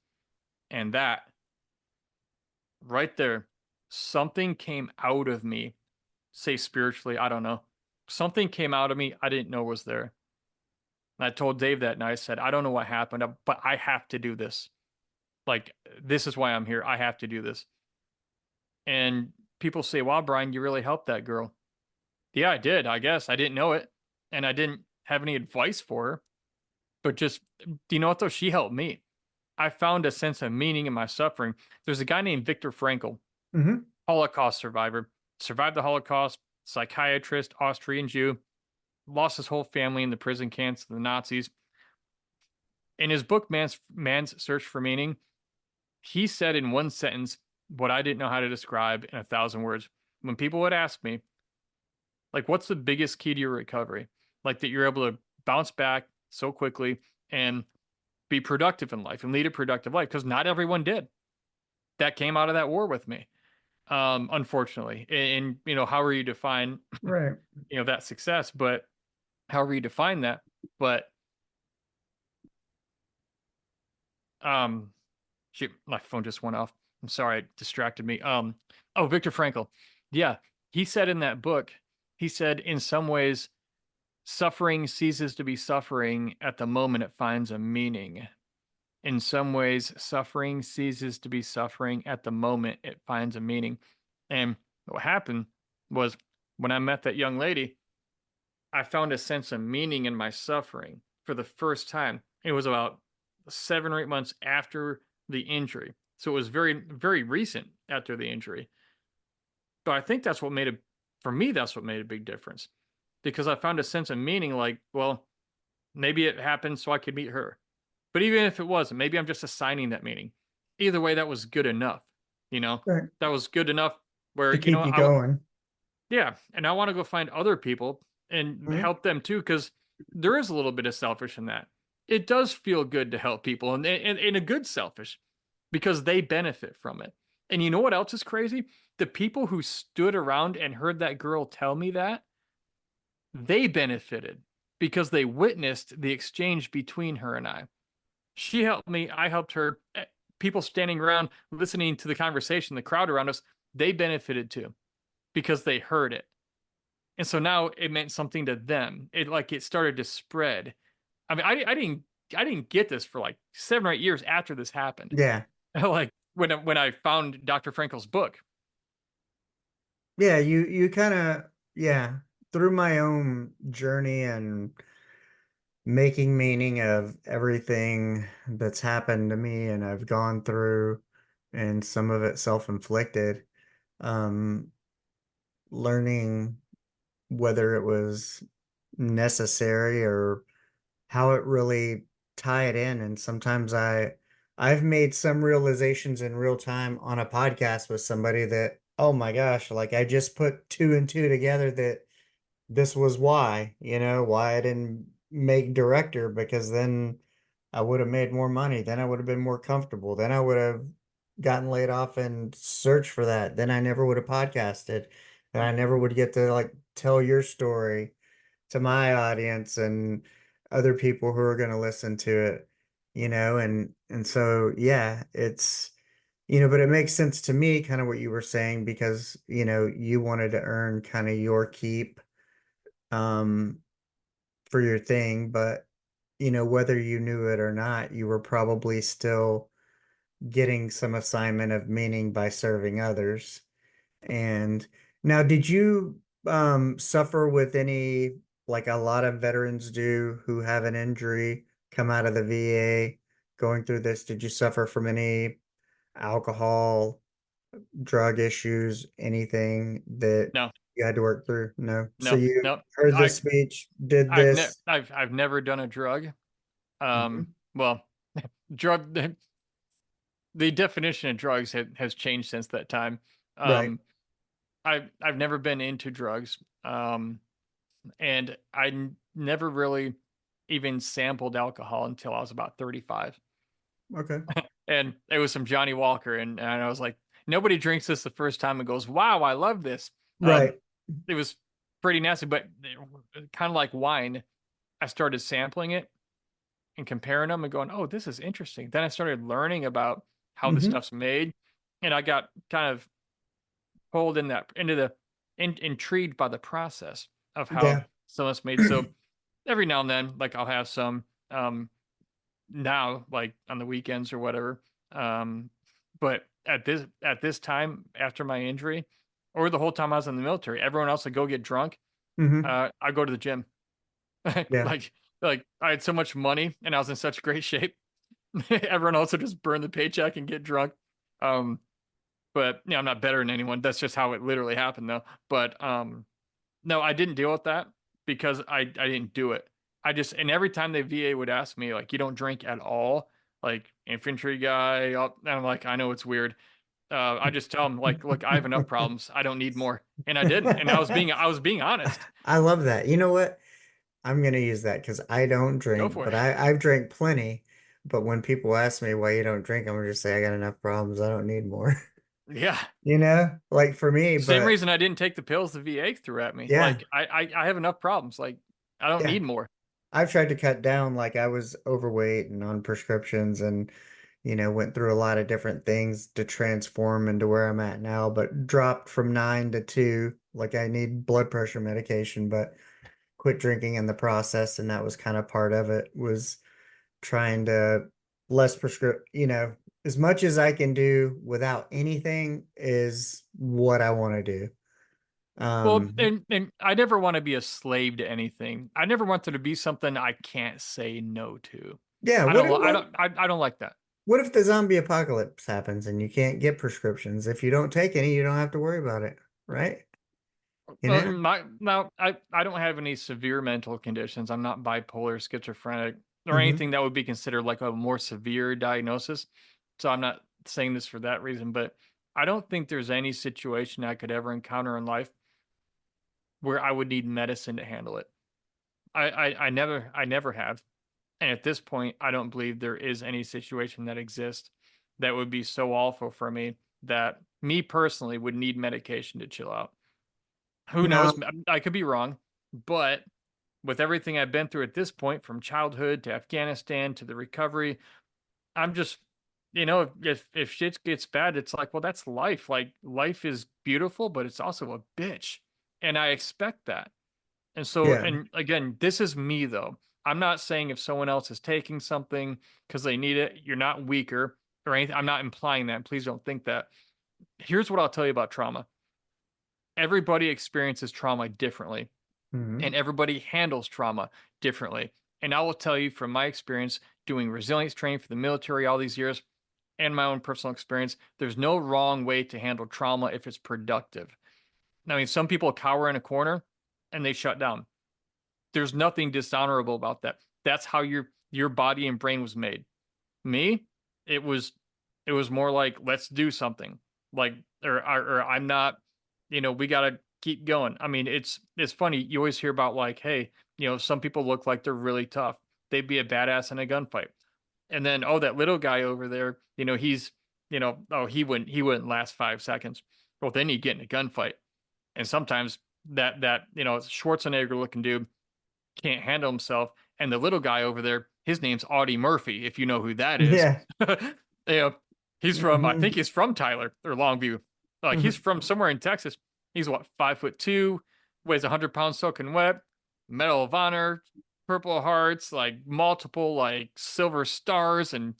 [SPEAKER 1] And that right there, something came out of me, say spiritually, I don't know. Something came out of me I didn't know was there. And I told Dave that night, I said, "I don't know what happened, but I have to do this. Like, this is why I'm here. I have to do this." And people say, "Wow, Brian, you really helped that girl." Yeah, I did, I guess. I didn't know it. And I didn't have any advice for her. But just, do you know what, though? She helped me. I found a sense of meaning in my suffering. There's a guy named Viktor Frankl,
[SPEAKER 3] Hmm.
[SPEAKER 1] Holocaust survivor, survived the Holocaust, psychiatrist, Austrian Jew, lost his whole family in the prison camps of the Nazis. In his book, Man's Search for Meaning, he said in one sentence what I didn't know how to describe in 1,000 words. When people would ask me, like, "What's the biggest key to your recovery?" Like, that you're able to bounce back so quickly and be productive in life and lead a productive life, because not everyone did. That came out of that war with me, unfortunately. And, however you define,
[SPEAKER 3] Right.
[SPEAKER 1] that success, but however you define that, but, um, shoot, my phone just went off. I'm sorry, it distracted me. Oh, Viktor Frankl. Yeah. He said in that book, he said, in some ways, suffering ceases to be suffering at the moment it finds a meaning. In some ways, suffering ceases to be suffering at the moment it finds a meaning. And what happened was, when I met that young lady, I found a sense of meaning in my suffering for the first time. It was about 7 or 8 months after the injury. So it was very, very recent after the injury. But I think that's what made it, for me, that's what made a big difference. Because I found a sense of meaning, like, well, maybe it happened so I could meet her. But even if it wasn't, maybe I'm just assigning that meaning. Either way, that was good enough.
[SPEAKER 3] Right.
[SPEAKER 1] That was good enough where,
[SPEAKER 3] To keep you going.
[SPEAKER 1] yeah. And I want to go find other people and
[SPEAKER 3] Mhm.
[SPEAKER 1] help them too, because there is a little bit of selfish in that. It does feel good to help people, and a good selfish, because they benefit from it. And you know what else is crazy? The people who stood around and heard that girl tell me that, they benefited because they witnessed the exchange between her and I. She helped me, I helped her. People standing around listening to the conversation, the crowd around us, they benefited too because they heard it. And so now it meant something to them. It started to spread. I mean, I didn't get this for like 7 or 8 years after this happened.
[SPEAKER 3] Yeah.
[SPEAKER 1] Like when I found Dr. Frankel's book.
[SPEAKER 3] Yeah, you kind of, yeah, through my own journey and making meaning of everything that's happened to me and I've gone through, and some of it self-inflicted, um, learning whether it was necessary or how it really tied in. And sometimes I've made some realizations in real time on a podcast with somebody that, oh my gosh, like I just put two and two together that this was why, why I didn't make director, because then I would have made more money. Then I would have been more comfortable. Then I would have gotten laid off and searched for that. Then I never would have podcasted. Then I never would get to like tell your story to my audience and other people who are going to listen to it, and so yeah, it's but it makes sense to me kind of what you were saying, because you wanted to earn kind of your keep um for your thing, but whether you knew it or not, you were probably still getting some assignment of meaning by serving others. And now, did you suffer with any, like a lot of veterans do who have an injury, come out of the VA going through this? Did you suffer from any alcohol, drug issues, anything that
[SPEAKER 1] No,
[SPEAKER 3] you had to work through? No. So
[SPEAKER 1] no,
[SPEAKER 3] you
[SPEAKER 1] no.
[SPEAKER 3] heard this speech, did this.
[SPEAKER 1] I've never done a drug.
[SPEAKER 3] Mhm.
[SPEAKER 1] Well, drug the definition of drugs has changed since that time.
[SPEAKER 3] Right.
[SPEAKER 1] Um, I've never been into drugs. And never really even sampled alcohol until I was about 35.
[SPEAKER 3] Okay.
[SPEAKER 1] And it was some Johnny Walker, and I was like, nobody drinks this the first time and goes, wow, I love this.
[SPEAKER 3] Right.
[SPEAKER 1] It was pretty nasty, but kind of like wine. I started sampling it and comparing them and going, oh, this is interesting. Then I started learning about how the
[SPEAKER 3] Hmm.
[SPEAKER 1] stuff's made, and I got kind of pulled intrigued by the process of how
[SPEAKER 3] Yeah.
[SPEAKER 1] stuff's made. So every now and then, like I'll have some now, like on the weekends or whatever. Um, but at this time after my injury, or the whole time I was in the military, everyone else would go get drunk.
[SPEAKER 3] Hmm.
[SPEAKER 1] I go to the gym.
[SPEAKER 3] Yeah.
[SPEAKER 1] like like I had so much money and I was in such great shape. Everyone else would just burn the paycheck and get drunk. Um, but I'm not better than anyone. That's just how it literally happened, though. But no, I didn't deal with that because I didn't do it. And every time the VA would ask me, like, you don't drink at all, like infantry guy, and I'm like, I know it's weird. I just tell them, like, look, I have enough problems. I don't need more. And I didn't. And I was being honest.
[SPEAKER 3] I love that. You know what? I'm gonna use that because I don't
[SPEAKER 1] Go
[SPEAKER 3] drink,
[SPEAKER 1] for it.
[SPEAKER 3] but I've drank plenty. But when people ask me why you don't drink, I'm gonna just say I got enough problems. I don't need more.
[SPEAKER 1] Yeah.
[SPEAKER 3] Like for me.
[SPEAKER 1] Same
[SPEAKER 3] But
[SPEAKER 1] reason I didn't take the pills the VA threw at me.
[SPEAKER 3] yeah,
[SPEAKER 1] Like, I have enough problems. Like, I don't
[SPEAKER 3] yeah.
[SPEAKER 1] need more.
[SPEAKER 3] I've tried to cut down. Like I was overweight and on prescriptions, and went through a lot of different things to transform into where I'm at now, but dropped from 9 to 2. Like I need blood pressure medication, but quit drinking in the process, and that was kind of part of it, was trying to less prescript, as much as I can do without anything is what I want to do.
[SPEAKER 1] Well,
[SPEAKER 3] Um,
[SPEAKER 1] and I never want to be a slave to anything. I never want there to be something I can't say no to.
[SPEAKER 3] yeah,
[SPEAKER 1] I don't like that.
[SPEAKER 3] what if the zombie apocalypse happens and you can't get prescriptions? If you don't take any, you don't have to worry about it, right? You
[SPEAKER 1] Well,
[SPEAKER 3] know?
[SPEAKER 1] now I don't have any severe mental conditions. I'm not bipolar, schizophrenic, or
[SPEAKER 3] Hmm.
[SPEAKER 1] anything that would be considered like a more severe diagnosis. So I'm not saying this for that reason, but I don't think there's any situation I could ever encounter in life where I would need medicine to handle it. I never have. And at this point, I don't believe there is any situation that exists that would be so awful for me that me personally would need medication to chill out. Who
[SPEAKER 3] Now,
[SPEAKER 1] knows? I could be wrong, but with everything I've been through at this point, from childhood to Afghanistan to the recovery, I'm just, if shit gets bad, it's like, well, that's life. Like life is beautiful, but it's also a bitch, and I expect that. And so,
[SPEAKER 3] yeah.
[SPEAKER 1] and again, this is me though. I'm not saying if someone else is taking something because they need it, you're not weaker or anything. I'm not implying that. Please don't think that. Here's what I'll tell you about trauma. Everybody experiences trauma differently,
[SPEAKER 3] Mhm.
[SPEAKER 1] and everybody handles trauma differently. And I will tell you from my experience doing resilience training for the military all these years and my own personal experience, there's no wrong way to handle trauma if it's productive. I mean, some people cower in a corner and they shut down. There's nothing dishonorable about that. That's how your body and brain was made. Me, it was it was more like let's do something. Like or I'm not, we got to keep going. I mean, it's funny. You always hear about like, hey, some people look like they're really tough. They'd be a badass in a gunfight. And then oh, that little guy over there, he's, oh, he wouldn't last 5 seconds. Well, then you get in a gunfight. And sometimes that Schwarzenegger looking dude can't handle himself. And the little guy over there, his name's Audie Murphy, if you know who that is.
[SPEAKER 3] Yeah.
[SPEAKER 1] you know, I think
[SPEAKER 3] Mhm.
[SPEAKER 1] he's from Tyler or Longview. Like he's
[SPEAKER 3] Mhm.
[SPEAKER 1] from somewhere in Texas. He's what, 5'2", weighs 100 pounds soaking wet, Medal of Honor, Purple Hearts, like multiple like silver stars. And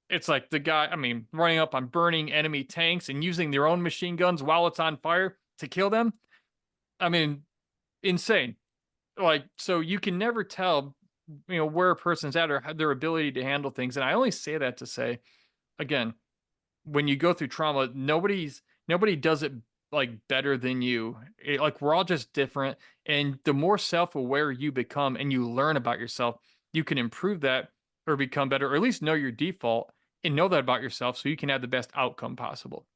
[SPEAKER 1] it's like the guy, I mean, running up on burning enemy tanks and using their own machine guns while it's on fire to kill them. I mean, insane. Like, so you can never tell, where a person's at or their ability to handle things. And I only say that to say, again, when you go through trauma, nobody does it like better than you. Like we're all just different. And the more self-aware you become and you learn about yourself, you can improve that or become better, or at least know your default and know that about yourself so you can have the best outcome possible.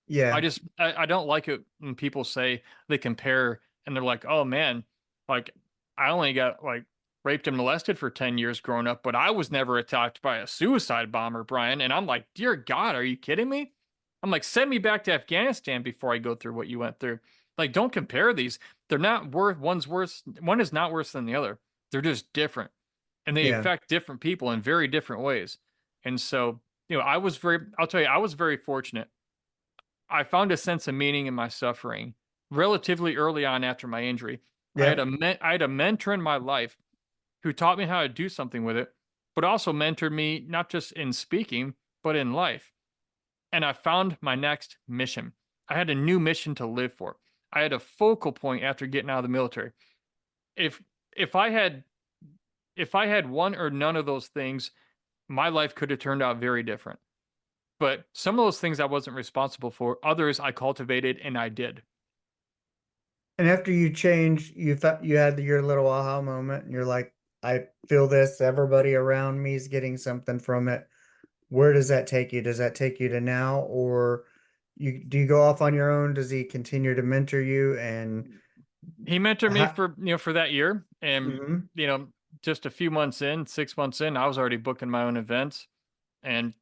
[SPEAKER 3] Yeah.
[SPEAKER 1] I don't like it when people say they compare and they're like, oh man, like I only got like raped and molested for 10 years growing up, but I was never attacked by a suicide bomber, Brian. And I'm like, dear God, are you kidding me? I'm like, send me back to Afghanistan before I go through what you went through. Like, don't compare these. They're not worth, one's worse, one is not worse than the other. They're just different and they
[SPEAKER 3] Yeah.
[SPEAKER 1] affect different people in very different ways. And so, I'll tell you, I was very fortunate. I found a sense of meaning in my suffering relatively early on after my injury.
[SPEAKER 3] Yeah.
[SPEAKER 1] I had a mentor in my life who taught me how to do something with it, but also mentored me not just in speaking, but in life. And I found my next mission. I had a new mission to live for. I had a focal point after getting out of the military. If if I had if I had one or none of those things, my life could have turned out very different. But some of those things I wasn't responsible for, others I cultivated and I did.
[SPEAKER 3] And after you changed, you thought you had your little aha moment and you're like, I feel this, everybody around me is getting something from it. Where does that take you? Does that take you to now, or you go off on your own? Does he continue to mentor you and
[SPEAKER 1] He mentored me
[SPEAKER 3] how,
[SPEAKER 1] for that year, and
[SPEAKER 3] mhm.
[SPEAKER 1] you know, just a few months in, 6 months in, I was already booking my own events, and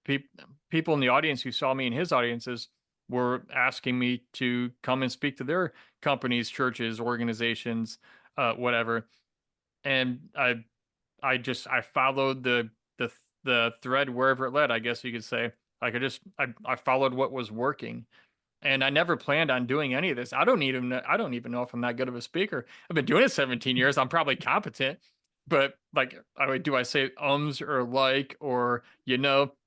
[SPEAKER 1] people in the audience who saw me in his audiences were asking me to come and speak to their companies, churches, organizations, whatever. And I followed the thread wherever it led, I guess you could say. Like I followed what was working. And I never planned on doing any of this. I don't even know if I'm that good of a speaker. I've been doing it 17 years. I'm probably competent, but like, do I say ums or like, or,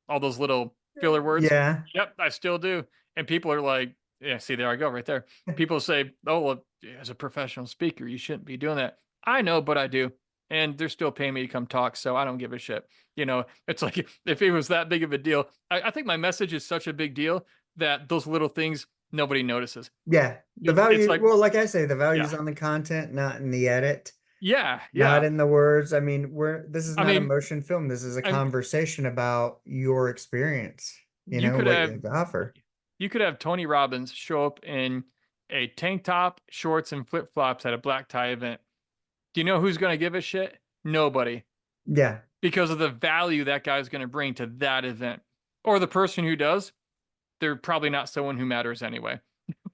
[SPEAKER 1] all those little filler words?
[SPEAKER 3] Yeah.
[SPEAKER 1] Yep, I still do. And people are like, yeah, see, there I go right there. People say, oh, well, as a professional speaker, you shouldn't be doing that. I know, but I do. And they're still paying me to come talk. So I don't give a shit. It's like if it was that big of a deal, I think my message is such a big deal that those little things nobody notices.
[SPEAKER 3] Yeah. The
[SPEAKER 1] It's
[SPEAKER 3] value,
[SPEAKER 1] like,
[SPEAKER 3] well, like I say, the value
[SPEAKER 1] yeah,
[SPEAKER 3] is on the content, not in the edit,
[SPEAKER 1] yeah,
[SPEAKER 3] not
[SPEAKER 1] yeah.
[SPEAKER 3] in the words. I mean, this is
[SPEAKER 1] I
[SPEAKER 3] not a
[SPEAKER 1] mean,
[SPEAKER 3] motion film. This is a
[SPEAKER 1] I
[SPEAKER 3] conversation about your experience,
[SPEAKER 1] you could
[SPEAKER 3] what you
[SPEAKER 1] have
[SPEAKER 3] have to offer.
[SPEAKER 1] Tony Robbins show up in a tank top, shorts, and flip flops at a black tie event. Do you know who's going to give a shit? Nobody,
[SPEAKER 3] Yeah.
[SPEAKER 1] because of the value that guy's going to bring to that event. Or the person who does, they're probably not someone who matters anyway.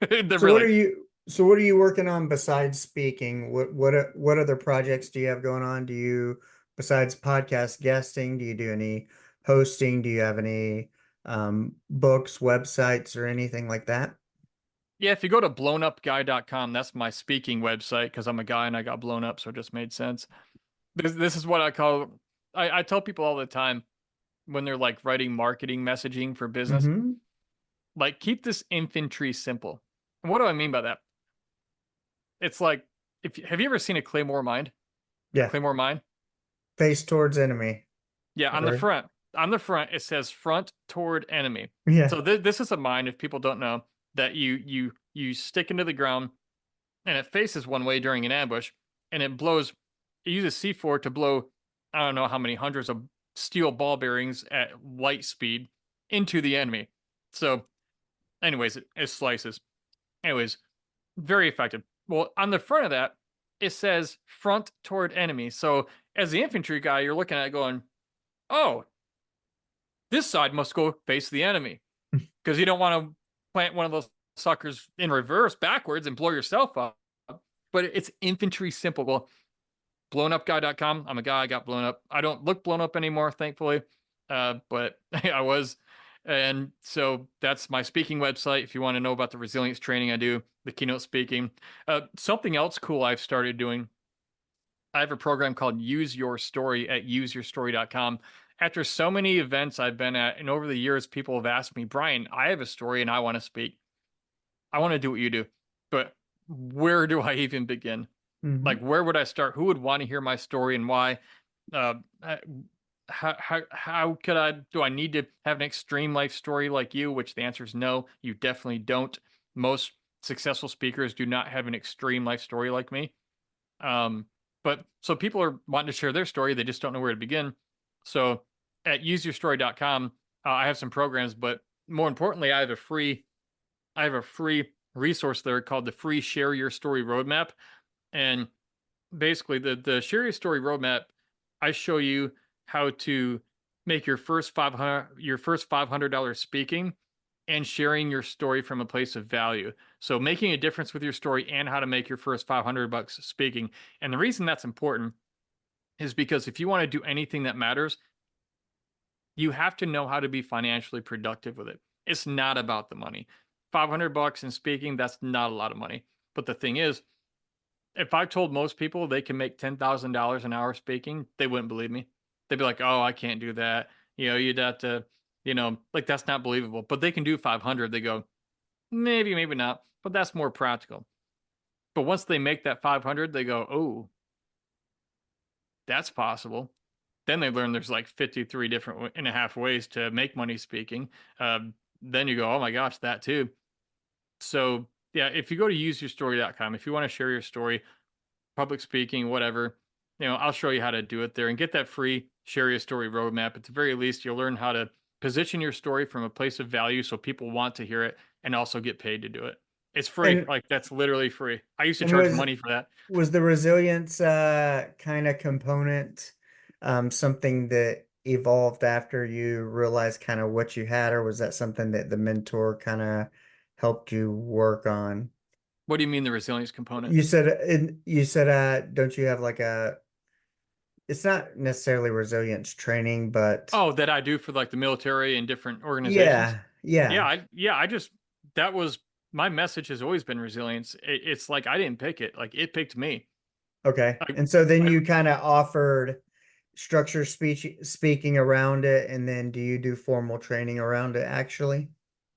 [SPEAKER 1] They're
[SPEAKER 3] So what
[SPEAKER 1] really,
[SPEAKER 3] are you working on besides speaking? What other projects do you have going on? Besides podcast guesting, do you do any hosting? Do you have any books, websites, or anything like that?
[SPEAKER 1] yeah, if you go to blownupguy.com, that's my speaking website because I'm a guy and I got blown up, so it just made sense. This is what I call. I tell people all the time when they're like writing marketing messaging for business,
[SPEAKER 3] Mm-hmm.
[SPEAKER 1] like keep this infantry simple. And what do I mean by that? It's like have you ever seen a Claymore mine? A
[SPEAKER 3] Yeah.
[SPEAKER 1] Claymore mine?
[SPEAKER 3] Face towards enemy.
[SPEAKER 1] Yeah, on the
[SPEAKER 3] Or
[SPEAKER 1] front. On the front, it says front toward enemy.
[SPEAKER 3] yeah.
[SPEAKER 1] So this is a mine, if people don't know, that you stick into the ground and it faces one way during an ambush, and it blows. It uses C4 to blow, I don't know how many hundreds of steel ball bearings at light speed into the enemy. So, anyways, it slices. Anyways, very effective. Well, on the front of that, it says front toward enemy. So, as the infantry guy, you're looking at it going, oh, this side must go face the enemy because you don't want to plant one of those suckers in reverse backwards and blow yourself up. But it's infantry simple. Well, blownupguy.com. I'm a guy. I got blown up. I don't look blown up anymore, thankfully. But I was. And so that's my speaking website. If you want to know about the resilience training I do, the keynote speaking. Something else cool I've started doing. I have a program called Use Your Story at useyourstory.com. After so many events I've been at, and over the years, people have asked me, Brian, I have a story and I want to speak. I want to do what you do, but where do I even begin?
[SPEAKER 3] Mm-hmm.
[SPEAKER 1] Like, where would I start? Who would want to hear my story and why? Uh, how could I? Do I need to have an extreme life story like you? Which the answer is no. You definitely don't. Most successful speakers do not have an extreme life story like me. But so people are wanting to share their story, they just don't know where to begin. So at useyourstory.com, I have some programs, but more importantly, I have a free resource there called the free Share Your Story Roadmap. And basically the Share Your Story Roadmap, I show you how to make your first $500 speaking and sharing your story from a place of value. So making a difference with your story and how to make your first $500 speaking. And the reason that's important is because if you want to do anything that matters, you have to know how to be financially productive with it. It's not about the money. $500 in speaking, that's not a lot of money. But the thing is, if I told most people they can make $10,000 an hour speaking, they wouldn't believe me. They'd be like, "Oh, I can't do that. You'd have to, like that's not believable." But they can do 500. They go, "Maybe, maybe not." But that's more practical. But once they make that 500, they go, "Oh, that's possible." Then they learn there's like 53 different and a half ways to make money speaking. Then you go, "Oh my gosh, that too." So yeah, if you go to useyourstory.com, if you want to share your story, public speaking, whatever, I'll show you how to do it there and get that free Share Your Story roadmap. At the very least, you'll learn how to position your story from a place of value so people want to hear it and also get paid to do it. It's free.
[SPEAKER 3] And
[SPEAKER 1] Like that's literally free. I used to
[SPEAKER 3] and
[SPEAKER 1] charge money for that.
[SPEAKER 3] was the resilience kind of component something that evolved after you realized kind of what you had, or was that something that the mentor kind of helped you work on?
[SPEAKER 1] What do you mean the resilience component?
[SPEAKER 3] You said don't you have like it's not necessarily resilience training, but
[SPEAKER 1] Oh, that I do for like the military and different organizations.
[SPEAKER 3] yeah, yeah.
[SPEAKER 1] I just that was my message has always been resilience. It's like I didn't pick it. Like it picked me.
[SPEAKER 3] Okay.
[SPEAKER 1] I,
[SPEAKER 3] And so then
[SPEAKER 1] I
[SPEAKER 3] you kind of offered structure speaking around it, and then do you do formal training around it actually?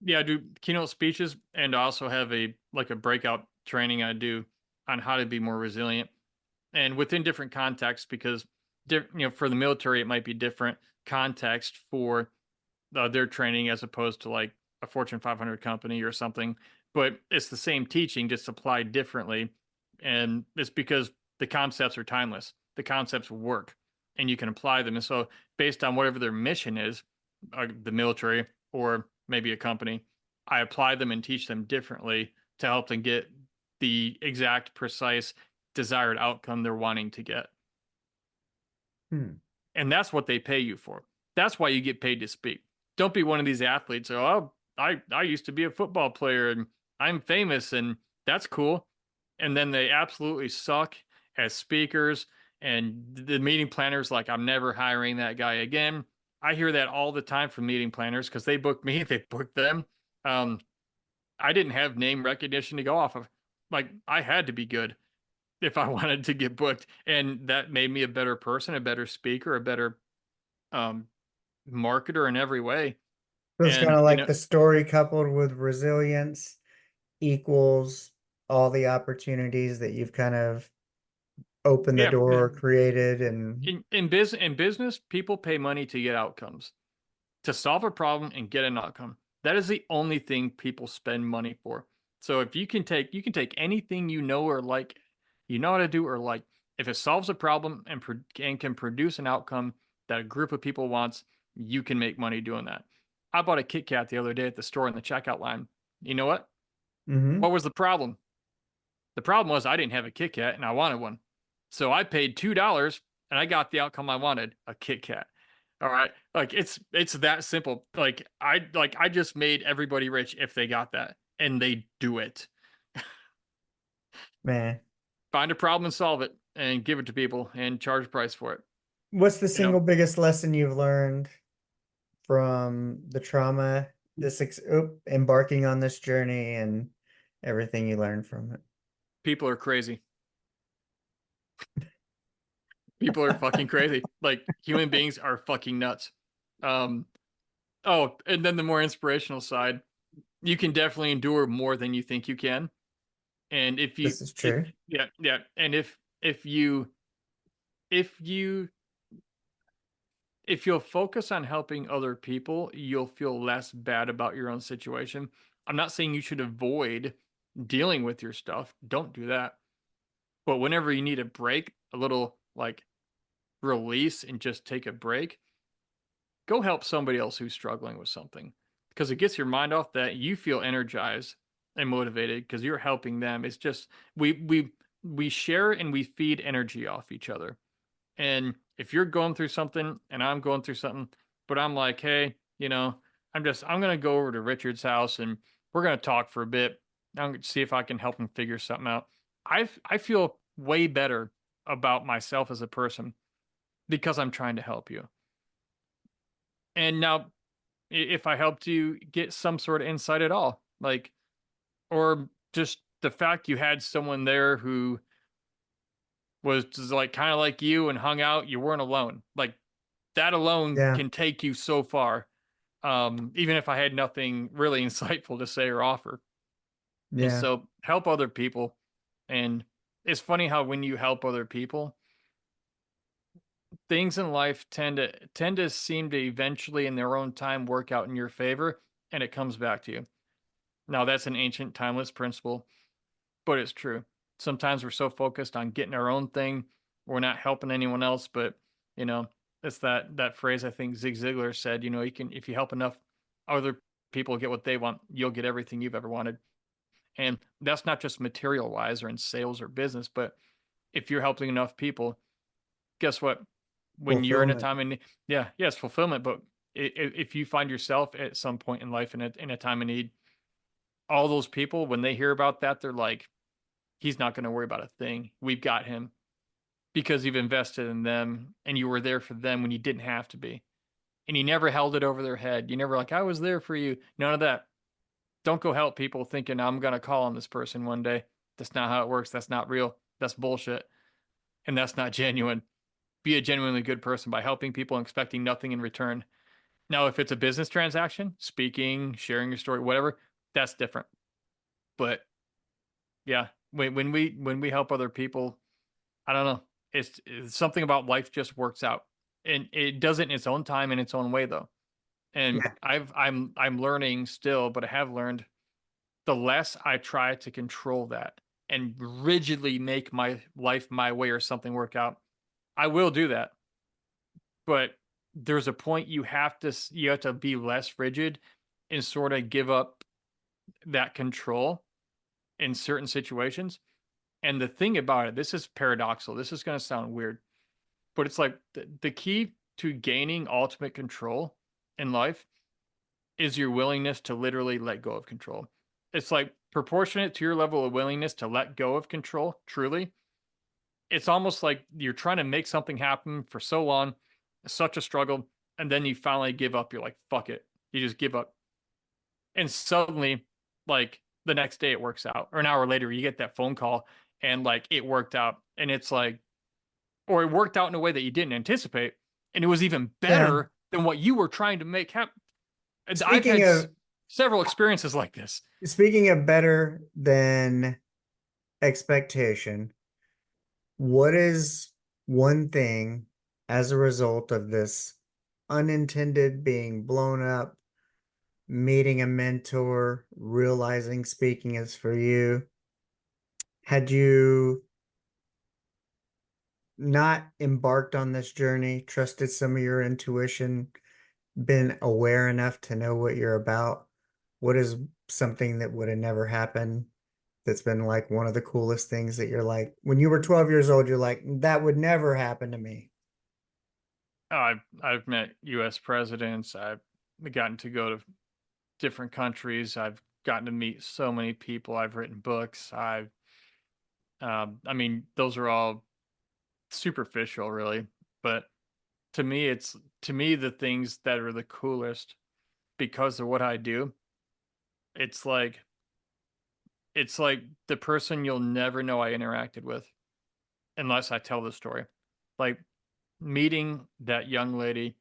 [SPEAKER 1] yeah, I do keynote speeches and I also have a breakout training I do on how to be more resilient and within different contexts because for the military it might be different context for their training as opposed to like a Fortune 500 company or something, but it's the same teaching just applied differently, and it's because the concepts are timeless. The concepts work, and you can apply them. And so, based on whatever their mission is, the military or maybe a company, I apply them and teach them differently to help them get the exact, precise, desired outcome they're wanting to get.
[SPEAKER 3] Hmm.
[SPEAKER 1] And that's what they pay you for. That's why you get paid to speak. Don't be one of these athletes. Oh, I used to be a football player and I'm famous and that's cool. And then they absolutely suck as speakers. And the meeting planners, like, I'm never hiring that guy again. I hear that all the time from meeting planners because they book me, they book them. I didn't have name recognition to go off of. Like, I had to be good. if I wanted to get booked. And that made me a better person, a better speaker, a better um, marketer in every way.
[SPEAKER 3] So it's kind
[SPEAKER 1] And,
[SPEAKER 3] of like the story coupled with resilience equals all the opportunities that you've kind of opened the
[SPEAKER 1] yeah,
[SPEAKER 3] door, created, and
[SPEAKER 1] in business, people pay money to get outcomes, to solve a problem and get an outcome. That is the only thing people spend money for. So if you can take anything you know or like, you know how to do or like, if it solves a problem and can produce an outcome that a group of people wants, you can make money doing that. I bought a Kit Kat the other day at the store in the checkout line. You know what?
[SPEAKER 3] mm-hmm.
[SPEAKER 1] What was the problem? The problem was I didn't have a Kit Kat and I wanted one. So I paid $2 and I got the outcome I wanted, a Kit Kat. All right. Like it's that simple. I just made everybody rich if they got that. And they do it.
[SPEAKER 3] Man.
[SPEAKER 1] Find a problem and solve it and give it to people and charge a price for it.
[SPEAKER 3] What's the
[SPEAKER 1] You know,
[SPEAKER 3] single biggest lesson you've learned from the trauma, embarking on this journey and everything you learned from it?
[SPEAKER 1] people are crazy. People are fucking crazy. Like human beings are fucking nuts. Um oh, and then the more inspirational side, you can definitely endure more than you think you can. And
[SPEAKER 3] This is
[SPEAKER 1] if
[SPEAKER 3] true.
[SPEAKER 1] yeah, yeah, and if you if you if you'll focus on helping other people, you'll feel less bad about your own situation. I'm not saying you should avoid dealing with your stuff. Don't do that. But whenever you need a break, a little like release and just take a break, go help somebody else who's struggling with something because it gets your mind off that. You feel energized and motivated because you're helping them. It's just we share and we feed energy off each other. And if you're going through something and I'm going through something, but I'm like, hey, I'm gonna go over to Richard's house and we're gonna talk for a bit. I'm gonna see if I can help him figure something out. I feel way better about myself as a person because I'm trying to help you. And now, if I helped you get some sort of insight at all, like, or just the fact you had someone there who was just like kind of like you and hung out, you weren't alone. Like that alone
[SPEAKER 3] Yeah.
[SPEAKER 1] can take you so far. Even if I had nothing really insightful to say or offer. And
[SPEAKER 3] Yeah.
[SPEAKER 1] so help other people. And it's funny how when you help other people, things in life tend to seem to eventually in their own time work out in your favor and it comes back to you. Now that's an ancient timeless principle, but it's true. Sometimes we're so focused on getting our own thing, we're not helping anyone else. But you know, it's that phrase I think Zig Ziglar said. You can if you help enough other people get what they want, you'll get everything you've ever wanted. And that's not just material wise or in sales or business, but if you're helping enough people, guess what? When you're in a
[SPEAKER 3] Fulfillment.
[SPEAKER 1] time in yeah, yes, fulfillment. But if you find yourself at some point in life in a time of need, all those people when they hear about that, they're like, he's not going to worry about a thing. We've got him because you've invested in them and you were there for them when you didn't have to be. And you never held it over their head. You never like, I was there for you. None of that. Don't go help people thinking I'm going to call on this person one day. That's not how it works. That's not real. That's bullshit. And that's not genuine. Be a genuinely good person by helping people and expecting nothing in return. Now, if it's a business transaction, speaking, sharing your story, whatever, that's different. But yeah, when we help other people, I don't know. It's something about life just works out, and it does it in its own time in its own way though. And
[SPEAKER 3] Yeah.
[SPEAKER 1] I'm learning still, but I have learned the less I try to control that and rigidly make my life my way or something work out. I will do that, but there's a point you have to be less rigid and sort of give up that control in certain situations. And the thing about it, this is paradoxical. This is going to sound weird, but it's like the key to gaining ultimate control in life is your willingness to literally let go of control. It's like proportionate to your level of willingness to let go of control, truly. It's almost like you're trying to make something happen for so long, such a struggle, and then you finally give up. You're like, fuck it. You just give up. And suddenly, like, the next day it works out, or an hour later you get that phone call and like it worked out, and it's like, or it worked out in a way that you didn't anticipate, and it was even
[SPEAKER 3] Yeah.
[SPEAKER 1] better than what you were trying to make happen. I've
[SPEAKER 3] Speaking
[SPEAKER 1] had
[SPEAKER 3] of
[SPEAKER 1] several experiences like this.
[SPEAKER 3] speaking of better than expectation, what is one thing as a result of this unintended being blown up, meeting a mentor, realizing speaking is for you? Had you not embarked on this journey, trusted some of your intuition, been aware enough to know what you're about, what is something that would have never happened that's been like one of the coolest things that you're like, when you were 12 years old, you're like, that would never happen to me?
[SPEAKER 1] I've met U.S. presidents. I've gotten to go to different countries. I've gotten to meet so many people. I've written books. I mean, those are all superficial, really. But to me the things that are the coolest because of what I do. It's like it's like the person you'll never know I interacted with unless I tell the story. Like meeting that young lady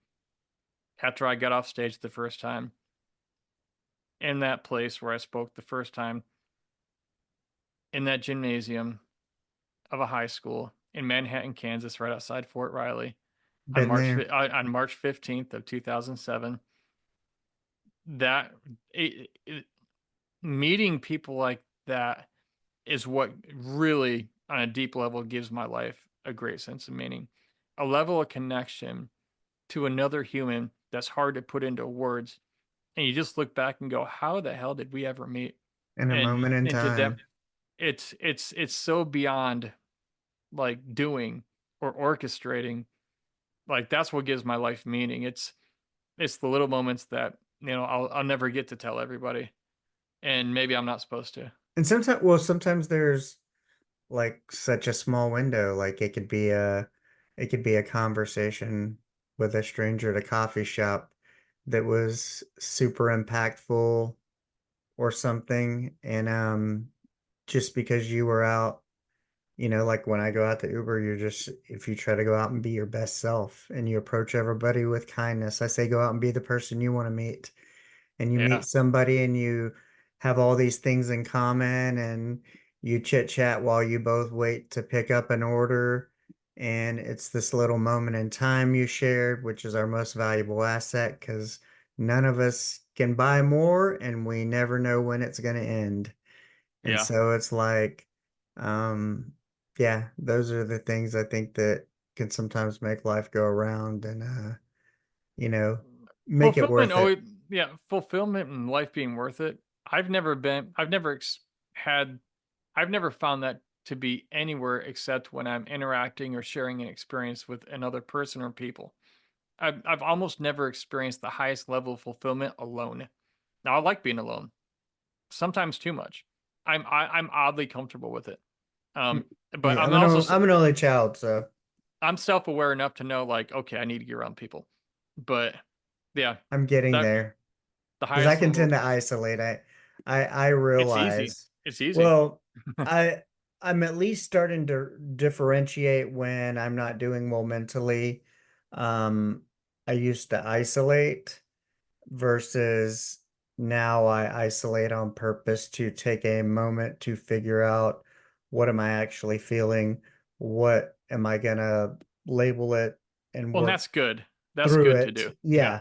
[SPEAKER 1] after I got off stage the first time in that place where I spoke the first time in that gymnasium of a high school in Manhattan, Kansas, right outside Fort Riley
[SPEAKER 3] Been there.
[SPEAKER 1] On March 15th of 2007. That meeting people like that is what really on a deep level gives my life a great sense of meaning, a level of connection to another human that's hard to put into words, and you just look back and go, how the hell did we ever meet?
[SPEAKER 3] In a moment in
[SPEAKER 1] And to them,
[SPEAKER 3] time.
[SPEAKER 1] it's so beyond like doing or orchestrating. Like that's what gives my life meaning. It's the little moments that, I'll never get to tell everybody, and maybe I'm not supposed to.
[SPEAKER 3] And sometimes, well, sometimes there's like such a small window. Like it could be a conversation with a stranger at a coffee shop that was super impactful or something. And just because you were out, like when I go out to Uber, if you try to go out and be your best self and you approach everybody with kindness, I say go out and be the person you want to meet. And you meet
[SPEAKER 1] Yeah,
[SPEAKER 3] somebody and you have all these things in common and you chit chat while you both wait to pick up an order. And it's this little moment in time you shared, which is our most valuable asset because none of us can buy more and we never know when it's going to end. And
[SPEAKER 1] yeah.
[SPEAKER 3] so it's like, um, yeah, those are the things I think that can sometimes make life go around and, you know, make it
[SPEAKER 1] Fulfillment
[SPEAKER 3] worth it.
[SPEAKER 1] always, yeah, fulfillment and life being worth it. I've never had, I've never found that to be anywhere except when I'm interacting or sharing an experience with another person or people. I've almost never experienced the highest level of fulfillment alone. Now I like being alone, sometimes too much. I'm oddly comfortable with it. Um, but
[SPEAKER 3] Yeah,
[SPEAKER 1] I'm also
[SPEAKER 3] I'm an only child, so
[SPEAKER 1] I'm self aware enough to know like, okay, I need to get around people. But yeah,
[SPEAKER 3] I'm getting
[SPEAKER 1] that
[SPEAKER 3] there
[SPEAKER 1] the
[SPEAKER 3] because I
[SPEAKER 1] highest
[SPEAKER 3] can
[SPEAKER 1] level
[SPEAKER 3] tend
[SPEAKER 1] of
[SPEAKER 3] to isolate. I
[SPEAKER 1] it's easy.
[SPEAKER 3] realize,
[SPEAKER 1] It's easy.
[SPEAKER 3] well, I I'm at least starting to differentiate when I'm not doing well mentally. Um, I used to isolate versus now I isolate on purpose to take a moment to figure out what am I actually feeling, what am I gonna label it and
[SPEAKER 1] Well, and
[SPEAKER 3] work
[SPEAKER 1] that's good. That's
[SPEAKER 3] through
[SPEAKER 1] good to
[SPEAKER 3] it.
[SPEAKER 1] do. Yeah.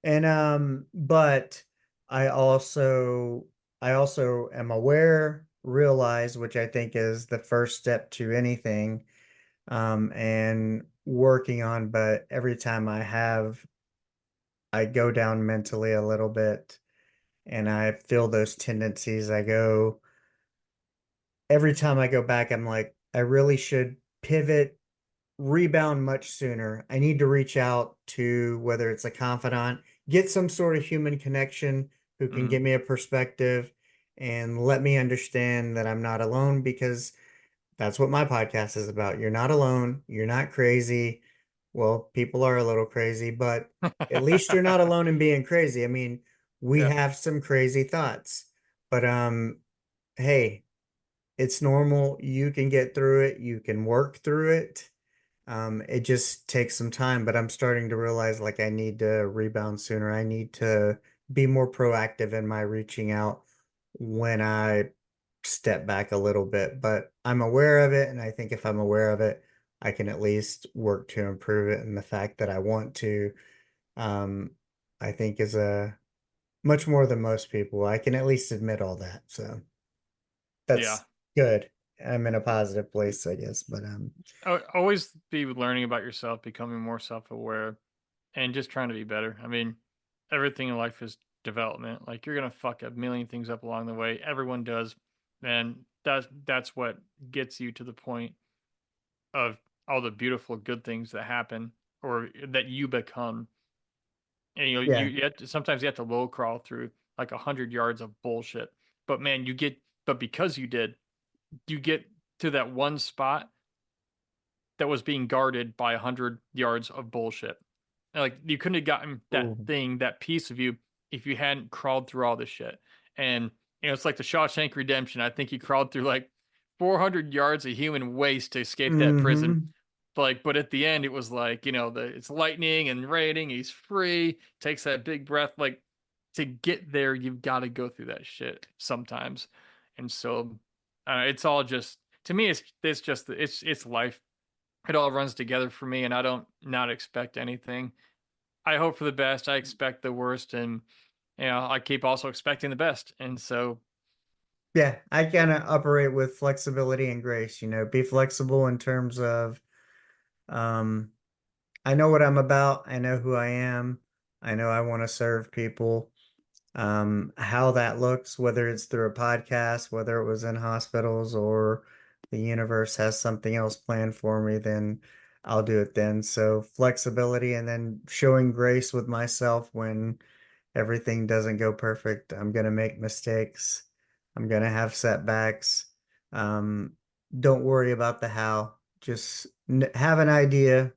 [SPEAKER 3] Yeah. And but I also I also am aware, realize, which I think is the first step to anything, and working on, but every time I go down mentally a little bit and I feel those tendencies, every time I go back, I'm like, I really should pivot, rebound much sooner. I need to reach out to whether it's a confidant, get some sort of human connection who can
[SPEAKER 1] Mhm.
[SPEAKER 3] give me a perspective and let me understand that I'm not alone because that's what my podcast is about. You're not alone. You're not crazy. Well, people are a little crazy, but at least you're not alone in being crazy. I mean, we
[SPEAKER 1] Yeah.
[SPEAKER 3] have some crazy thoughts, but hey, it's normal. You can get through it. You can work through it. It just takes some time, but I'm starting to realize like I need to rebound sooner. I need to be more proactive in my reaching out when I step back a little bit. But I'm aware of it, and I think if I'm aware of it, I can at least work to improve it. And the fact that I want to, um, I think is a much more than most people. I can at least admit all that. So
[SPEAKER 1] Yeah.
[SPEAKER 3] that's good. I'm in a positive place, I guess. But
[SPEAKER 1] Always be learning about yourself, becoming more self-aware, and just trying to be better. I mean, everything in life is development. Like you're gonna fuck a million things up along the way. Everyone does, and that's what gets you to the point of all the beautiful good things that happen or that you become. And
[SPEAKER 3] yeah.
[SPEAKER 1] sometimes you have to low crawl through like 100 yards of bullshit. But man, but because you get to that one spot that was being guarded by 100 yards of bullshit. And, like you couldn't have gotten that
[SPEAKER 3] Ooh.
[SPEAKER 1] thing, that piece of you, if you hadn't crawled through all this shit. And it's like the Shawshank Redemption. I think he crawled through like 400 yards of human waste to escape that prison.
[SPEAKER 3] Mm-hmm.
[SPEAKER 1] But at the end, it was like it's lightning and raining. He's free, takes that big breath. Like to get there, you've got to go through that shit sometimes. And so, it's all just to me. It's life. It all runs together for me, and I don't not expect anything. I hope for the best. I expect the worst, and I keep also expecting the best. And so,
[SPEAKER 3] Yeah, I kind of operate with flexibility and grace, be flexible in terms of um I know what I'm about, I know who I am, I know I want to serve people. How that looks, whether it's through a podcast, whether it was in hospitals or the universe has something else planned for me, then I'll do it then. So flexibility and then showing grace with myself when everything doesn't go perfect. I'm going to make mistakes. I'm going to have setbacks. Um, don't worry about the how. Just have an idea.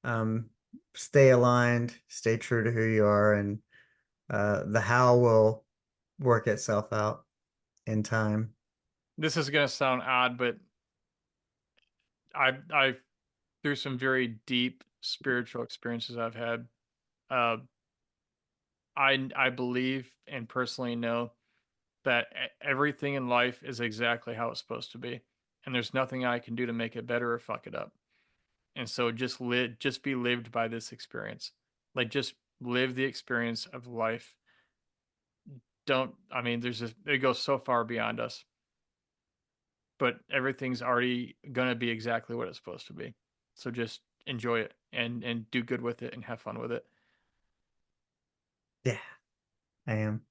[SPEAKER 3] Um, stay aligned, stay true to who you are, and the how will work itself out in time.
[SPEAKER 1] this is gonna sound odd, but I through some very deep spiritual experiences I've had, uh, I believe and personally know that everything in life is exactly how it's supposed to be, and there's nothing I can do to make it better or fuck it up. And so just be lived by this experience. Like just live the experience of life. Don't I mean there's just it goes so far beyond us. But everything's already gonna be exactly what it's supposed to be. So just enjoy it and do good with it and have fun with it.
[SPEAKER 3] Yeah, I am.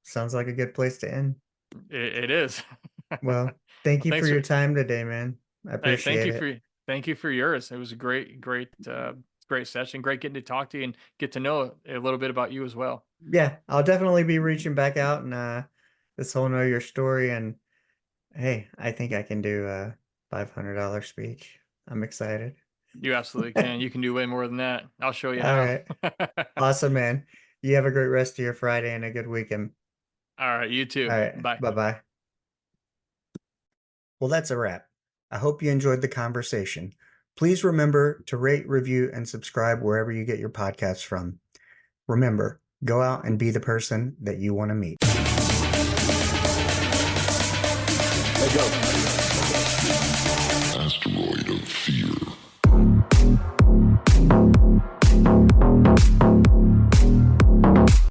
[SPEAKER 3] Sounds like a good place to end.
[SPEAKER 1] It is.
[SPEAKER 3] Well, thank
[SPEAKER 1] Well,
[SPEAKER 3] you for
[SPEAKER 1] thanks for
[SPEAKER 3] your time today, man. I
[SPEAKER 1] hey,
[SPEAKER 3] appreciate it.
[SPEAKER 1] thank you for yours. It was a great session. Great getting to talk to you and get to know a little bit about you as well.
[SPEAKER 3] Yeah, I'll definitely be reaching back out and this whole know your story, and hey, I think I can do a $500 speech. I'm excited.
[SPEAKER 1] You absolutely can. You can do way more than that. I'll show you
[SPEAKER 3] All
[SPEAKER 1] how.
[SPEAKER 3] right. Awesome, man. You have a great rest of your Friday and a good weekend.
[SPEAKER 1] All right, you
[SPEAKER 3] All
[SPEAKER 1] too.
[SPEAKER 3] right.
[SPEAKER 1] Bye.
[SPEAKER 3] Bye-bye. Well, that's a wrap. I hope you enjoyed the conversation. Please remember to rate, review, and subscribe wherever you get your podcasts from. Remember, go out and be the person that you want to meet.
[SPEAKER 5] Let's go. Asteroid of